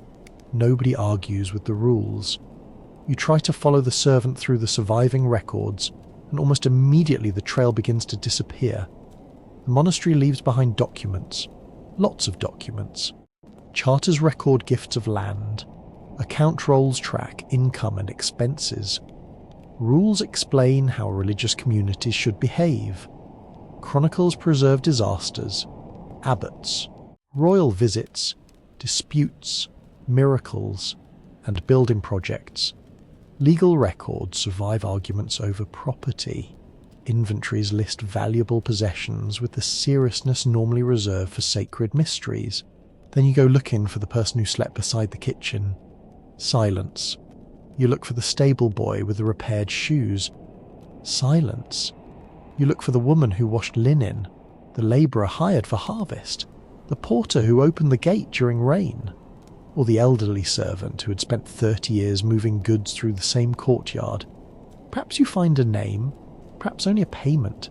nobody argues with the rules. You try to follow the servant through the surviving records, and almost immediately the trail begins to disappear. The monastery leaves behind documents. Lots of documents. Charters record gifts of land. Account rolls track income and expenses. Rules explain how religious communities should behave. Chronicles preserve disasters, abbots, royal visits, disputes, miracles, and building projects. Legal records survive arguments over property. Inventories list valuable possessions with the seriousness normally reserved for sacred mysteries. Then you go looking for the person who slept beside the kitchen. Silence. You look for the stable boy with the repaired shoes. Silence. You look for the woman who washed linen, the labourer hired for harvest, the porter who opened the gate during rain, or the elderly servant who had spent 30 years moving goods through the same courtyard. Perhaps you find a name, perhaps only a payment,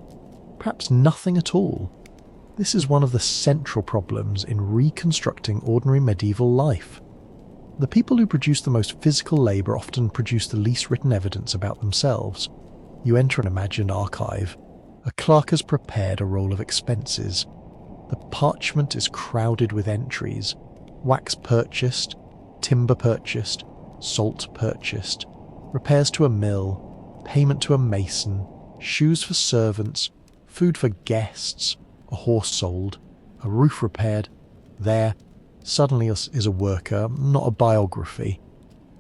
perhaps nothing at all. This is one of the central problems in reconstructing ordinary medieval life. The people who produce the most physical labour often produce the least written evidence about themselves. You enter an imagined archive. A clerk has prepared a roll of expenses. The parchment is crowded with entries. Wax purchased, timber purchased, salt purchased, repairs to a mill, payment to a mason, shoes for servants, food for guests, a horse sold, a roof repaired. There, suddenly is a worker, not a biography.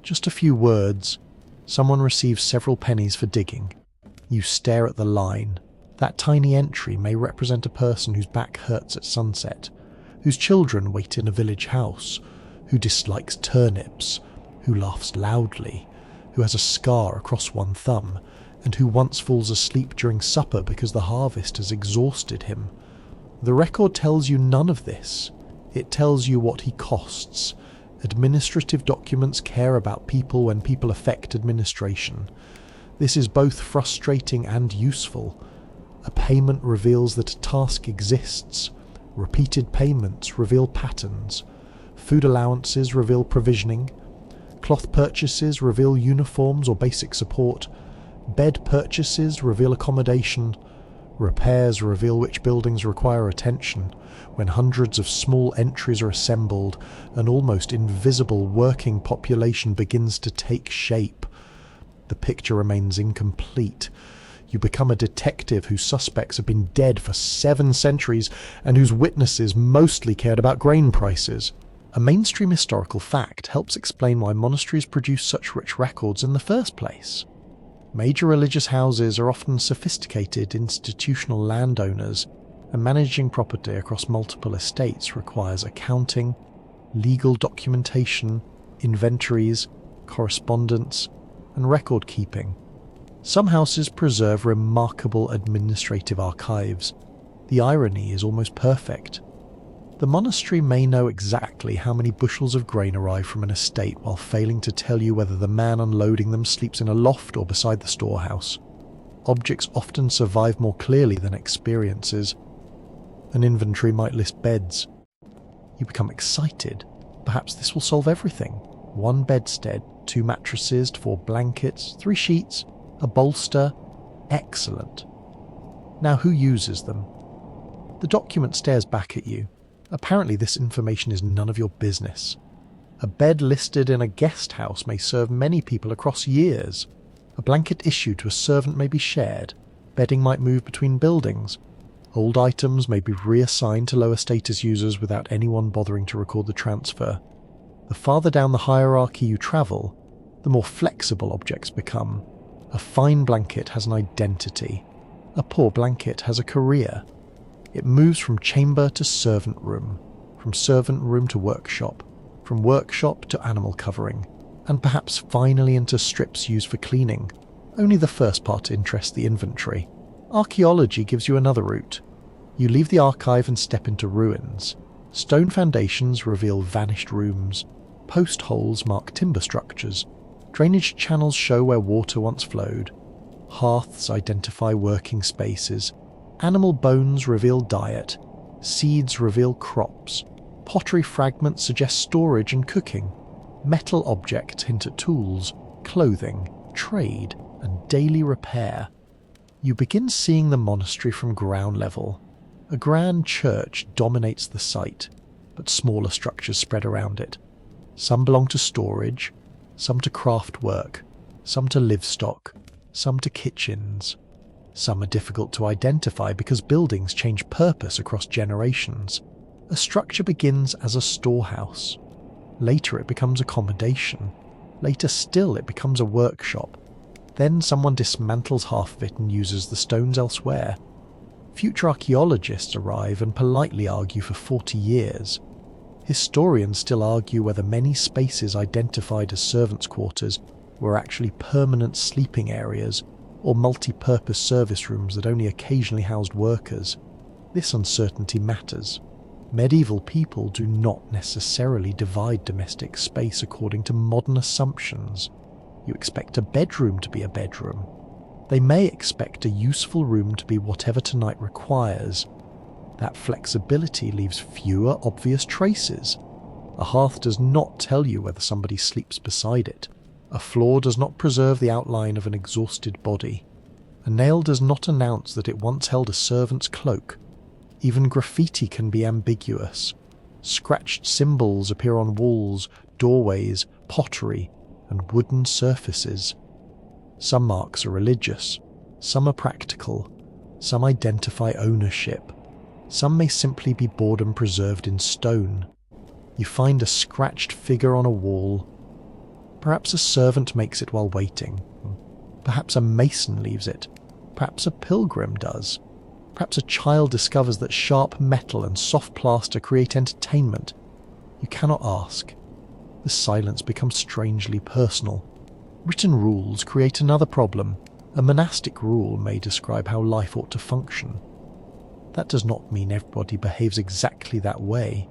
Just a few words. Someone receives several pennies for digging. You stare at the line. That tiny entry may represent a person whose back hurts at sunset, whose children wait in a village house, who dislikes turnips, who laughs loudly, who has a scar across one thumb, and who once falls asleep during supper because the harvest has exhausted him. The record tells you none of this. It tells you what he costs. Administrative documents care about people when people affect administration. This is both frustrating and useful. A payment reveals that a task exists. Repeated payments reveal patterns. Food allowances reveal provisioning. Cloth purchases reveal uniforms or basic support. Bed purchases reveal accommodation. Repairs reveal which buildings require attention. When hundreds of small entries are assembled, an almost invisible working population begins to take shape. The picture remains incomplete. You become a detective whose suspects have been dead for 7 centuries and whose witnesses mostly cared about grain prices. A mainstream historical fact helps explain why monasteries produce such rich records in the first place. Major religious houses are often sophisticated institutional landowners, and managing property across multiple estates requires accounting, legal documentation, inventories, correspondence, and record keeping. Some houses preserve remarkable administrative archives. The irony is almost perfect. The monastery may know exactly how many bushels of grain arrive from an estate while failing to tell you whether the man unloading them sleeps in a loft or beside the storehouse. Objects often survive more clearly than experiences. An inventory might list beds. You become excited. Perhaps this will solve everything. 1 bedstead, 2 mattresses, 4 blankets, 3 sheets, a bolster. Excellent. Now who uses them? The document stares back at you. Apparently this information is none of your business. A bed listed in a guest house may serve many people across years. A blanket issued to a servant may be shared. Bedding might move between buildings. Old items may be reassigned to lower status users without anyone bothering to record the transfer. The farther down the hierarchy you travel, the more flexible objects become. A fine blanket has an identity. A poor blanket has a career. It moves from chamber to servant room, from servant room to workshop, from workshop to animal covering, and perhaps finally into strips used for cleaning. Only the first part interests the inventory. Archaeology gives you another route. You leave the archive and step into ruins. Stone foundations reveal vanished rooms. Post holes mark timber structures. Drainage channels show where water once flowed. Hearths identify working spaces. Animal bones reveal diet. Seeds reveal crops. Pottery fragments suggest storage and cooking. Metal objects hint at tools, clothing, trade, and daily repair. You begin seeing the monastery from ground level. A grand church dominates the site, but smaller structures spread around it. Some belong to storage, some to craft work, some to livestock, some to kitchens. Some are difficult to identify because buildings change purpose across generations. A structure begins as a storehouse. Later it becomes accommodation. Later still it becomes a workshop. Then someone dismantles half of it and uses the stones elsewhere. Future archaeologists arrive and politely argue for 40 years. Historians still argue whether many spaces identified as servants' quarters were actually permanent sleeping areas or multi-purpose service rooms that only occasionally housed workers. This uncertainty matters. Medieval people do not necessarily divide domestic space according to modern assumptions. You expect a bedroom to be a bedroom. They may expect a useful room to be whatever tonight requires. That flexibility leaves fewer obvious traces. A hearth does not tell you whether somebody sleeps beside it. A floor does not preserve the outline of an exhausted body. A nail does not announce that it once held a servant's cloak. Even graffiti can be ambiguous. Scratched symbols appear on walls, doorways, pottery, and wooden surfaces. Some marks are religious, some are practical, some identify ownership, some may simply be boredom preserved in stone. You find a scratched figure on a wall. Perhaps a servant makes it while waiting. Perhaps a mason leaves it. Perhaps a pilgrim does. Perhaps a child discovers that sharp metal and soft plaster create entertainment. You cannot ask. The silence becomes strangely personal. Written rules create another problem. A monastic rule may describe how life ought to function. That does not mean everybody behaves exactly that way.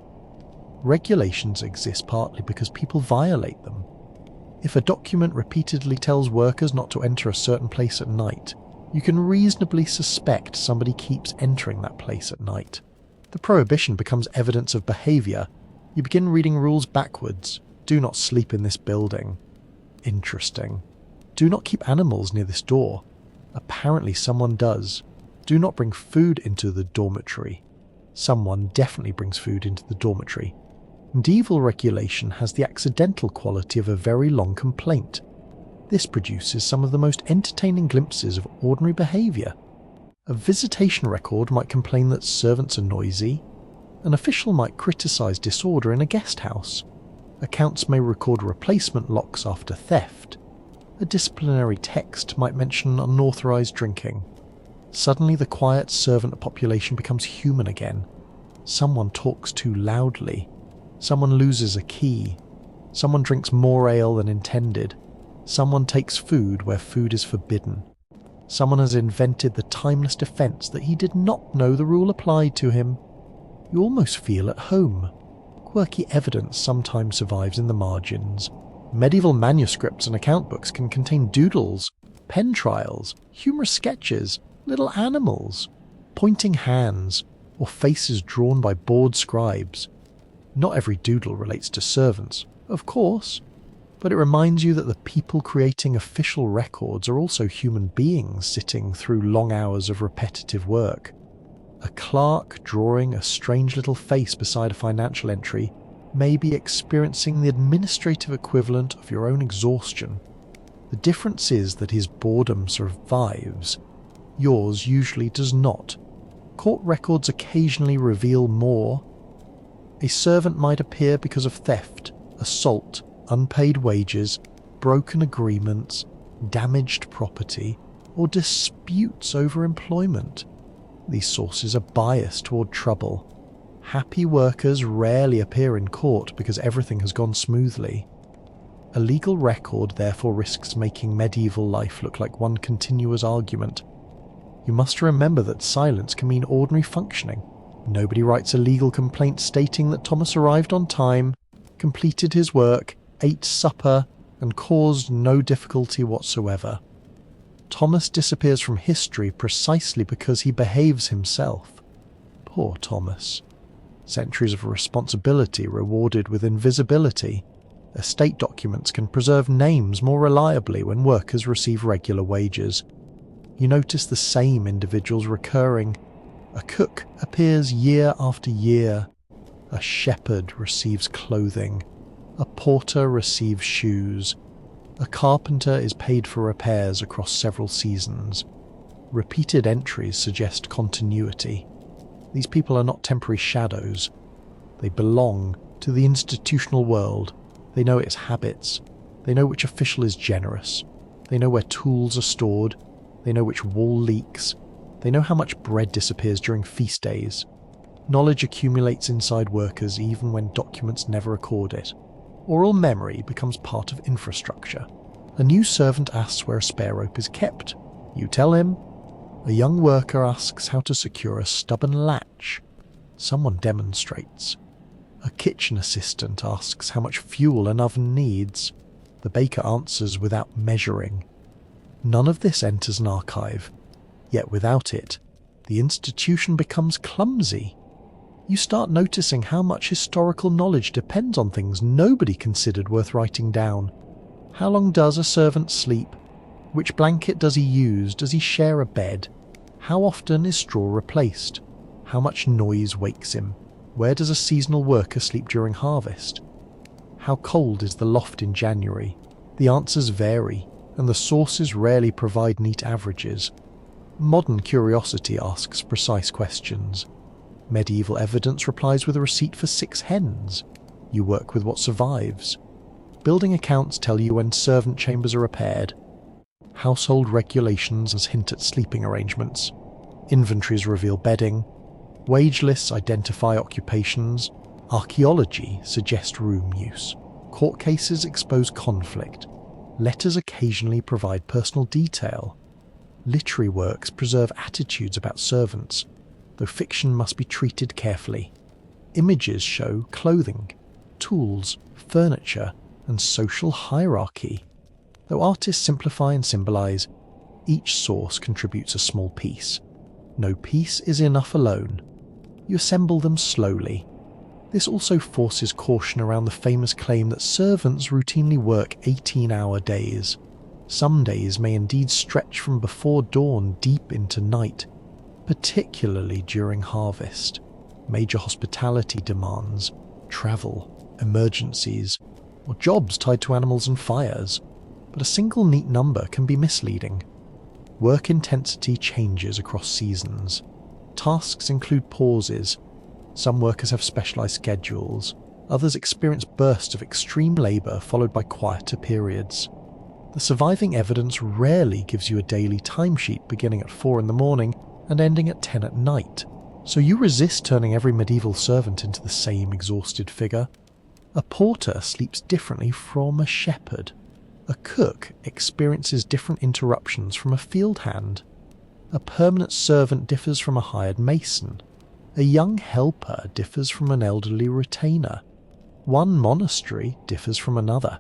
Regulations exist partly because people violate them. If a document repeatedly tells workers not to enter a certain place at night, you can reasonably suspect somebody keeps entering that place at night. The prohibition becomes evidence of behaviour. You begin reading rules backwards. Do not sleep in this building. Interesting. Do not keep animals near this door. Apparently someone does. Do not bring food into the dormitory. Someone definitely brings food into the dormitory. Medieval regulation has the accidental quality of a very long complaint. This produces some of the most entertaining glimpses of ordinary behaviour. A visitation record might complain that servants are noisy. An official might criticise disorder in a guest house. Accounts may record replacement locks after theft. A disciplinary text might mention unauthorised drinking. Suddenly the quiet servant population becomes human again. Someone talks too loudly. Someone loses a key. Someone drinks more ale than intended. Someone takes food where food is forbidden. Someone has invented the timeless defence that he did not know the rule applied to him. You almost feel at home. Quirky evidence sometimes survives in the margins. Medieval manuscripts and account books can contain doodles, pen trials, humorous sketches, little animals, pointing hands, or faces drawn by bored scribes. Not every doodle relates to servants, of course, but it reminds you that the people creating official records are also human beings sitting through long hours of repetitive work. A clerk drawing a strange little face beside a financial entry may be experiencing the administrative equivalent of your own exhaustion. The difference is that his boredom survives. Yours usually does not. Court records occasionally reveal more. A servant might appear because of theft, assault, unpaid wages, broken agreements, damaged property, or disputes over employment. These sources are biased toward trouble. Happy workers rarely appear in court because everything has gone smoothly. A legal record therefore risks making medieval life look like one continuous argument. You must remember that silence can mean ordinary functioning. Nobody writes a legal complaint stating that Thomas arrived on time, completed his work, ate supper, and caused no difficulty whatsoever. Thomas disappears from history precisely because he behaves himself. Poor Thomas. Centuries of responsibility rewarded with invisibility. Estate documents can preserve names more reliably when workers receive regular wages. You notice the same individuals recurring. A cook appears year after year. A shepherd receives clothing. A porter receives shoes. A carpenter is paid for repairs across several seasons. Repeated entries suggest continuity. These people are not temporary shadows. They belong to the institutional world. They know its habits. They know which official is generous. They know where tools are stored. They know which wall leaks. They know how much bread disappears during feast days. Knowledge accumulates inside workers even when documents never record it. Oral memory becomes part of infrastructure. A new servant asks where a spare rope is kept. You tell him. A young worker asks how to secure a stubborn latch. Someone demonstrates. A kitchen assistant asks how much fuel an oven needs. The baker answers without measuring. None of this enters an archive. Yet without it, the institution becomes clumsy. You start noticing how much historical knowledge depends on things nobody considered worth writing down. How long does a servant sleep? Which blanket does he use? Does he share a bed? How often is straw replaced? How much noise wakes him? Where does a seasonal worker sleep during harvest? How cold is the loft in January? The answers vary, and the sources rarely provide neat averages. Modern curiosity asks precise questions. Medieval evidence replies with a receipt for 6 hens. You work with what survives. Building accounts tell you when servant chambers are repaired. Household regulations hint at sleeping arrangements. Inventories reveal bedding. Wage lists identify occupations. Archaeology suggests room use. Court cases expose conflict. Letters occasionally provide personal detail. Literary works preserve attitudes about servants, though fiction must be treated carefully. Images show clothing, tools, furniture, and social hierarchy. Though artists simplify and symbolize, each source contributes a small piece. No piece is enough alone. You assemble them slowly. This also forces caution around the famous claim that servants routinely work 18-hour days. Some days may indeed stretch from before dawn deep into night, particularly during harvest. Major hospitality demands, travel, emergencies, or jobs tied to animals and fires, but a single neat number can be misleading. Work intensity changes across seasons. Tasks include pauses. Some workers have specialised schedules. Others experience bursts of extreme labour followed by quieter periods. The surviving evidence rarely gives you a daily timesheet beginning at 4 in the morning and ending at 10 at night, so you resist turning every medieval servant into the same exhausted figure. A porter sleeps differently from a shepherd. A cook experiences different interruptions from a field hand. A permanent servant differs from a hired mason. A young helper differs from an elderly retainer. One monastery differs from another.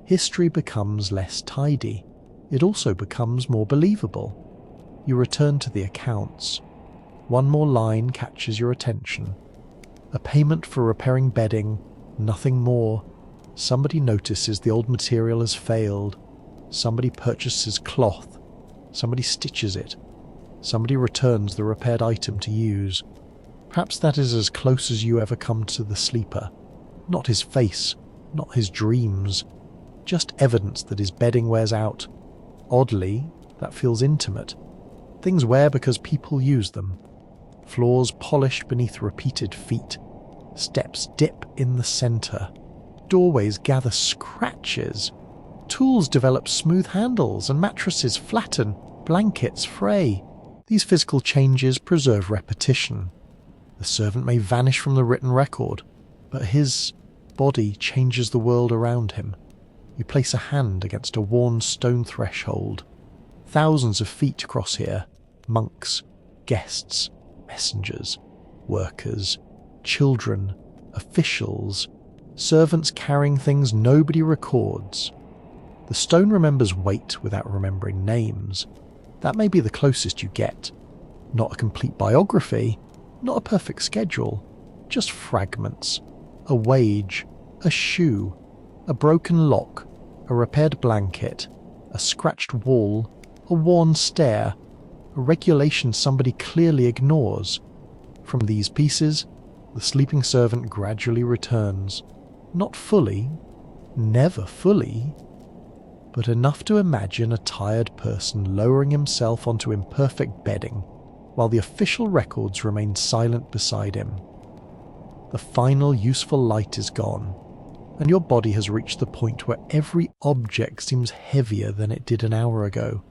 History becomes less tidy. It also becomes more believable. You return to the accounts. One more line catches your attention. A payment for repairing bedding, nothing more. Somebody notices the old material has failed. Somebody purchases cloth. Somebody stitches it. Somebody returns the repaired item to use. Perhaps that is as close as you ever come to the sleeper. Not his face, not his dreams. Just evidence that his bedding wears out. Oddly, that feels intimate. Things wear because people use them. Floors polish beneath repeated feet. Steps dip in the centre. Doorways gather scratches. Tools develop smooth handles and mattresses flatten, blankets fray. These physical changes preserve repetition. The servant may vanish from the written record, but his body changes the world around him. You place a hand against a worn stone threshold. Thousands of feet cross here. Monks, guests, messengers, workers, children, officials, servants carrying things nobody records. The stone remembers weight without remembering names. That may be the closest you get. Not a complete biography, not a perfect schedule, just fragments. A wage, a shoe, a broken lock, a repaired blanket, a scratched wall, a worn stair, a regulation somebody clearly ignores. From these pieces, the sleeping servant gradually returns. Not fully, never fully, but enough to imagine a tired person lowering himself onto imperfect bedding, while the official records remain silent beside him. The final useful light is gone, and your body has reached the point where every object seems heavier than it did an hour ago.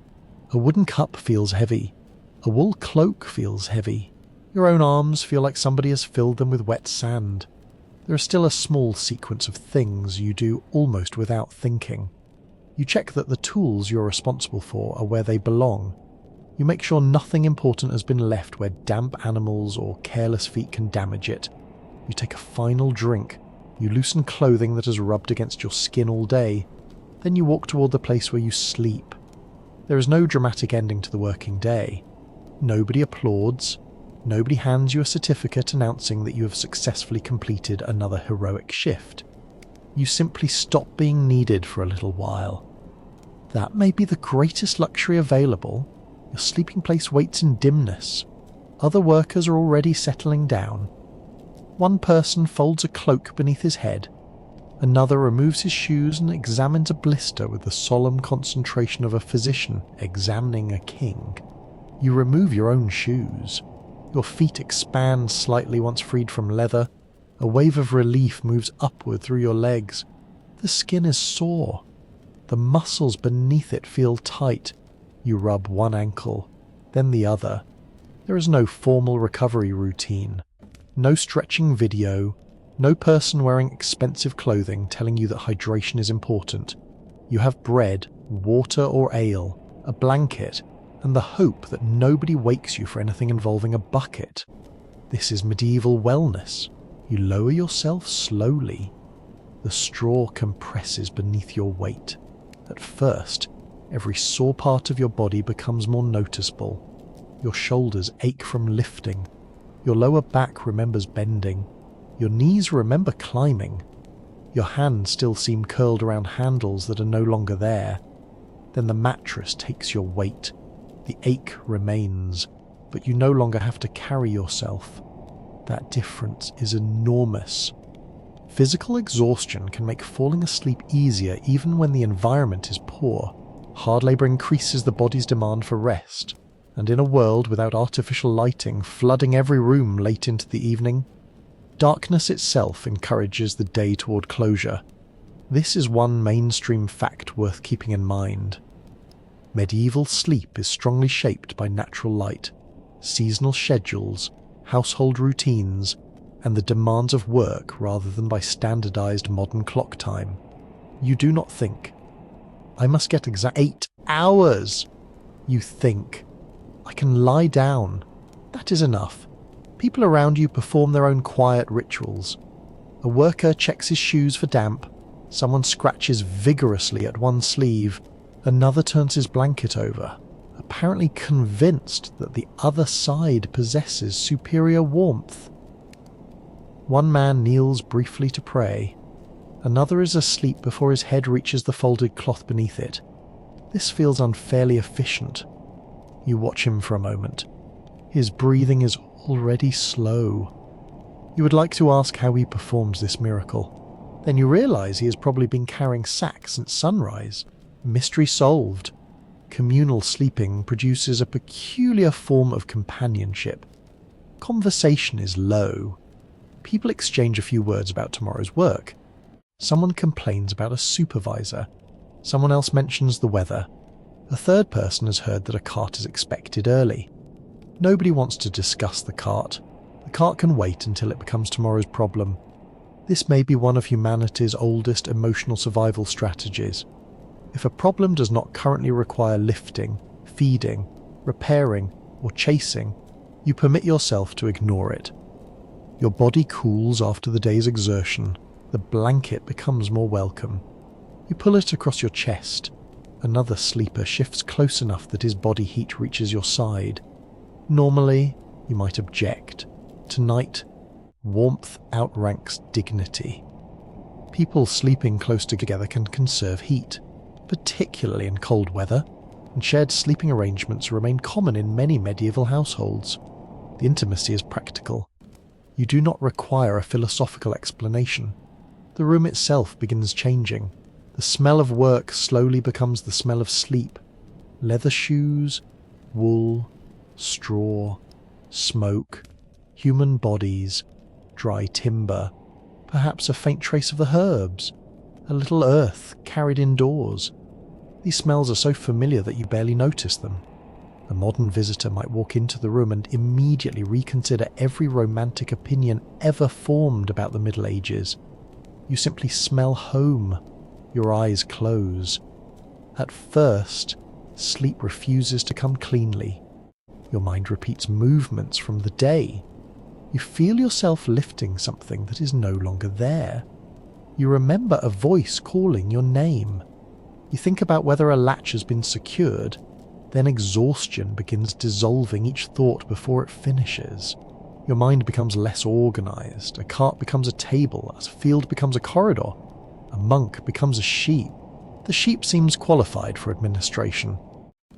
A wooden cup feels heavy. A wool cloak feels heavy. Your own arms feel like somebody has filled them with wet sand. There is still a small sequence of things you do almost without thinking. You check that the tools you're responsible for are where they belong. You make sure nothing important has been left where damp animals or careless feet can damage it. You take a final drink. You loosen clothing that has rubbed against your skin all day. Then you walk toward the place where you sleep. There is no dramatic ending to the working day. Nobody applauds. Nobody hands you a certificate announcing that you have successfully completed another heroic shift. You simply stop being needed for a little while. That may be the greatest luxury available. Your sleeping place waits in dimness. Other workers are already settling down. One person folds a cloak beneath his head. Another removes his shoes and examines a blister with the solemn concentration of a physician examining a king. You remove your own shoes. Your feet expand slightly once freed from leather. A wave of relief moves upward through your legs. The skin is sore. The muscles beneath it feel tight. You rub one ankle, then the other. There is no formal recovery routine. No stretching video. No person wearing expensive clothing telling you that hydration is important. You have bread, water or ale, a blanket, and the hope that nobody wakes you for anything involving a bucket. This is medieval wellness. You lower yourself slowly. The straw compresses beneath your weight. At first, every sore part of your body becomes more noticeable. Your shoulders ache from lifting. Your lower back remembers bending. Your knees remember climbing. Your hands still seem curled around handles that are no longer there. Then the mattress takes your weight. The ache remains, but you no longer have to carry yourself. That difference is enormous. Physical exhaustion can make falling asleep easier even when the environment is poor. Hard labour increases the body's demand for rest, and in a world without artificial lighting flooding every room late into the evening, darkness itself encourages the day toward closure. This is one mainstream fact worth keeping in mind. Medieval sleep is strongly shaped by natural light, seasonal schedules, household routines, and the demands of work rather than by standardized modern clock time. You do not think, I must get exact 8 hours. You think, I can lie down. That is enough. People around you perform their own quiet rituals. A worker checks his shoes for damp. Someone scratches vigorously at one sleeve. Another turns his blanket over, apparently convinced that the other side possesses superior warmth. One man kneels briefly to pray. Another is asleep before his head reaches the folded cloth beneath it. This feels unfairly efficient. You watch him for a moment. His breathing is already slow. You would like to ask how he performs this miracle. Then you realise he has probably been carrying sacks since sunrise. Mystery solved. Communal sleeping produces a peculiar form of companionship. Conversation is low. People exchange a few words about tomorrow's work. Someone complains about a supervisor. Someone else mentions the weather. A third person has heard that a cart is expected early. Nobody wants to discuss the cart. The cart can wait until it becomes tomorrow's problem. This may be one of humanity's oldest emotional survival strategies. If a problem does not currently require lifting, feeding, repairing, or chasing, you permit yourself to ignore it. Your body cools after the day's exertion. The blanket becomes more welcome. You pull it across your chest. Another sleeper shifts close enough that his body heat reaches your side. Normally, you might object. Tonight, warmth outranks dignity. People sleeping close together can conserve heat, particularly in cold weather, and shared sleeping arrangements remain common in many medieval households. The intimacy is practical. You do not require a philosophical explanation. The room itself begins changing. The smell of work slowly becomes the smell of sleep. Leather shoes, wool, straw, smoke, human bodies, dry timber, perhaps a faint trace of the herbs, a little earth carried indoors. These smells are so familiar that you barely notice them. The modern visitor might walk into the room and immediately reconsider every romantic opinion ever formed about the Middle Ages. You simply smell home. Your eyes close. At first, sleep refuses to come cleanly. Your mind repeats movements from the day. You feel yourself lifting something that is no longer there. You remember a voice calling your name. You think about whether a latch has been secured. Then exhaustion begins dissolving each thought before it finishes. Your mind becomes less organized. A cart becomes a table. A field becomes a corridor. A monk becomes a sheep. The sheep seems qualified for administration.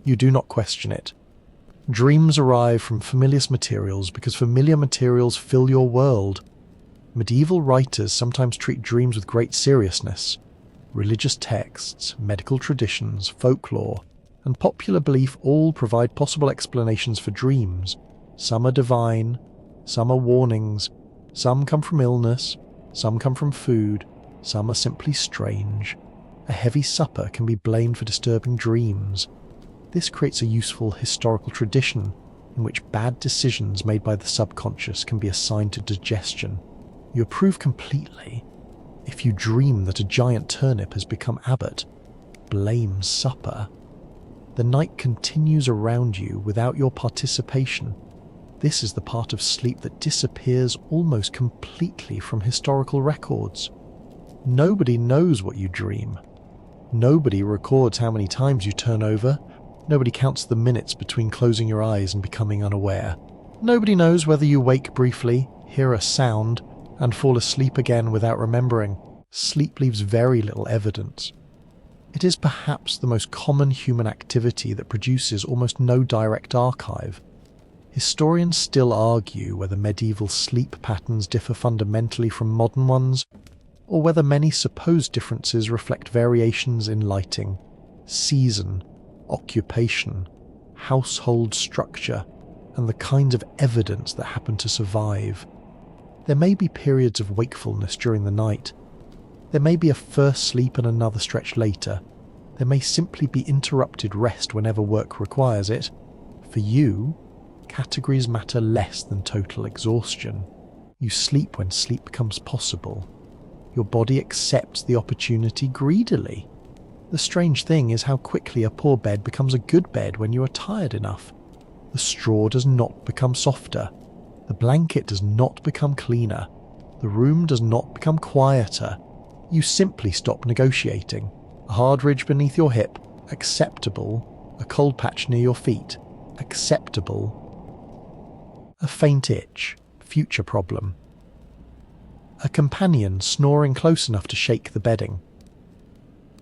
You do not question it. Dreams arrive from familiar materials because familiar materials fill your world. Medieval writers sometimes treat dreams with great seriousness. Religious texts, medical traditions, folklore, and popular belief all provide possible explanations for dreams. Some are divine, some are warnings, some come from illness, some come from food, some are simply strange. A heavy supper can be blamed for disturbing dreams. This creates a useful historical tradition in which bad decisions made by the subconscious can be assigned to digestion. You approve completely if you dream that a giant turnip has become abbot. Blame supper. The night continues around you without your participation. This is the part of sleep that disappears almost completely from historical records. Nobody knows what you dream. Nobody records how many times you turn over. Nobody counts the minutes between closing your eyes and becoming unaware. Nobody knows whether you wake briefly, hear a sound, and fall asleep again without remembering. Sleep leaves very little evidence. It is perhaps the most common human activity that produces almost no direct archive. Historians still argue whether medieval sleep patterns differ fundamentally from modern ones, or whether many supposed differences reflect variations in lighting, season, occupation, household structure, and the kinds of evidence that happen to survive. There may be periods of wakefulness during the night. There may be a first sleep and another stretch later. There may simply be interrupted rest whenever work requires it. For you, categories matter less than total exhaustion. You sleep when sleep becomes possible. Your body accepts the opportunity greedily. The strange thing is how quickly a poor bed becomes a good bed when you are tired enough. The straw does not become softer. The blanket does not become cleaner. The room does not become quieter. You simply stop negotiating. A hard ridge beneath your hip, acceptable. A cold patch near your feet, acceptable. A faint itch, future problem. A companion snoring close enough to shake the bedding.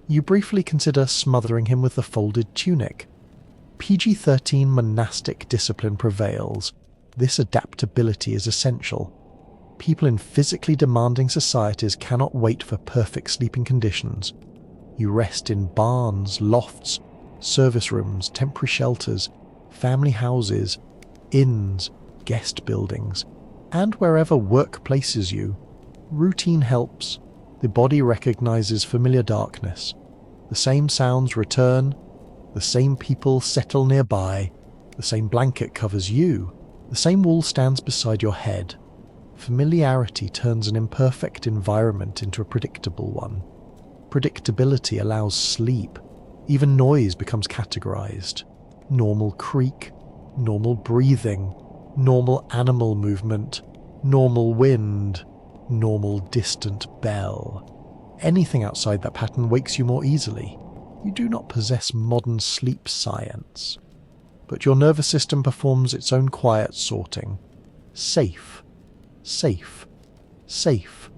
You briefly consider smothering him with the folded tunic. PG-13 monastic discipline prevails. This adaptability is essential. People in physically demanding societies cannot wait for perfect sleeping conditions. You rest in barns, lofts, service rooms, temporary shelters, family houses, inns, guest buildings, and wherever work places you. Routine helps. The body recognizes familiar darkness. The same sounds return. The same people settle nearby. The same blanket covers you. The same wall stands beside your head. Familiarity turns an imperfect environment into a predictable one. Predictability allows sleep. Even noise becomes categorized. Normal creak, normal breathing, normal animal movement, normal wind, normal distant bell. Anything outside that pattern wakes you more easily. You do not possess modern sleep science, but your nervous system performs its own quiet sorting. Safe, safe, safe,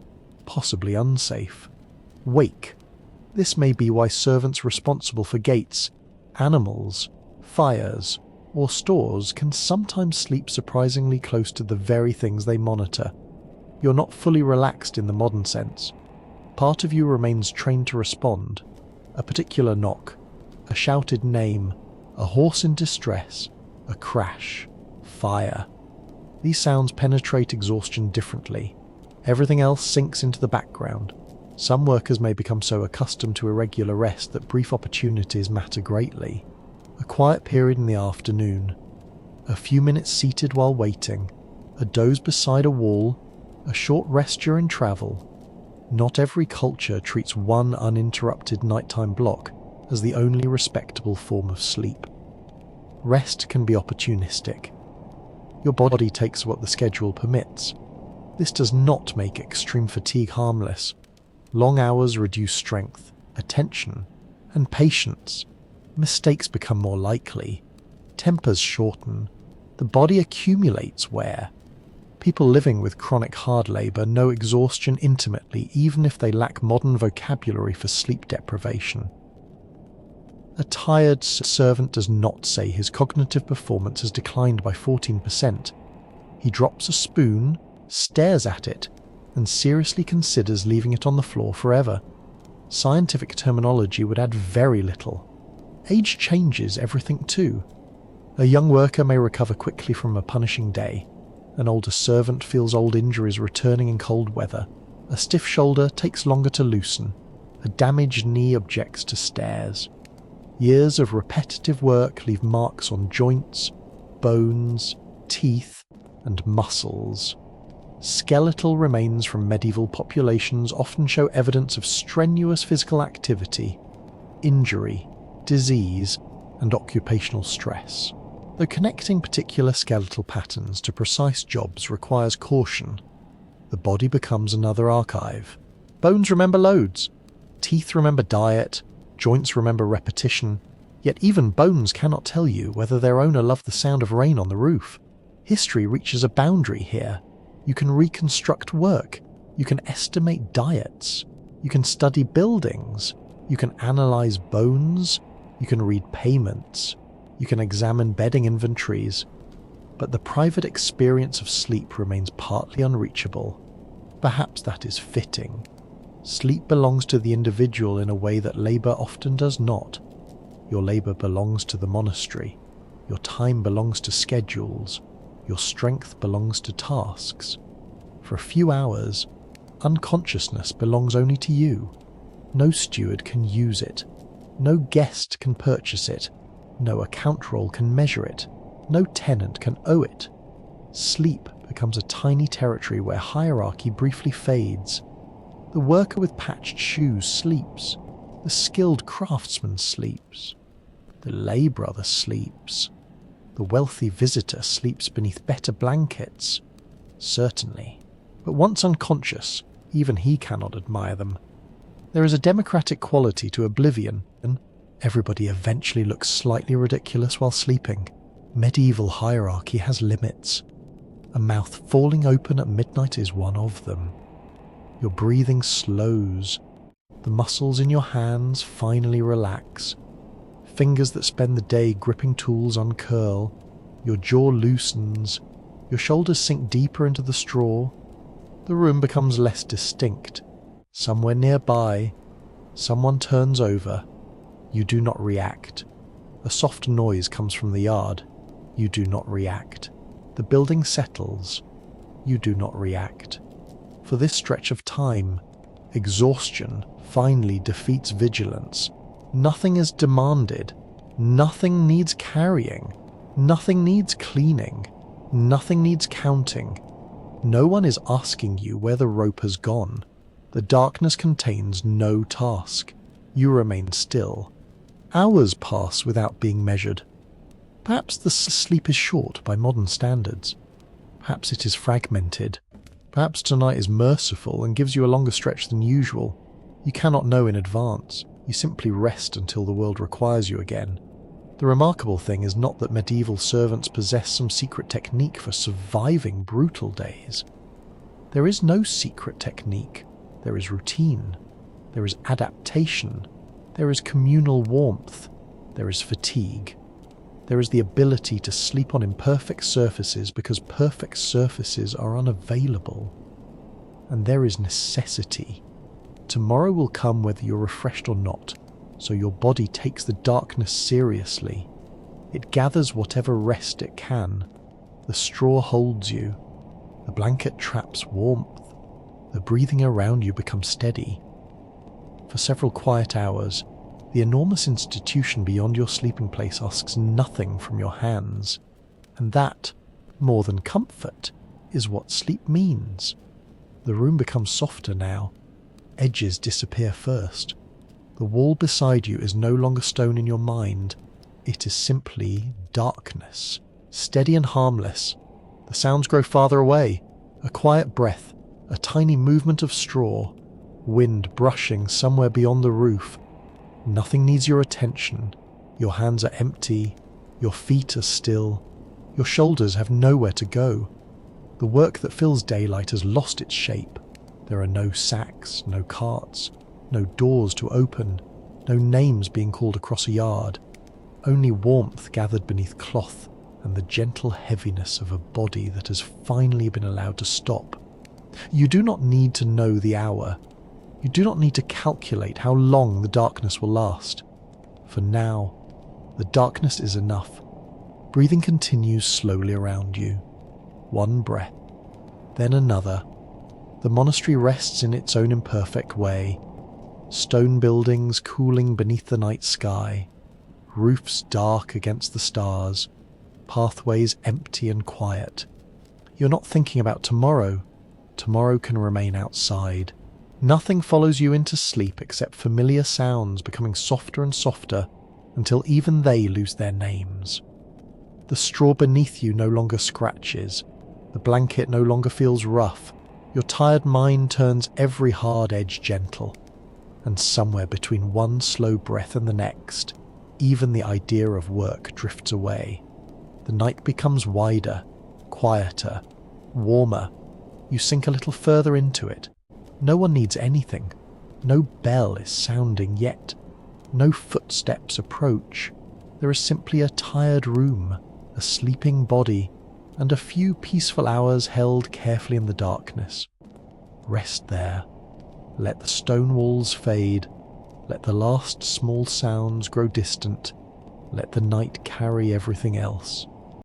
possibly unsafe. Wake. This may be why servants responsible for gates, animals, fires, or stores can sometimes sleep surprisingly close to the very things they monitor. You're not fully relaxed in the modern sense. Part of you remains trained to respond. A particular knock, a shouted name, a horse in distress, a crash, fire. These sounds penetrate exhaustion differently. Everything else sinks into the background. Some workers may become so accustomed to irregular rest that brief opportunities matter greatly. A quiet period in the afternoon, a few minutes seated while waiting, a doze beside a wall, a short rest during travel. Not every culture treats one uninterrupted nighttime block as the only respectable form of sleep. Rest can be opportunistic. Your body takes what the schedule permits. This does not make extreme fatigue harmless. Long hours reduce strength, attention, and patience. Mistakes become more likely. Tempers shorten. The body accumulates wear. People living with chronic hard labour know exhaustion intimately, even if they lack modern vocabulary for sleep deprivation. A tired servant does not say his cognitive performance has declined by 14%. He drops a spoon, stares at it, and seriously considers leaving it on the floor forever. Scientific terminology would add very little. Age changes everything too. A young worker may recover quickly from a punishing day. An older servant feels old injuries returning in cold weather. A stiff shoulder takes longer to loosen. A damaged knee objects to stairs. Years of repetitive work leave marks on joints, bones, teeth, and muscles. Skeletal remains from medieval populations often show evidence of strenuous physical activity, injury, disease, and occupational stress. Though connecting particular skeletal patterns to precise jobs requires caution, the body becomes another archive. Bones remember loads. Teeth remember diet. Joints remember repetition. Yet even bones cannot tell you whether their owner loved the sound of rain on the roof. History reaches a boundary here. You can reconstruct work. You can estimate diets. You can study buildings. You can analyze bones. You can read payments. You can examine bedding inventories. But the private experience of sleep remains partly unreachable. Perhaps that is fitting. Sleep belongs to the individual in a way that labour often does not. Your labour belongs to the monastery. Your time belongs to schedules. Your strength belongs to tasks. For a few hours, unconsciousness belongs only to you. No steward can use it. No guest can purchase it. No account roll can measure it. No tenant can owe it. Sleep becomes a tiny territory where hierarchy briefly fades. The worker with patched shoes sleeps. The skilled craftsman sleeps. The lay brother sleeps. The wealthy visitor sleeps beneath better blankets. Certainly. But once unconscious, even he cannot admire them. There is a democratic quality to oblivion, and everybody eventually looks slightly ridiculous while sleeping. Medieval hierarchy has limits. A mouth falling open at midnight is one of them. Your breathing slows. The muscles in your hands finally relax. Fingers that spend the day gripping tools uncurl. Your jaw loosens. Your shoulders sink deeper into the straw. The room becomes less distinct. Somewhere nearby, someone turns over. You do not react. A soft noise comes from the yard. You do not react. The building settles. You do not react. For this stretch of time, exhaustion finally defeats vigilance. Nothing is demanded. Nothing needs carrying. Nothing needs cleaning. Nothing needs counting. No one is asking you where the rope has gone. The darkness contains no task. You remain still. Hours pass without being measured. Perhaps the sleep is short by modern standards. Perhaps it is fragmented. Perhaps tonight is merciful and gives you a longer stretch than usual. You cannot know in advance. You simply rest until the world requires you again. The remarkable thing is not that medieval servants possess some secret technique for surviving brutal days. There is no secret technique. There is routine. There is adaptation. There is communal warmth. There is fatigue. There is the ability to sleep on imperfect surfaces because perfect surfaces are unavailable. And there is necessity. Tomorrow will come whether you're refreshed or not, so your body takes the darkness seriously. It gathers whatever rest it can. The straw holds you. The blanket traps warmth. The breathing around you becomes steady. For several quiet hours, the enormous institution beyond your sleeping place asks nothing from your hands. And that, more than comfort, is what sleep means. The room becomes softer now. Edges disappear first. The wall beside you is no longer stone in your mind. It is simply darkness, steady and harmless. The sounds grow farther away. A quiet breath, a tiny movement of straw, wind brushing somewhere beyond the roof. Nothing needs your attention. Your hands are empty. Your feet are still. Your shoulders have nowhere to go. The work that fills daylight has lost its shape. There are no sacks, no carts, no doors to open, no names being called across a yard. Only warmth gathered beneath cloth and the gentle heaviness of a body that has finally been allowed to stop. You do not need to know the hour. You do not need to calculate how long the darkness will last. For now, the darkness is enough. Breathing continues slowly around you. One breath, then another. The monastery rests in its own imperfect way. Stone buildings cooling beneath the night sky. Roofs dark against the stars. Pathways empty and quiet. You're not thinking about tomorrow. Tomorrow can remain outside. Nothing follows you into sleep except familiar sounds becoming softer and softer until even they lose their names. The straw beneath you no longer scratches. The blanket no longer feels rough. Your tired mind turns every hard edge gentle. And somewhere between one slow breath and the next, even the idea of work drifts away. The night becomes wider, quieter, warmer. You sink a little further into it. No one needs anything. No bell is sounding yet. No footsteps approach. There is simply a tired room, a sleeping body, and a few peaceful hours held carefully in the darkness. Rest there. Let the stone walls fade. Let the last small sounds grow distant. Let the night carry everything else.